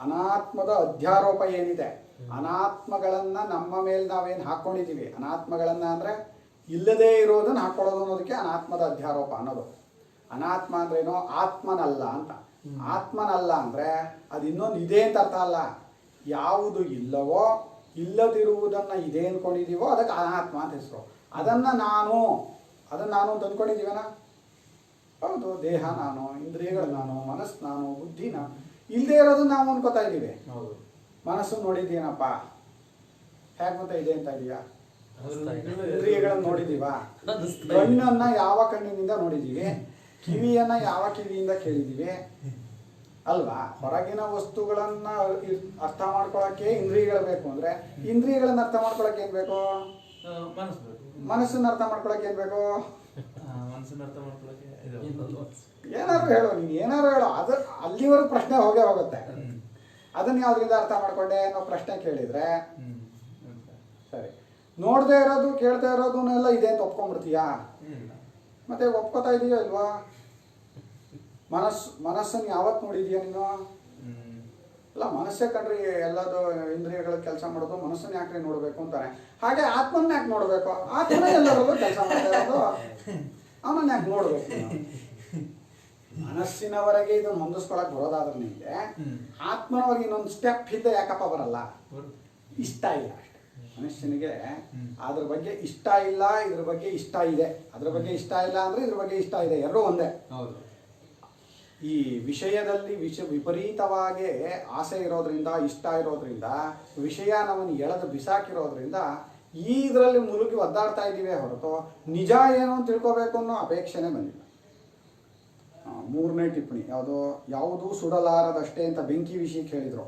[SPEAKER 1] ಅನಾತ್ಮದ ಅಧ್ಯಾರೋಪ ಏನಿದೆ, ಅನಾತ್ಮಗಳನ್ನ ನಮ್ಮ ಮೇಲೆ ನಾವೇನು ಹಾಕ್ಕೊಂಡಿದ್ದೀವಿ, ಅನಾತ್ಮಗಳನ್ನ ಅಂದರೆ ಇಲ್ಲದೇ ಇರೋದನ್ನು ಹಾಕ್ಕೊಳ್ಳೋದು ಅನ್ನೋದಕ್ಕೆ ಅನಾತ್ಮದ ಅಧ್ಯಾರೋಪ ಅನ್ನೋದು. ಅನಾತ್ಮ ಅಂದ್ರೇನೋ ಆತ್ಮನಲ್ಲ ಅಂತ. ಆತ್ಮನಲ್ಲ ಅಂದರೆ ಅದು ಇನ್ನೊಂದು ಇದೆ ಅಂತ ಅರ್ಥ ಅಲ್ಲ. ಯಾವುದು ಇಲ್ಲವೋ, ಇಲ್ಲದಿರುವುದನ್ನು ಇದೆ ಅಂದ್ಕೊಂಡಿದ್ದೀವೋ ಅದಕ್ಕೆ ಅನಾತ್ಮ ಅಂತ ಹೆಸರು. ಅದನ್ನು ನಾನು ಅಂತ ಅಂದ್ಕೊಂಡಿದ್ದೀವನ? ಹೌದು, ದೇಹ ನಾನು, ಇಂದ್ರಿಯಗಳು ನಾನು, ಮನಸ್ಸು ನಾನು, ಬುದ್ಧಿ ನಾನು. ಇಲ್ಲದೆ ಇರೋದನ್ನ ನಾವು ಅನ್ಕೋತಾ ಇದ್ದೀವಿ. ಮನಸ್ಸು ನೋಡಿದ್ದೀನಪ್ಪ, ಹೇಗೆ ಗೊತ್ತಾ ಇದೆ ಅಂತ ಇದೀಯಾ? ಇಂದ್ರಿಯಗಳನ್ನು ನೋಡಿದೀವಾ? ಕಣ್ಣನ್ನ ಯಾವ ಕಣ್ಣಿನಿಂದ ನೋಡಿದೀವಿ? ಕಿವಿಯನ್ನ ಯಾವ ಕಿವಿಯಿಂದ ಕೇಳಿದೀವಿ ಅಲ್ವಾ? ಹೊರಗಿನ ವಸ್ತುಗಳನ್ನ ಅರ್ಥ ಮಾಡ್ಕೊಳಕ್ಕೆ ಇಂದ್ರಿಯಗಳು ಬೇಕು. ಅಂದ್ರೆ ಇಂದ್ರಿಯಗಳನ್ನ ಅರ್ಥ ಮಾಡ್ಕೊಳಕ್ಕೆ ಏನ್ ಬೇಕು? ಮನಸ್ಸನ್ನ ಅರ್ಥ ಮಾಡ್ಕೊಳಕ್ಕೆ ಏನ್ ಬೇಕು? ಏನಾದ್ರು ಹೇಳೋ, ನೀನು ಏನಾದ್ರು ಹೇಳೋ, ಅದು ಅಲ್ಲಿವರೆಗೂ ಪ್ರಶ್ನೆ ಹೋಗೇ ಹೋಗುತ್ತೆ. ಅದನ್ನ ಯಾವ್ದ್ರಿಂದ ಅರ್ಥ ಮಾಡ್ಕೊಂಡೆ ಅನ್ನೋ ಪ್ರಶ್ನೆ ಕೇಳಿದ್ರೆ ಸರಿ. ನೋಡದೆ ಇರೋದು, ಕೇಳ್ತಾ ಇರೋದನ್ನೆಲ್ಲ ಇದೆ ಅಂತ ಒಪ್ಕೊಂಡ್ಬಿಡ್ತೀಯಾ? ಮತ್ತೆ ಒಪ್ಕೋತಾ ಇದೀಯಾ ಇಲ್ವಾ? ಮನಸ್ಸನ್ನು ಯಾವತ್ತು ನೋಡಿದೀಯ ನೀನು? ಅಲ್ಲ, ಮನಸ್ಸೇ ಕಂಡ್ರಿ ಎಲ್ಲದು ಇಂದ್ರಿಯಗಳ ಕೆಲಸ ಮಾಡೋದು, ಮನಸ್ಸನ್ನ ಯಾಕ್ರಿ ನೋಡ್ಬೇಕು ಅಂತಾನೆ. ಹಾಗೆ ಆತ್ಮನ್ನ ಯಾಕೆ ನೋಡ್ಬೇಕು? ಆತ್ಮನ ಎಲ್ಲರಲ್ಲೂ ಕೆಲಸ ಮಾಡ್ತಾ ಇರೋದು, ಅವನನ್ನ ಯಾಕೆ ನೋಡ್ಬೇಕು? ಮನಸ್ಸಿನವರೆಗೆ ಇದನ್ನು ಹೊಂದಿಸ್ಕೊಳಕ್ ಬರೋದಾದ್ರೆ ನಿಮಗೆ, ಆತ್ಮನವರೆಗೆ ಇನ್ನೊಂದು ಸ್ಟೆಪ್ ಹಿಂದೆ ಯಾಕಪ್ಪ ಬರಲ್ಲ? ಇಷ್ಟ ಇಲ್ಲ ಅಷ್ಟೇ ಮನುಷ್ಯನಿಗೆ. ಅದ್ರ ಬಗ್ಗೆ ಇಷ್ಟ ಇಲ್ಲ, ಇದ್ರ ಬಗ್ಗೆ ಇಷ್ಟ ಇದೆ. ಅದ್ರ ಬಗ್ಗೆ ಇಷ್ಟ ಇಲ್ಲ ಅಂದ್ರೆ ಇದ್ರ ಬಗ್ಗೆ ಇಷ್ಟ ಇದೆ, ಎರಡೂ ಒಂದೇ. ಈ ವಿಷಯದಲ್ಲಿ ವಿಪರೀತವಾಗಿ ಆಸೆ ಇರೋದ್ರಿಂದ, ಇಷ್ಟ ಇರೋದ್ರಿಂದ, ವಿಷಯ ನಮ್ಮನ್ನು ಎಳೆದು ಬಿಸಾಕಿರೋದ್ರಿಂದ ಈ ಇದರಲ್ಲಿ ಮುಳುಗಿ ಒದ್ದಾಡ್ತಾ ಇದ್ದೀವಿ ಹೊರತು ನಿಜ ಏನು ಅಂತ ತಿಳ್ಕೋಬೇಕು ಅನ್ನೋ ಅಪೇಕ್ಷೆನೇ ಬಂದಿಲ್ಲ. 3ನೇ ಟಿಪ್ಪಣಿ ಯಾವುದು ಸುಡಲಾರದಷ್ಟೇ ಅಂತ ಬೆಂಕಿ ವಿಷಯಕ್ಕೆ ಹೇಳಿದ್ರು.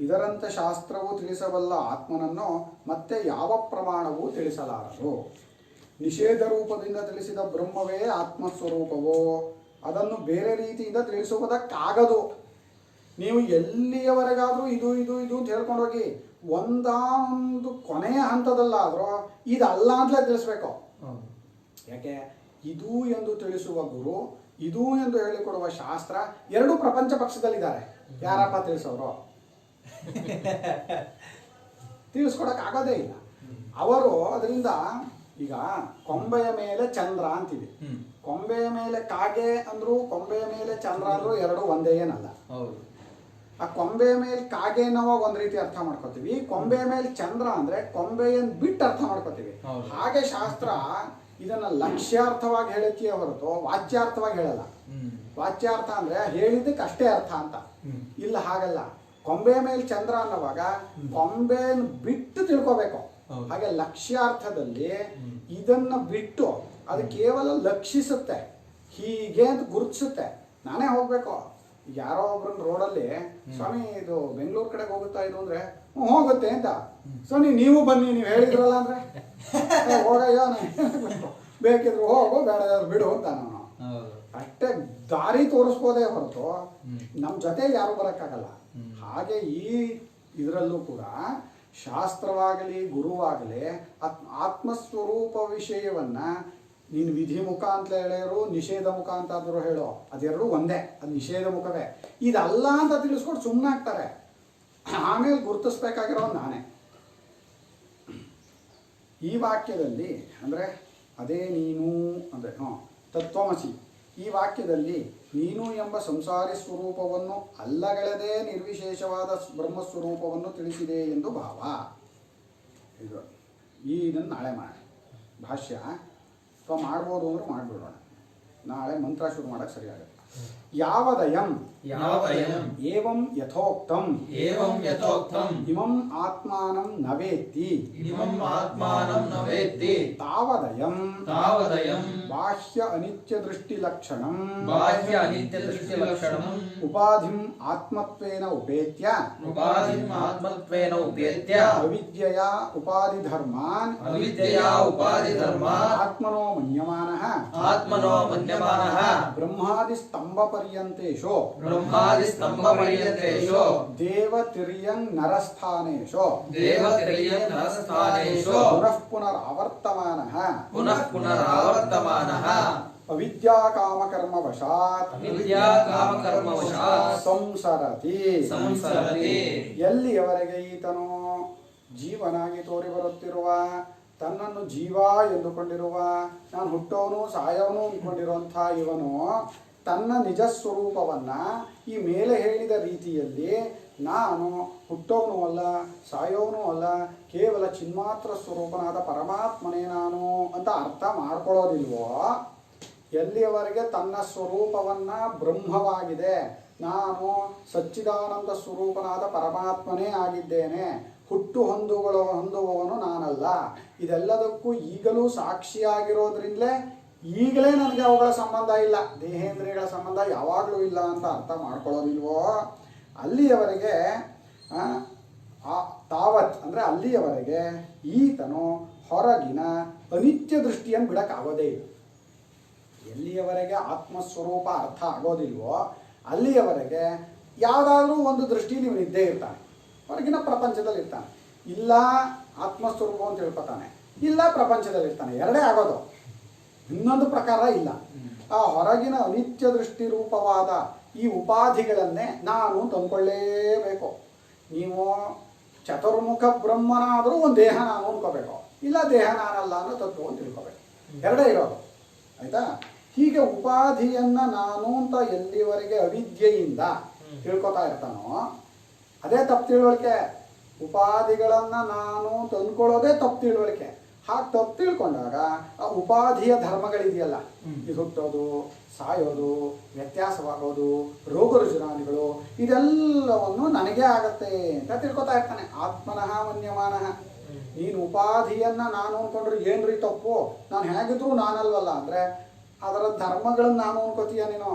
[SPEAKER 1] ಇದರಂತೆ ಶಾಸ್ತ್ರವು ತಿಳಿಸಬಲ್ಲ ಆತ್ಮನನ್ನು ಮತ್ತೆ ಯಾವ ಪ್ರಮಾಣವೂ ತಿಳಿಸಲಾರದು. ನಿಷೇಧ ರೂಪದಿಂದ ತಿಳಿಸಿದ ಬ್ರಹ್ಮವೇ ಆತ್ಮಸ್ವರೂಪವೋ ಅದನ್ನು ಬೇರೆ ರೀತಿಯಿಂದ ತಿಳಿಸುವುದಕ್ಕಾಗದು. ನೀವು ಎಲ್ಲಿಯವರೆಗಾದರೂ ಇದು ಇದು ಇದು ಅಂತ ಹೇಳ್ಕೊಂಡು ಹೋಗಿ ಒಂದೊಂದು ಕೊನೆಯ ಹಂತದಲ್ಲಾದರೂ ಇದಲ್ಲ ಅಂತಲೇ ತಿಳಿಸ್ಬೇಕು. ಯಾಕೆ? ಇದು ಎಂದು ತಿಳಿಸುವ ಗುರು, ಇದು ಎಂದು ಹೇಳಿಕೊಡುವ ಶಾಸ್ತ್ರ ಎರಡೂ ಪ್ರಪಂಚ ಪಕ್ಷದಲ್ಲಿದ್ದಾರೆ. ಯಾರಪ್ಪ ತಿಳಿಸೋರು? ತಿಳಿಸ್ಕೊಡಕ್ ಆಗೋದೇ ಇಲ್ಲ ಅವರು. ಅದರಿಂದ ಈಗ ಕೊಂಬೆಯ ಮೇಲೆ ಚಂದ್ರ ಅಂತೀವಿ, ಕೊಂಬೆಯ ಮೇಲೆ ಕಾಗೆ ಅಂದ್ರು, ಕೊಂಬೆಯ ಮೇಲೆ ಚಂದ್ರ ಅಂದ್ರು ಎರಡು ಒಂದೇ ಏನಲ್ಲ. ಆ ಕೊಂಬೆಯ ಮೇಲೆ ಕಾಗೆ ನಾವು ಒಂದ್ ರೀತಿ ಅರ್ಥ ಮಾಡ್ಕೋತೀವಿ, ಕೊಂಬೆಯ ಮೇಲೆ ಚಂದ್ರ ಅಂದ್ರೆ ಕೊಂಬೆಯನ್ನು ಬಿಟ್ಟು ಅರ್ಥ ಮಾಡ್ಕೋತೀವಿ. ಹಾಗೆ ಶಾಸ್ತ್ರ ಇದನ್ನ ಲಕ್ಷ್ಯಾರ್ಥವಾಗಿ ಹೇಳುತ್ತೀಯ ಹೊರತು ವಾಚ್ಯಾರ್ಥವಾಗಿ ಹೇಳಲ್ಲ. ವಾಚ್ಯಾರ್ಥ ಅಂದ್ರೆ ಹೇಳಿದ್ದಕ್ಕೆ ಅಷ್ಟೇ ಅರ್ಥ ಅಂತ. ಇಲ್ಲ, ಹಾಗಲ್ಲ. ಕೊಂಬೆಯ ಮೇಲೆ ಚಂದ್ರ ಅನ್ನುವಾಗ ಕೊಂಬೆಯನ್ನು ಬಿಟ್ಟು ತಿಳ್ಕೋಬೇಕು. ಹಾಗೆ ಲಕ್ಷ್ಯಾರ್ಥದಲ್ಲಿ ಇದನ್ನ ಬಿಟ್ಟು ಅದು ಕೇವಲ ಲಕ್ಷಿಸುತ್ತೆ, ಹೀಗೆ ಅಂತ ಗುರುತಿಸುತ್ತೆ. ನಾನೇ ಹೋಗ್ಬೇಕು, ಯಾರೋ ಒಬ್ರನ್ನ ರೋಡಲ್ಲಿ ಸ್ವಾಮಿ ಇದು ಬೆಂಗಳೂರು ಕಡೆಗೆ ಹೋಗುತ್ತಾ ಇದು ಅಂದ್ರೆ ಹೋಗುತ್ತೆ ಅಂತ. ಸ್ವಾಮಿ ನೀವು ಬನ್ನಿ ನೀವು ಹೇಳಿದ್ರಲ್ಲ ಅಂದ್ರೆ ಹೋಗಯ್ಯೋ ಬೇಕಿದ್ರು ಹೋಗು ಬೇಡ ಬಿಡು ಅಂತ ನಾನು ಅಷ್ಟೇ ದಾರಿ ತೋರಿಸ್ಬೋದೇ ಹೊರತು ನಮ್ಮ ಜೊತೆಗೆ ಯಾರು ಬರೋಕ್ಕಾಗಲ್ಲ. ಹಾಗೆ ಈ ಇದರಲ್ಲೂ ಕೂಡ ಶಾಸ್ತ್ರವಾಗಲಿ ಗುರುವಾಗಲಿ ಆತ್ಮಸ್ವರೂಪ ವಿಷಯವನ್ನ ನೀನು ವಿಧಿ ಮುಖ ಅಂತ ಹೇಳಿದ್ರು ನಿಷೇಧ ಮುಖ ಅಂತ ಆದರೂ ಹೇಳೋ ಅದೆರಡು ಒಂದೇ, ಅದು ನಿಷೇಧ ಮುಖವೇ. ಇದಲ್ಲ ಅಂತ ತಿಳಿಸ್ಕೊಟ್ಟು ಸುಮ್ಮನೆ ಆಗ್ತಾರೆ. ಆಮೇಲೆ ಗುರುತಿಸ್ಬೇಕಾಗಿರೋ ನಾನೇ. ಈ ವಾಕ್ಯದಲ್ಲಿ ಅಂದರೆ ಅದೇ ನೀನು ಅಂದರೆ ತತ್ವಮಸಿ ಈ ವಾಕ್ಯದಲ್ಲಿ ನೀನು ಎಂಬ ಸಂಸಾರಿ ಸ್ವರೂಪವನ್ನು ಅಲ್ಲಗಳೆದೇ ನಿರ್ವಿಶೇಷವಾದ ಬ್ರಹ್ಮಸ್ವರೂಪವನ್ನು ತಿಳಿಸಿದೆ ಎಂದು ಭಾವ. ಇದು ಇದನ್ನು ನಾಳೆ ಮಾಡಿ ಭಾಷ್ಯ ಅಥವಾ ಮಾಡ್ಬೋದು ಅಂದ್ರೆ ಮಾಡಿಬಿಡೋಣ. ನಾಳೆ ಮಂತ್ರ ಶುರು ಮಾಡೋಕ್ಕೆ ಸರಿಯಾಗುತ್ತೆ. ಯಾವದಯಂ ಏವಂ ಯಥೋಕ್ತಂ ಇಮಂ ಆತ್ಮಾನಂ ನವೇತ್ತಿ ತಾವದಯಂ ಬಾಹ್ಯ ಅನಿತ್ಯ ದೃಷ್ಟಿ ಲಕ್ಷಣಂ ಉಪಾಧಿಂ ಆತ್ಮತ್ವೇನ ಉಪೇತ್ಯ ಅವಿದ್ಯೆಯ ಉಪಾಧಿ ಧರ್ಮಾನ್ ಆತ್ಮನೋ ಮನ್ಯಮಾನಃ ಬ್ರಹ್ಮಾದಿ ಸ್ತಂಭ ಪರ್ಯಂತೇಶು ದೇವತಿರ್ಯಂ ನರಸ್ಥಾನೇಶು ಪುನಃ ಪುನರಾವರ್ತಮಾನಃ ಅವಿದ್ಯಾ ಕಾಮಕರ್ಮವಶಾತ್ ಸಂಸರತಿ. ಎಲ್ಲಿಯವರೆಗೆ ಈತನು ಜೀವನಾಗಿ ತೋರಿ ಬರುತ್ತಿರುವ, ತನ್ನನ್ನು ಜೀವ ಎಂದುಕೊಂಡಿರುವ, ನಾನು ಹುಟ್ಟೋನು ಸಾಯೋನು ಅಂದ್ಕೊಂಡಿರುವಂಥ ಇವನು ತನ್ನ ನಿಜ ಸ್ವರೂಪವನ್ನ ಈ ಮೇಲೆ ಹೇಳಿದ ರೀತಿಯಲ್ಲಿ ನಾನು ಹುಟ್ಟೋನು ಅಲ್ಲ ಸಾಯೋನು ಅಲ್ಲ ಕೇವಲ ಚಿನ್ಮಾತ್ರ ಸ್ವರೂಪನಾದ ಪರಮಾತ್ಮನೇ ನಾನು ಅಂತ ಅರ್ಥ ಮಾಡ್ಕೊಳ್ಳೋದಿಲ್ವೋ, ಎಲ್ಲಿಯವರೆಗೆ ತನ್ನ ಸ್ವರೂಪವನ್ನ ಬ್ರಹ್ಮವಾಗಿದೆ, ನಾನು ಸಚ್ಚಿದಾನಂದ ಸ್ವರೂಪನಾದ ಪರಮಾತ್ಮನೇ ಆಗಿದ್ದೇನೆ, ಹುಟ್ಟು ಹೊಂದುವವನು ನಾನಲ್ಲ, ಇದೆಲ್ಲದಕ್ಕೂ ಈಗಲೂ ಸಾಕ್ಷಿಯಾಗಿರೋದ್ರಿಂದಲೇ ಈಗಲೇ ನನಗೆ ಅವುಗಳ ಸಂಬಂಧ ಇಲ್ಲ, ದೇಹೇಂದ್ರಿಯಗಳ ಸಂಬಂಧ ಯಾವಾಗಲೂ ಇಲ್ಲ ಅಂತ ಅರ್ಥ ಮಾಡ್ಕೊಳ್ಳೋದಿಲ್ವೋ, ಅಲ್ಲಿಯವರೆಗೆ ತಾವತ್ ಅಂದರೆ ಅಲ್ಲಿಯವರೆಗೆ ಈತನು ಹೊರಗಿನ ಅನಿತ್ಯ ದೃಷ್ಟಿಯನ್ನು ಬಿಡಕ್ಕಾಗೋದೇ ಇಲ್ಲ. ಎಲ್ಲಿಯವರೆಗೆ ಆತ್ಮಸ್ವರೂಪ ಅರ್ಥ ಆಗೋದಿಲ್ವೋ ಅಲ್ಲಿಯವರೆಗೆ ಯಾವುದಾದ್ರೂ ಒಂದು ದೃಷ್ಟಿಯಲ್ಲಿ ಇವನು ಇದ್ದೇ ಇರ್ತಾನೆ, ಹೊರಗಿನ ಪ್ರಪಂಚದಲ್ಲಿ ಇರ್ತಾನೆ. ಇಲ್ಲ ಆತ್ಮಸ್ವರೂಪ ಅಂತ ತಿಳ್ಕೊತಾನೆ, ಇಲ್ಲ ಪ್ರಪಂಚದಲ್ಲಿ ಇರ್ತಾನೆ, ಎರಡೇ ಆಗೋದು, ಇನ್ನೊಂದು ಪ್ರಕಾರ ಇಲ್ಲ. ಆ ಹೊರಗಿನ ಅನಿತ್ಯ ದೃಷ್ಟಿ ರೂಪವಾದ ಈ ಉಪಾಧಿಗಳನ್ನೇ ನಾನು ತಂದ್ಕೊಳ್ಳೇಬೇಕು. ನೀವು ಚತುರ್ಮುಖ ಬ್ರಹ್ಮನಾದರೂ ಒಂದು ದೇಹ ನಾನು ಅಂದ್ಕೋಬೇಕು, ಇಲ್ಲ ದೇಹ ನಾನಲ್ಲ ಅನ್ನೋ ತತ್ವವನ್ನು ತಿಳ್ಕೋಬೇಕು, ಎರಡೇ ಇರೋದು. ಆಯ್ತಾ? ಹೀಗೆ ಉಪಾಧಿಯನ್ನ ನಾನು ಅಂತ ಎಲ್ಲಿವರೆಗೆ ಅವಿದ್ಯೆಯಿಂದ ತಿಳ್ಕೊತಾ ಇರ್ತಾನೋ ಅದೇ ತಪ್ಪು ತಿಳುವಳಿಕೆ. ಉಪಾಧಿಗಳನ್ನ ನಾನು ತಂದ್ಕೊಳ್ಳೋದೇ ತಪ್ಪು ತಿಳುವಳಿಕೆ. ಹಾಗೆ ತಪ್ಪು ತಿಳ್ಕೊಂಡಾಗ ಆ ಉಪಾಧಿಯ ಧರ್ಮಗಳಿದೆಯಲ್ಲ, ಇದು ಹುಟ್ಟೋದು ಸಾಯೋದು ವ್ಯತ್ಯಾಸವಾಗೋದು ರೋಗ ರುಜುನಾನಿಗಳು ಇದೆಲ್ಲವನ್ನು ನನಗೇ ಆಗತ್ತೆ ಅಂತ ತಿಳ್ಕೊತಾ ಇರ್ತಾನೆ. ಆತ್ಮನಃ ಮನ್ಯಮಾನಃ. ನೀನು ಉಪಾಧಿಯನ್ನ ನಾನು ಅಂದ್ಕೊಂಡ್ರೆ ಏನ್ರಿ ತಪ್ಪು, ನಾನು ಹೇಗಿದ್ರು ನಾನಲ್ವಲ್ಲ ಅಂದರೆ ಅದರ ಧರ್ಮಗಳನ್ನು ನಾನು ಅನ್ಕೋತೀಯ ನೀನು,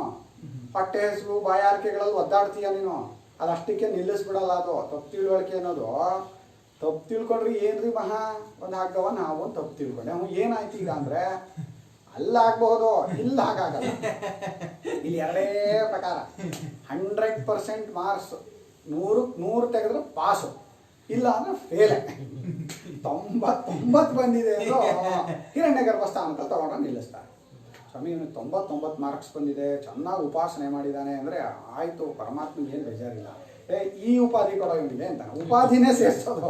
[SPEAKER 1] ಹೊಟ್ಟೆ ಹೆಸರು ಬಾಯಾರಿಕೆಗಳಲ್ಲಿ ಒದ್ದಾಡ್ತೀಯ ನೀನು, ಅದಷ್ಟಕ್ಕೆ ನಿಲ್ಲಿಸ್ಬಿಡಲ್ಲ. ಅದು ತಪ್ಪು ತಿಳುವಳಿಕೆ ಅನ್ನೋದು. ತಪ್ಪು ತಿಳ್ಕೊಂಡ್ರಿ ಏನ್ರಿ ಮಹಾ ಒಂದು ಹಾಕ್ದವ ನಾವು ಒಂದು ತಪ್ಪು ತಿಳ್ಕೊಂಡೆ, ಅವ್ನು ಏನಾಯ್ತು ಈಗ ಅಂದರೆ ಅಲ್ಲಾಗಬಹುದು, ಇಲ್ಲ ಹಾಗಾಗಲ್ಲ. ಇಲ್ಲಿ ಎರಡೇ ಪ್ರಕಾರ, 100% ಮಾರ್ಕ್ಸ್ 100 ತೆಗೆದ್ರೆ ಪಾಸು, ಇಲ್ಲ ಅಂದ್ರೆ ಫೇಲೆ. 90 ಬಂದಿದೆ ಅಂದ್ರೂ ಹಿರಣ್ಯ ಗರ್ಭಸ್ಥಾನದಲ್ಲಿ ತಗೊಂಡ್ರೆ ನಿಲ್ಲಿಸ್ತಾರೆ. ಸ್ವಾಮಿ ಇವನು 90 ಮಾರ್ಕ್ಸ್ ಬಂದಿದೆ, ಚೆನ್ನಾಗಿ ಉಪಾಸನೆ ಮಾಡಿದ್ದಾನೆ ಅಂದರೆ ಆಯಿತು, ಪರಮಾತ್ಮಗೆ ಏನು ಬೇಜಾರಿಲ್ಲ, ಈ ಉಪಾಧಿ ಕೊಡೋ ಇವನಿಗೆ ಅಂತಾನೆ. ಉಪಾಧಿನೇ ಸೇರಿಸೋದು,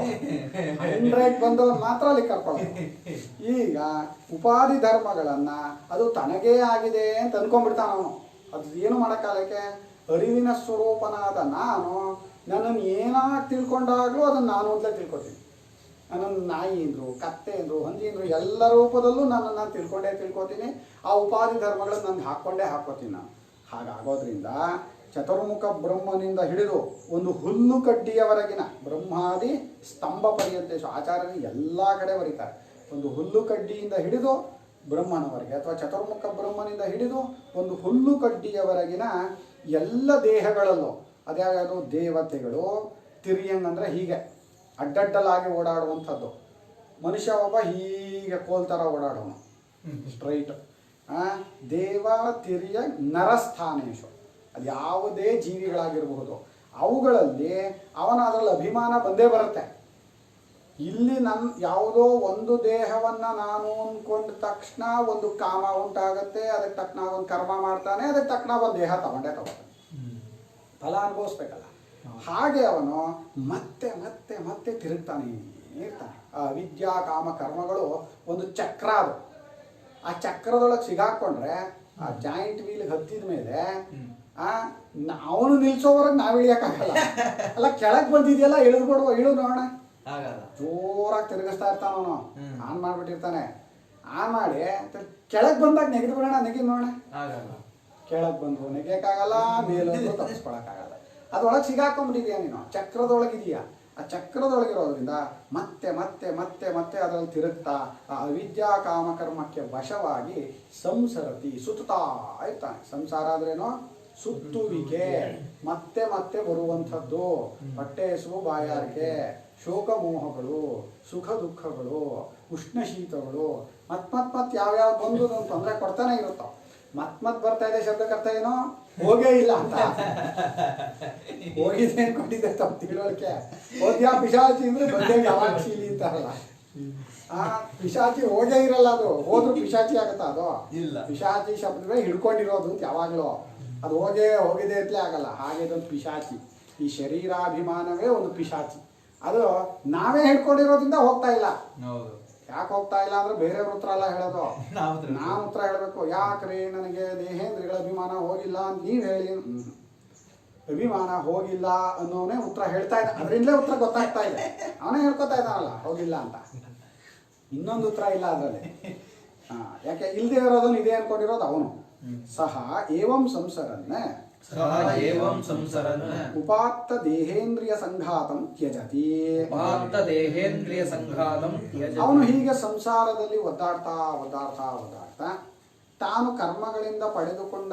[SPEAKER 1] 100 ಬಂದವನು ಮಾತ್ರ ಅಲ್ಲಿ ಕರ್ಕೊಳ್ಳೋದು. ಈಗ ಉಪಾಧಿ ಧರ್ಮಗಳನ್ನು ಅದು ತನಗೇ ಆಗಿದೆ ಅಂತ ಅನ್ಕೊಂಡ್ಬಿಡ್ತಾನ ಅವನು. ಅದು ಏನು ಮಾಡೋಕ್ಕಾಗಕ್ಕೆ, ಅರಿವಿನ ಸ್ವರೂಪನಾದ ನಾನು ನನ್ನನ್ನು ಏನಾಗಿ ತಿಳ್ಕೊಂಡಾಗಲೂ ಅದನ್ನು ನಾನು ಅಂತಲೇ ತಿಳ್ಕೊತೀನಿ. ನನ್ನನ್ನು ನಾಯಿ ಅಂದರು, ಕತ್ತೆ ಅಂದರು, ಹಂದಿ ಅಂದರು, ಎಲ್ಲ ರೂಪದಲ್ಲೂ ನನ್ನನ್ನು ತಿಳ್ಕೊತೀನಿ. ಆ ಉಪಾಧಿ ಧರ್ಮಗಳನ್ನು ನನಗೆ ಹಾಕ್ಕೋತೀನಿ ನಾನು. ಹಾಗಾಗೋದ್ರಿಂದ ಚತುರ್ಮುಖ ಬ್ರಹ್ಮನಿಂದ ಹಿಡಿದು ಒಂದು ಹುಲ್ಲು ಕಡ್ಡಿಯವರೆಗಿನ ಬ್ರಹ್ಮಾದಿ ಸ್ತಂಭ ಪರ್ಯಂತೇಶು ಆಚಾರ್ಯರು ಎಲ್ಲ ಕಡೆ ಬರೀತಾರೆ. ಒಂದು ಹುಲ್ಲು ಕಡ್ಡಿಯಿಂದ ಹಿಡಿದು ಬ್ರಹ್ಮನವರೆಗೆ ಅಥವಾ ಚತುರ್ಮುಖ ಬ್ರಹ್ಮನಿಂದ ಹಿಡಿದು ಒಂದು ಹುಲ್ಲು ಕಡ್ಡಿಯವರೆಗಿನ ಎಲ್ಲ ದೇಹಗಳಲ್ಲೂ ಅದ್ಯಾವ್ಯಾವುದು ದೇವತೆಗಳು ತಿರ್ಯಂಗ್ ಅಂದರೆ ಹೀಗೆ ಅಡ್ಡಡ್ಡಲಾಗಿ ಓಡಾಡುವಂಥದ್ದು. ಮನುಷ್ಯ ಒಬ್ಬ ಹೀಗೆ ಕೋಲ್ ಥರ ಓಡಾಡೋನು ಸ್ಟ್ರೈಟ್. ದೇವ ತಿರ್ಯ ನರಸ್ಥಾನೇಶು, ಅದು ಯಾವುದೇ ಜೀವಿಗಳಾಗಿರಬಹುದು ಅವುಗಳಲ್ಲಿ ಅವನ ಅದರಲ್ಲಿ ಅಭಿಮಾನ ಬಂದೇ ಬರುತ್ತೆ. ಇಲ್ಲಿ ನನ್ನ ಯಾವುದೋ ಒಂದು ದೇಹವನ್ನು ನಾನು ಅಂದ್ಕೊಂಡ ತಕ್ಷಣ ಒಂದು ಕಾಮ ಉಂಟಾಗುತ್ತೆ, ಅದಕ್ಕೆ ತಕ್ಕನಾಗ ಒಂದು ಕರ್ಮ ಮಾಡ್ತಾನೆ, ಅದಕ್ಕೆ ತಕ್ಕನಾಗ ಒಂದು ದೇಹ ತಗೊಳ್ತಾನೆ, ಫಲ ಅನುಭವಿಸ್ಬೇಕಲ್ಲ. ಹಾಗೆ ಅವನು ಮತ್ತೆ ಮತ್ತೆ ಮತ್ತೆ ತಿರುಗ್ತಾನೆ ಇರ್ತಾನೆ. ಆ ವಿದ್ಯಾ ಕಾಮ ಕರ್ಮಗಳು ಒಂದು ಚಕ್ರ, ಅದು ಆ ಚಕ್ರದೊಳಗೆ ಸಿಗಾಕೊಂಡ್ರೆ ಆ ಜಾಯಿಂಟ್ ವೀಲ್ಗೆ ಹತ್ತಿದ ಮೇಲೆ ಅವನು ನಿಲ್ಸೋವರೆಗೆ ನಾವು ಇಳಿಯೋಕ್ಕಾಗಲ್ಲ. ಅಲ್ಲ ಕೆಳಗೆ ಬಂದಿದೆಯಲ್ಲ ಇಳಿದ್ಬಿಡುವ, ಇಳು ನೋಡೋಣ, ಜೋರಾಗಿ ತಿರುಗಿಸ್ತಾ ಇರ್ತಾನ ಅವನು. ಆನ್ ಮಾಡ್ಬಿಟ್ಟಿರ್ತಾನೆ, ಆನ್ ಮಾಡಿ ಕೆಳಗೆ ಬಂದಾಗ ನೆಗೆದು ಬಿಡೋಣ, ನೆಗೆ ನೋಡೋಣ, ಕೆಳಗೆ ಬಂದು ನೆಗೆಯಕ್ಕಾಗಲ್ಲ, ಮೇಲೂ ತಪ್ಪಿಸ್ಕೊಳಕ್ಕಾಗಲ್ಲ. ಅದ್ರೊಳಗೆ ಸಿಗಾಕೊಂಡ್ಬಿಟ್ಟಿದ್ಯಾ ನೀನು, ಚಕ್ರದೊಳಗಿದೆಯಾ. ಆ ಚಕ್ರದೊಳಗಿರೋದ್ರಿಂದ ಮತ್ತೆ ಮತ್ತೆ ಮತ್ತೆ ಮತ್ತೆ ಅದರಲ್ಲಿ ತಿರುಗ್ತಾ ಆ ಅವಿದ್ಯಾ ಕಾಮಕರ್ಮಕ್ಕೆ ವಶವಾಗಿ ಸಂಸರತಿ ಸುತ್ತಾ ಇರ್ತಾನೆ. ಸಂಸಾರ ಆದ್ರೇನೋ ಸುತ್ತುವಿಕೆ, ಮತ್ತೆ ಮತ್ತೆ ಬರುವಂಥದ್ದು, ಹೊಟ್ಟೆ ಹಸಿವು, ಬಾಯಾರಿಕೆ, ಶೋಕ ಮೋಹಗಳು, ಸುಖ ದುಃಖಗಳು, ಉಷ್ಣ ಶೀತಗಳು, ಮತ್ ಯಾವ್ಯಾವ ಬಂದು ತೊಂದರೆ ಕೊಡ್ತಾನೆ ಇರುತ್ತೋ. ಮತ್ ಬರ್ತಾ ಇದೆ ಶಬ್ದಕ್ಕರ್ಥ ಏನೋ ಹೋಗೇ ಇಲ್ಲ ಅಂತ, ಹೋಗಿದೆ ಅನ್ಕೊಂಡಿದ್ದೆ ತಪ್ಪು ತಿಳುವಳಿಕೆ. ಹೋದ್ಯಾ ಪಿಶಾಚಿ ಅಂದ್ರೆ ಬಂದೇ ಯಾವಾಗ ಶೀಲಿ ಅಂತಾರಲ್ಲ, ಆ ಪಿಶಾಚಿ ಹೋಗೇ ಇರಲ್ಲ, ಅದು ಹೋದ್ರು ಪಿಶಾಚಿ ಆಗತ್ತಾ? ಅದು ಇಲ್ಲ, ಪಿಶಾಚಿ ಶಬ್ದವೇ ಹಿಡ್ಕೊಂಡಿರೋದು ಅಂತ ಯಾವಾಗ್ಲೂ, ಅದು ಹೋಗಿದೆ ಅಂತಲೇ ಆಗಲ್ಲ. ಹಾಗೆ ಇದೊಂದು ಪಿಶಾಚಿ, ಈ ಶರೀರಾಭಿಮಾನವೇ ಒಂದು ಪಿಶಾಚಿ. ಅದು ನಾವೇ ಹಿಡ್ಕೊಂಡಿರೋದ್ರಿಂದ ಹೋಗ್ತಾ ಇಲ್ಲ. ಯಾಕೆ ಹೋಗ್ತಾ ಇಲ್ಲ ಅಂದ್ರೆ ಬೇರೆಯವ್ರ ಉತ್ತರ ಅಲ್ಲ ಹೇಳೋದು, ನಾವು ಉತ್ತರ ಹೇಳಬೇಕು. ಯಾಕ್ರಿ ನನಗೆ ದೇಹೇಂದ್ರಿಯಗಳ ಅಭಿಮಾನ ಹೋಗಿಲ್ಲ ಅಂತ ನೀವು ಹೇಳಿ, ಅಭಿಮಾನ ಹೋಗಿಲ್ಲ ಅನ್ನೋನೇ ಉತ್ತರ ಹೇಳ್ತಾ ಇದ್ದ, ಅದರಿಂದಲೇ ಉತ್ತರ ಗೊತ್ತಾಗ್ತಾ ಇದೆ. ಅವನೇ ಹೇಳ್ಕೊತಾ ಇದ್ದಾನಲ್ಲ ಹೋಗಿಲ್ಲ ಅಂತ, ಇನ್ನೊಂದು ಉತ್ತರ ಇಲ್ಲ ಅದರಲ್ಲಿ. ಯಾಕೆ ಇಲ್ಲದೆ ಇರೋದನ್ನು ಇದೆ ಅನ್ಕೊಂಡಿರೋದು ಅವನು. ಸಹ ಏವಂ ಸಂಸರನ್ ಉಪಾತ್ತ ದೇಹೇಂದ್ರಿಯ ಸಂಘಾತಂ ತ್ಯಜತಿ. ಅವನು ಹೀಗೆ ಸಂಸಾರದಲ್ಲಿ ಒದ್ದಾಡ್ತಾ ತಾನು ಕರ್ಮಗಳಿಂದ ಪಡೆದುಕೊಂಡ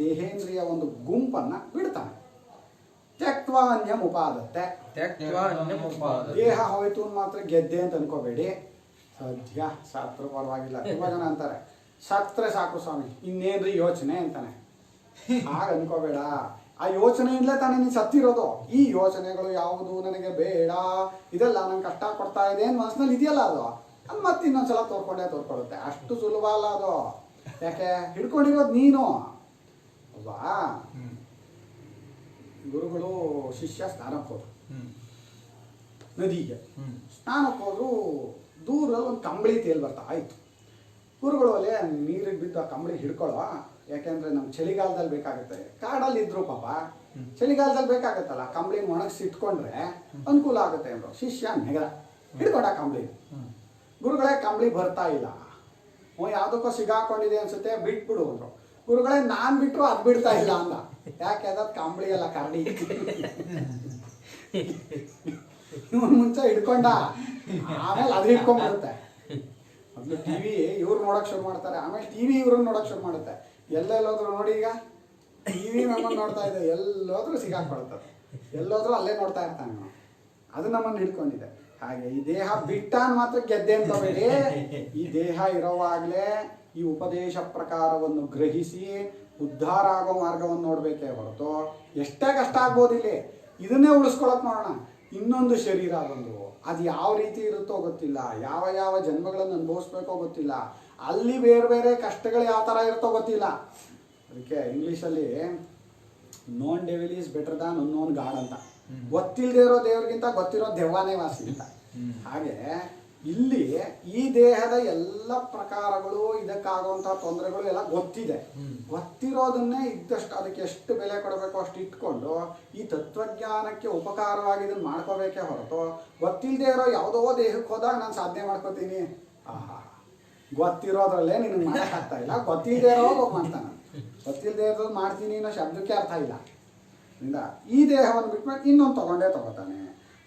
[SPEAKER 1] ದೇಹೇಂದ್ರಿಯ ಒಂದು ಗುಂಪನ್ನ ಬಿಡ್ತಾನೆ. ತ್ಯಕ್ತ್ವಾ ಅನ್ಯಂ ಉಪಾದತ್ತೆ. ದೇಹ ಹೋಯ್ತು ಮಾತ್ರ ಗೆದ್ದೆ ಅಂತ ಅನ್ಕೋಬೇಡಿ. ಸದ್ಯ ಸತ್ರ ಪರವಾಗಿಲ್ಲ, ತುಂಬಾ ಜನ ಅಂತಾರೆ ಸತ್ರೆ ಸಾಕು ಸ್ವಾಮಿ, ಇನ್ನೇನ್ರಿ ಯೋಚನೆ ಅಂತಾನೆ. ಹಾಗೆ ಅನ್ಕೋಬೇಡ, ಆ ಯೋಚನೆಯಿಂದಲೇ ತಾನೇ ನೀನು ಸತ್ತಿರೋದು. ಈ ಯೋಚನೆಗಳು ಯಾವುದು ನನಗೆ ಬೇಡ, ಇದೆಲ್ಲ ನಂಗೆ ಕಷ್ಟ ಕೊಡ್ತಾ ಇದೆ ಅಂತ ಮನಸ್ಸಿನಲ್ಲಿ ಇದೆಯಲ್ಲ, ಅದು ಮತ್ತೆ ಇನ್ನೊಂದ್ಸಲ ತೋರ್ಕೊಳ್ಳುತ್ತೆ. ಅಷ್ಟು ಸುಲಭ ಅಲ್ಲ ಅದು. ಯಾಕೆ ಹಿಡ್ಕೊಂಡಿರೋದು ನೀನು ಅಲ್ವಾ. ಗುರುಗಳು ಶಿಷ್ಯ ಸ್ನಾನಕ್ಕೆ ಹೋದ್ರು, ನದಿಗೆ ಸ್ನಾನಕ್ಕೆ ಹೋದ್ರು. ದೂರಲ್ಲಿ ಒಂದು ಕಂಬಳಿ ತೇಲ್ ಬರ್ತಾ ಆಯ್ತು. ಗುರುಗಳು ಅಲ್ಲೇ ನೀರಿಗೆ ಬಿದ್ದು ಆ ಕಂಬಳಿ ಹಿಡ್ಕೊಳ್ಳೋ, ಯಾಕೆಂದ್ರೆ ನಮ್ಗೆ ಚಳಿಗಾಲದಲ್ಲಿ ಬೇಕಾಗುತ್ತೆ. ಕಾಡಲ್ಲಿ ಇದ್ರು ಪಾಪ, ಚಳಿಗಾಲದಲ್ಲಿ ಬೇಕಾಗತ್ತಲ್ಲ, ಕಂಬಳಿ ಒಣಗಿಸಿ ಇಟ್ಕೊಂಡ್ರೆ ಅನುಕೂಲ ಆಗುತ್ತೆ ಅಂದ್ರು. ಶಿಷ್ಯ ನೆಗದ ಹಿಡ್ಕೊಂಡ ಕಂಬಳಿ. ಗುರುಗಳೇ ಕಂಬಳಿ ಬರ್ತಾ ಇಲ್ಲ, ಯಾವುದಕ್ಕೋ ಸಿಗಾಕೊಂಡಿದೆ ಅನ್ಸುತ್ತೆ, ಬಿಟ್ಬಿಡು ಅಂದ್ರು. ಗುರುಗಳೇ ನಾನ್ ಬಿಟ್ರು ಅದು ಬಿಡ್ತಾ ಇಲ್ಲ ಅಂದ. ಯಾಕೆ ಅದ್ ಕಂಬಳಿ ಎಲ್ಲ ಕರಡಿ. ಇವನ್ ಮುಂಚೆ ಹಿಡ್ಕೊಂಡ, ಆಮೇಲೆ ಅದು ಹಿಡ್ಕೊಂಡ್ಬಿಡುತ್ತೆ. ಮೊದಲು ಟಿವಿ ಇವ್ರು ನೋಡಕ್ ಶುರು ಮಾಡ್ತಾರೆ, ಆಮೇಲೆ ಟಿವಿ ಇವ್ರನ್ನ ನೋಡಕ್ ಶುರು ಮಾಡುತ್ತೆ. ಎಲ್ಲೆಲ್ಲೋದ್ರು ನೋಡಿ, ಈಗ ಟಿವಿ ನಮ್ಮನ್ನು ನೋಡ್ತಾ ಇದೆ, ಎಲ್ಲೋದ್ರೂ ಸಿಗಾಕೊಳ್ತದೆ, ಎಲ್ಲೋದ್ರೂ ಅಲ್ಲೇ ನೋಡ್ತಾ ಇರ್ತಾನೆ ನಾವು. ಅದು ನಮ್ಮನ್ನು ಹಿಡ್ಕೊಂಡಿದೆ. ಹಾಗೆ ಈ ದೇಹ ಬಿಟ್ಟಾನ್ ಮಾತ್ರ ಗೆದ್ದೆ ಅಂತಬೇಡಿ. ಈ ದೇಹ ಇರೋವಾಗಲೇ ಈ ಉಪದೇಶ ಪ್ರಕಾರವನ್ನು ಗ್ರಹಿಸಿ ಉದ್ಧಾರ ಆಗೋ ಮಾರ್ಗವನ್ನು ನೋಡ್ಬೇಕೇ ಹೊರತು ಎಷ್ಟೇ ಕಷ್ಟ ಆಗ್ಬೋದು ಇಲ್ಲಿ, ಇದನ್ನೇ ಉಳಿಸ್ಕೊಳಕ್ ನೋಡೋಣ. ಇನ್ನೊಂದು ಶರೀರ ಬಂದು ಅದು ಯಾವ ರೀತಿ ಇರುತ್ತೋ ಗೊತ್ತಿಲ್ಲ, ಯಾವ ಯಾವ ಜನ್ಮಗಳನ್ನು ಅನುಭವಿಸ್ಬೇಕೋ ಗೊತ್ತಿಲ್ಲ, ಅಲ್ಲಿ ಬೇರೆ ಬೇರೆ ಕಷ್ಟಗಳು ಯಾವ ಥರ ಇರುತ್ತೋ ಗೊತ್ತಿಲ್ಲ. ಅದಕ್ಕೆ ಇಂಗ್ಲೀಷಲ್ಲಿ known devil is better than unknown god ಅಂತ. ಗೊತ್ತಿಲ್ಲದೆ ಇರೋ ದೇವ್ರಿಗಿಂತ ಗೊತ್ತಿರೋ ದೆವ್ವಾನೇ ವಾಸಿ ಅಂತ. ಹಾಗೆ ಇಲ್ಲಿ ಈ ದೇಹದ ಎಲ್ಲ ಪ್ರಕಾರಗಳು, ಇದಕ್ಕಾಗುವಂತಹ ತೊಂದರೆಗಳು ಎಲ್ಲ ಗೊತ್ತಿದೆ. ಗೊತ್ತಿರೋದನ್ನೇ ಇದ್ದಷ್ಟು, ಅದಕ್ಕೆ ಎಷ್ಟು ಬೆಲೆ ಕೊಡಬೇಕು ಅಷ್ಟು ಇಟ್ಕೊಂಡು ಈ ತತ್ವಜ್ಞಾನಕ್ಕೆ ಉಪಕಾರವಾಗಿ ಇದನ್ನ ಮಾಡ್ಕೋಬೇಕೇ ಹೊರತು ಗೊತ್ತಿಲ್ಲದೆ ಇರೋ ಯಾವುದೋ ದೇಹಕ್ಕೆ ಹೋದಾಗ ನಾನು ಸಾಧನೆ ಮಾಡ್ಕೋತೀನಿ. ಗೊತ್ತಿರೋದ್ರಲ್ಲೇ ನಿನಗೆ ಮಾಡೋಕ್ಕಾಗ್ತಾ ಇಲ್ಲ, ಗೊತ್ತಿಲ್ಲದೆ ಇರೋ ಮಾಡ್ತಾನೆ. ಗೊತ್ತಿಲ್ಲದೆ ಇರೋದು ಮಾಡ್ತೀನಿ ಅನ್ನೋ ಶಬ್ದಕ್ಕೆ ಅರ್ಥ ಇಲ್ಲ. ಇಂದ ಈ ದೇಹವನ್ನು ಬಿಟ್ಮೇಲೆ ಇನ್ನೊಂದು ತಗೊಂಡೇ ತಗೋತಾನೆ.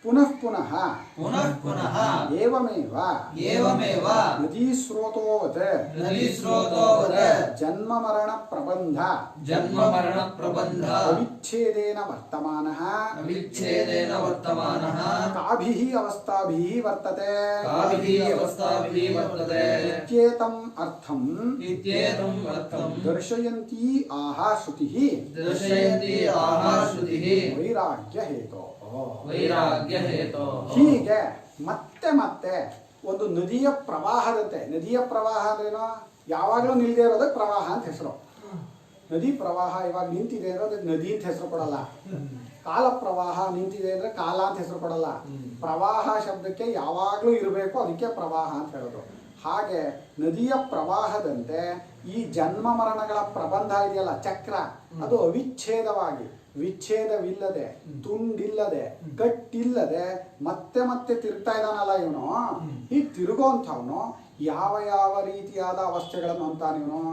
[SPEAKER 1] ಪುನಃ ಪುನಃ
[SPEAKER 5] ಪುನಃ ಪುನಃ
[SPEAKER 1] ಏವಮೇವ
[SPEAKER 5] ಏವಮೇವ
[SPEAKER 1] ನದೀಸ್ರೋತೋವತ್
[SPEAKER 5] ನದೀಸ್ರೋತೋವತ್
[SPEAKER 1] ಜನ್ಮ ಮರಣ ಪ್ರಬಂಧ
[SPEAKER 5] ಜನ್ಮ ಮರಣ ಪ್ರಬಂಧ
[SPEAKER 1] ಅವಿಚ್ಛೇದೇನ ವರ್ತಮಾನಃ
[SPEAKER 5] ಅವಿಚ್ಛೇದೇನ ವರ್ತಮಾನಃ
[SPEAKER 1] ಕಾಭಿಃ ಅವಸ್ಥಾಭಿಃ ವರ್ತತೆ
[SPEAKER 5] ಕಾಭಿಃ ಅವಸ್ಥಾಭಿಃ ವರ್ತತೆ
[SPEAKER 1] ಇತ್ಯೇತಂ ಅರ್ಥಂ
[SPEAKER 5] ಇತ್ಯೇತಂ ಅರ್ಥಂ
[SPEAKER 1] ದರ್ಶಯಂತಿ ಆಹ ಶ್ರುತಿಃ
[SPEAKER 5] ದರ್ಶಯಂತಿ ಆಹ ಶ್ರುತಿಃ
[SPEAKER 1] ವೈರಾಗ್ಯ ಹೇತೋ.
[SPEAKER 5] ವೈರಾಗ್ಯ ಹೇತೋ.
[SPEAKER 1] ಹೀಗೆ ಮತ್ತೆ ಮತ್ತೆ ಒಂದು ನದಿಯ ಪ್ರವಾಹದಂತೆ, ನದಿಯ ಪ್ರವಾಹ ಅಂದ್ರೇನು, ಯಾವಾಗಲೂ ನಿಲ್ಲದೆ ಇರೋದಕ್ಕೆ ಪ್ರವಾಹ ಅಂತ ಹೆಸರು. ನದಿ ಪ್ರವಾಹ ಇವಾಗ ನಿಂತಿದೆ ಅಂದ್ರೆ ಅದಕ್ಕೆ ನದಿ ಅಂತ ಹೆಸರು ಕೊಡಲ್ಲ. ಕಾಲ ಪ್ರವಾಹ ನಿಂತಿದೆ ಅಂದ್ರೆ ಕಾಲ ಅಂತ ಹೆಸರು ಕೊಡಲ್ಲ. ಪ್ರವಾಹ ಶಬ್ದಕ್ಕೆ ಯಾವಾಗಲೂ ಇರಬೇಕು, ಅದಕ್ಕೆ ಪ್ರವಾಹ ಅಂತ ಹೇಳೋದು. ಹಾಗೆ ನದಿಯ ಪ್ರವಾಹದಂತೆ ಈ ಜನ್ಮ ಮರಣಗಳ ಪ್ರಬಂಧ ಇದೆಯಲ್ಲ, ಚಕ್ರ, ಅದು ಅವಿಚ್ಛೇದವಾಗಿ, ವಿಚ್ಛೇದವಿಲ್ಲದೆ, ತುಂಡಿಲ್ಲದೆ, ಕಟ್ಟಿಲ್ಲದೆ ಮತ್ತೆ ಮತ್ತೆ ತಿರುಗ್ತಾ ಇದ್ದಾನಲ್ಲ ಇವನು. ಈ ತಿರುಗೋಂಥವನು ಯಾವ ಯಾವ ರೀತಿಯಾದ ಅವಸ್ಥೆಗಳನ್ನು ಅಂತಾನಿವನು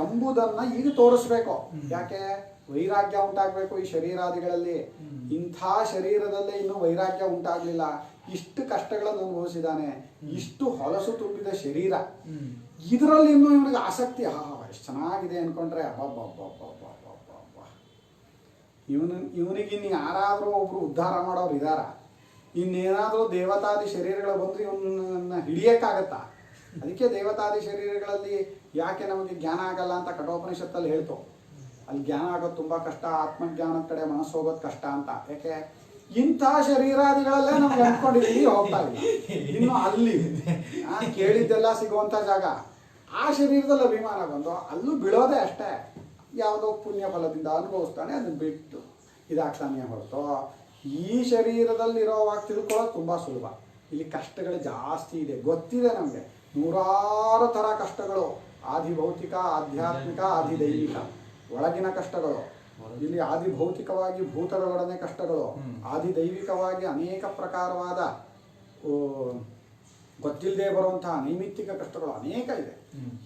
[SPEAKER 1] ಎಂಬುದನ್ನ ಈಗ ತೋರಿಸ್ಬೇಕು. ಯಾಕೆ? ವೈರಾಗ್ಯ ಉಂಟಾಗಬೇಕು ಈ ಶರೀರಾದಿಗಳಲ್ಲಿ. ಇಂಥ ಶರೀರದಲ್ಲೇ ಇನ್ನೂ ವೈರಾಗ್ಯ ಉಂಟಾಗಲಿಲ್ಲ. ಇಷ್ಟು ಕಷ್ಟಗಳನ್ನು ಅನುಭವಿಸಿದ್ದಾನೆ, ಇಷ್ಟು ಹೊಲಸು ತುಂಬಿದ ಶರೀರ, ಇದರಲ್ಲಿ ಇನ್ನೂ ಇವನಿಗೆ ಆಸಕ್ತಿ. ಎಷ್ಟು ಚೆನ್ನಾಗಿದೆ ಅನ್ಕೊಂಡ್ರೆ ಇವನಿಗಿನ್ನು ಯಾರಾದರೂ ಒಬ್ರು ಉದ್ಧಾರ ಮಾಡೋರು ಇದ್ದಾರ? ಇನ್ನೇನಾದರೂ ದೇವತಾದಿ ಶರೀರಗಳು ಬಂದರೆ ಇವನನ್ನ ಹಿಡಿಯೋಕ್ಕಾಗತ್ತಾ? ಅದಕ್ಕೆ ದೇವತಾದಿ ಶರೀರಗಳಲ್ಲಿ ಯಾಕೆ ನಮಗೆ ಜ್ಞಾನ ಆಗಲ್ಲ ಅಂತ ಕಠೋಪನಿಷತ್ತಲ್ಲಿ ಹೇಳ್ತು. ಅಲ್ಲಿ ಜ್ಞಾನ ಆಗೋದು ತುಂಬ ಕಷ್ಟ, ಆತ್ಮಜ್ಞಾನದ ಕಡೆ ಮನಸ್ಸು ಹೋಗೋದು ಕಷ್ಟ ಅಂತ. ಯಾಕೆ? ಇಂಥ ಶರೀರಾದಿಗಳಲ್ಲೇ ನಮ್ಗೆ ಅಂದ್ಕೊಂಡಿದ್ದೀವಿ, ಹೋಗ್ತಾ ಇಲ್ಲ. ಇನ್ನು ಅಲ್ಲಿ ಕೇಳಿದ್ದೆಲ್ಲ ಸಿಗುವಂಥ ಜಾಗ, ಆ ಶರೀರದಲ್ಲಿ ಅಭಿಮಾನ ಬಂದು ಅಲ್ಲೂ ಬೀಳೋದೇ ಅಷ್ಟೇ. ಯಾವುದೋ ಪುಣ್ಯ ಫಲದಿಂದ ಅನುಭವಿಸ್ತಾನೆ, ಅದನ್ನು ಬಿಟ್ಟು ಇದಾಗ್ತಾನೆ ಹೊರತು ಈ ಶರೀರದಲ್ಲಿರೋವಾಗ ತಿಳ್ಕೊಳ್ಳೋದು ತುಂಬ ಸುಲಭ. ಇಲ್ಲಿ ಕಷ್ಟಗಳು ಜಾಸ್ತಿ ಇದೆ, ಗೊತ್ತಿದೆ ನಮಗೆ. ನೂರಾರು ಥರ ಕಷ್ಟಗಳು, ಆದಿಭೌತಿಕ, ಆಧ್ಯಾತ್ಮಿಕ, ಆದಿದೈವಿಕ. ಒಳಗಿನ ಕಷ್ಟಗಳು ಇಲ್ಲಿ ಆದಿಭೌತಿಕವಾಗಿ ಭೂತಗಳೊಡನೆ ಕಷ್ಟಗಳು, ಆದಿದೈವಿಕವಾಗಿ ಅನೇಕ ಪ್ರಕಾರವಾದ ಗೊತ್ತಿಲ್ಲದೆ ಬರುವಂತಹ ನೈಮಿತ್ತಿಕ ಕಷ್ಟಗಳು ಅನೇಕ ಇದೆ.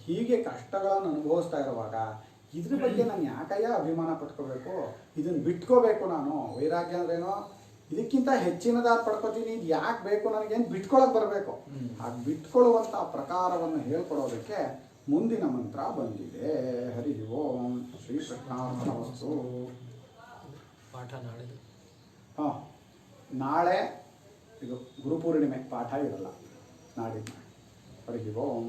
[SPEAKER 1] ಹೀಗೆ ಕಷ್ಟಗಳನ್ನು ಅನುಭವಿಸ್ತಾ ಇರುವಾಗ ಇದ್ರ ಬಗ್ಗೆ ನಾನು ಯಾಕಯ್ಯ ಅಭಿಮಾನ ಪಟ್ಕೋಬೇಕು, ಇದನ್ನು ಬಿಟ್ಕೋಬೇಕು ನಾನು. ವೈರಾಗ್ಯ ಅಂದ್ರೇನೋ ಇದಕ್ಕಿಂತ ಹೆಚ್ಚಿನದಾದ ಪಡ್ಕೋತೀನಿ, ಇದು ಯಾಕೆ ಬೇಕು ನನಗೇನು ಬಿಟ್ಕೊಳಕ್ಕೆ ಬರಬೇಕು. ಹಾಗೆ ಬಿಟ್ಕೊಳ್ಳುವಂಥ ಪ್ರಕಾರವನ್ನು ಹೇಳ್ಕೊಡೋದಕ್ಕೆ ಮುಂದಿನ ಮಂತ್ರ ಬಂದಿದೆ. ಹರಿ ಓಂ ಶ್ರೀ ಕೃಷ್ಣಾರ್ಪಣಮಸ್ತು.
[SPEAKER 2] ಪಾಠ ನಾಳೆ.
[SPEAKER 1] ನಾಳೆ ಇದು ಗುರುಪೂರ್ಣಿಮೆ, ಪಾಠ ಇರಲ್ಲ ನಾಡಿದ್ದು. ಹರಿ ಓಂ.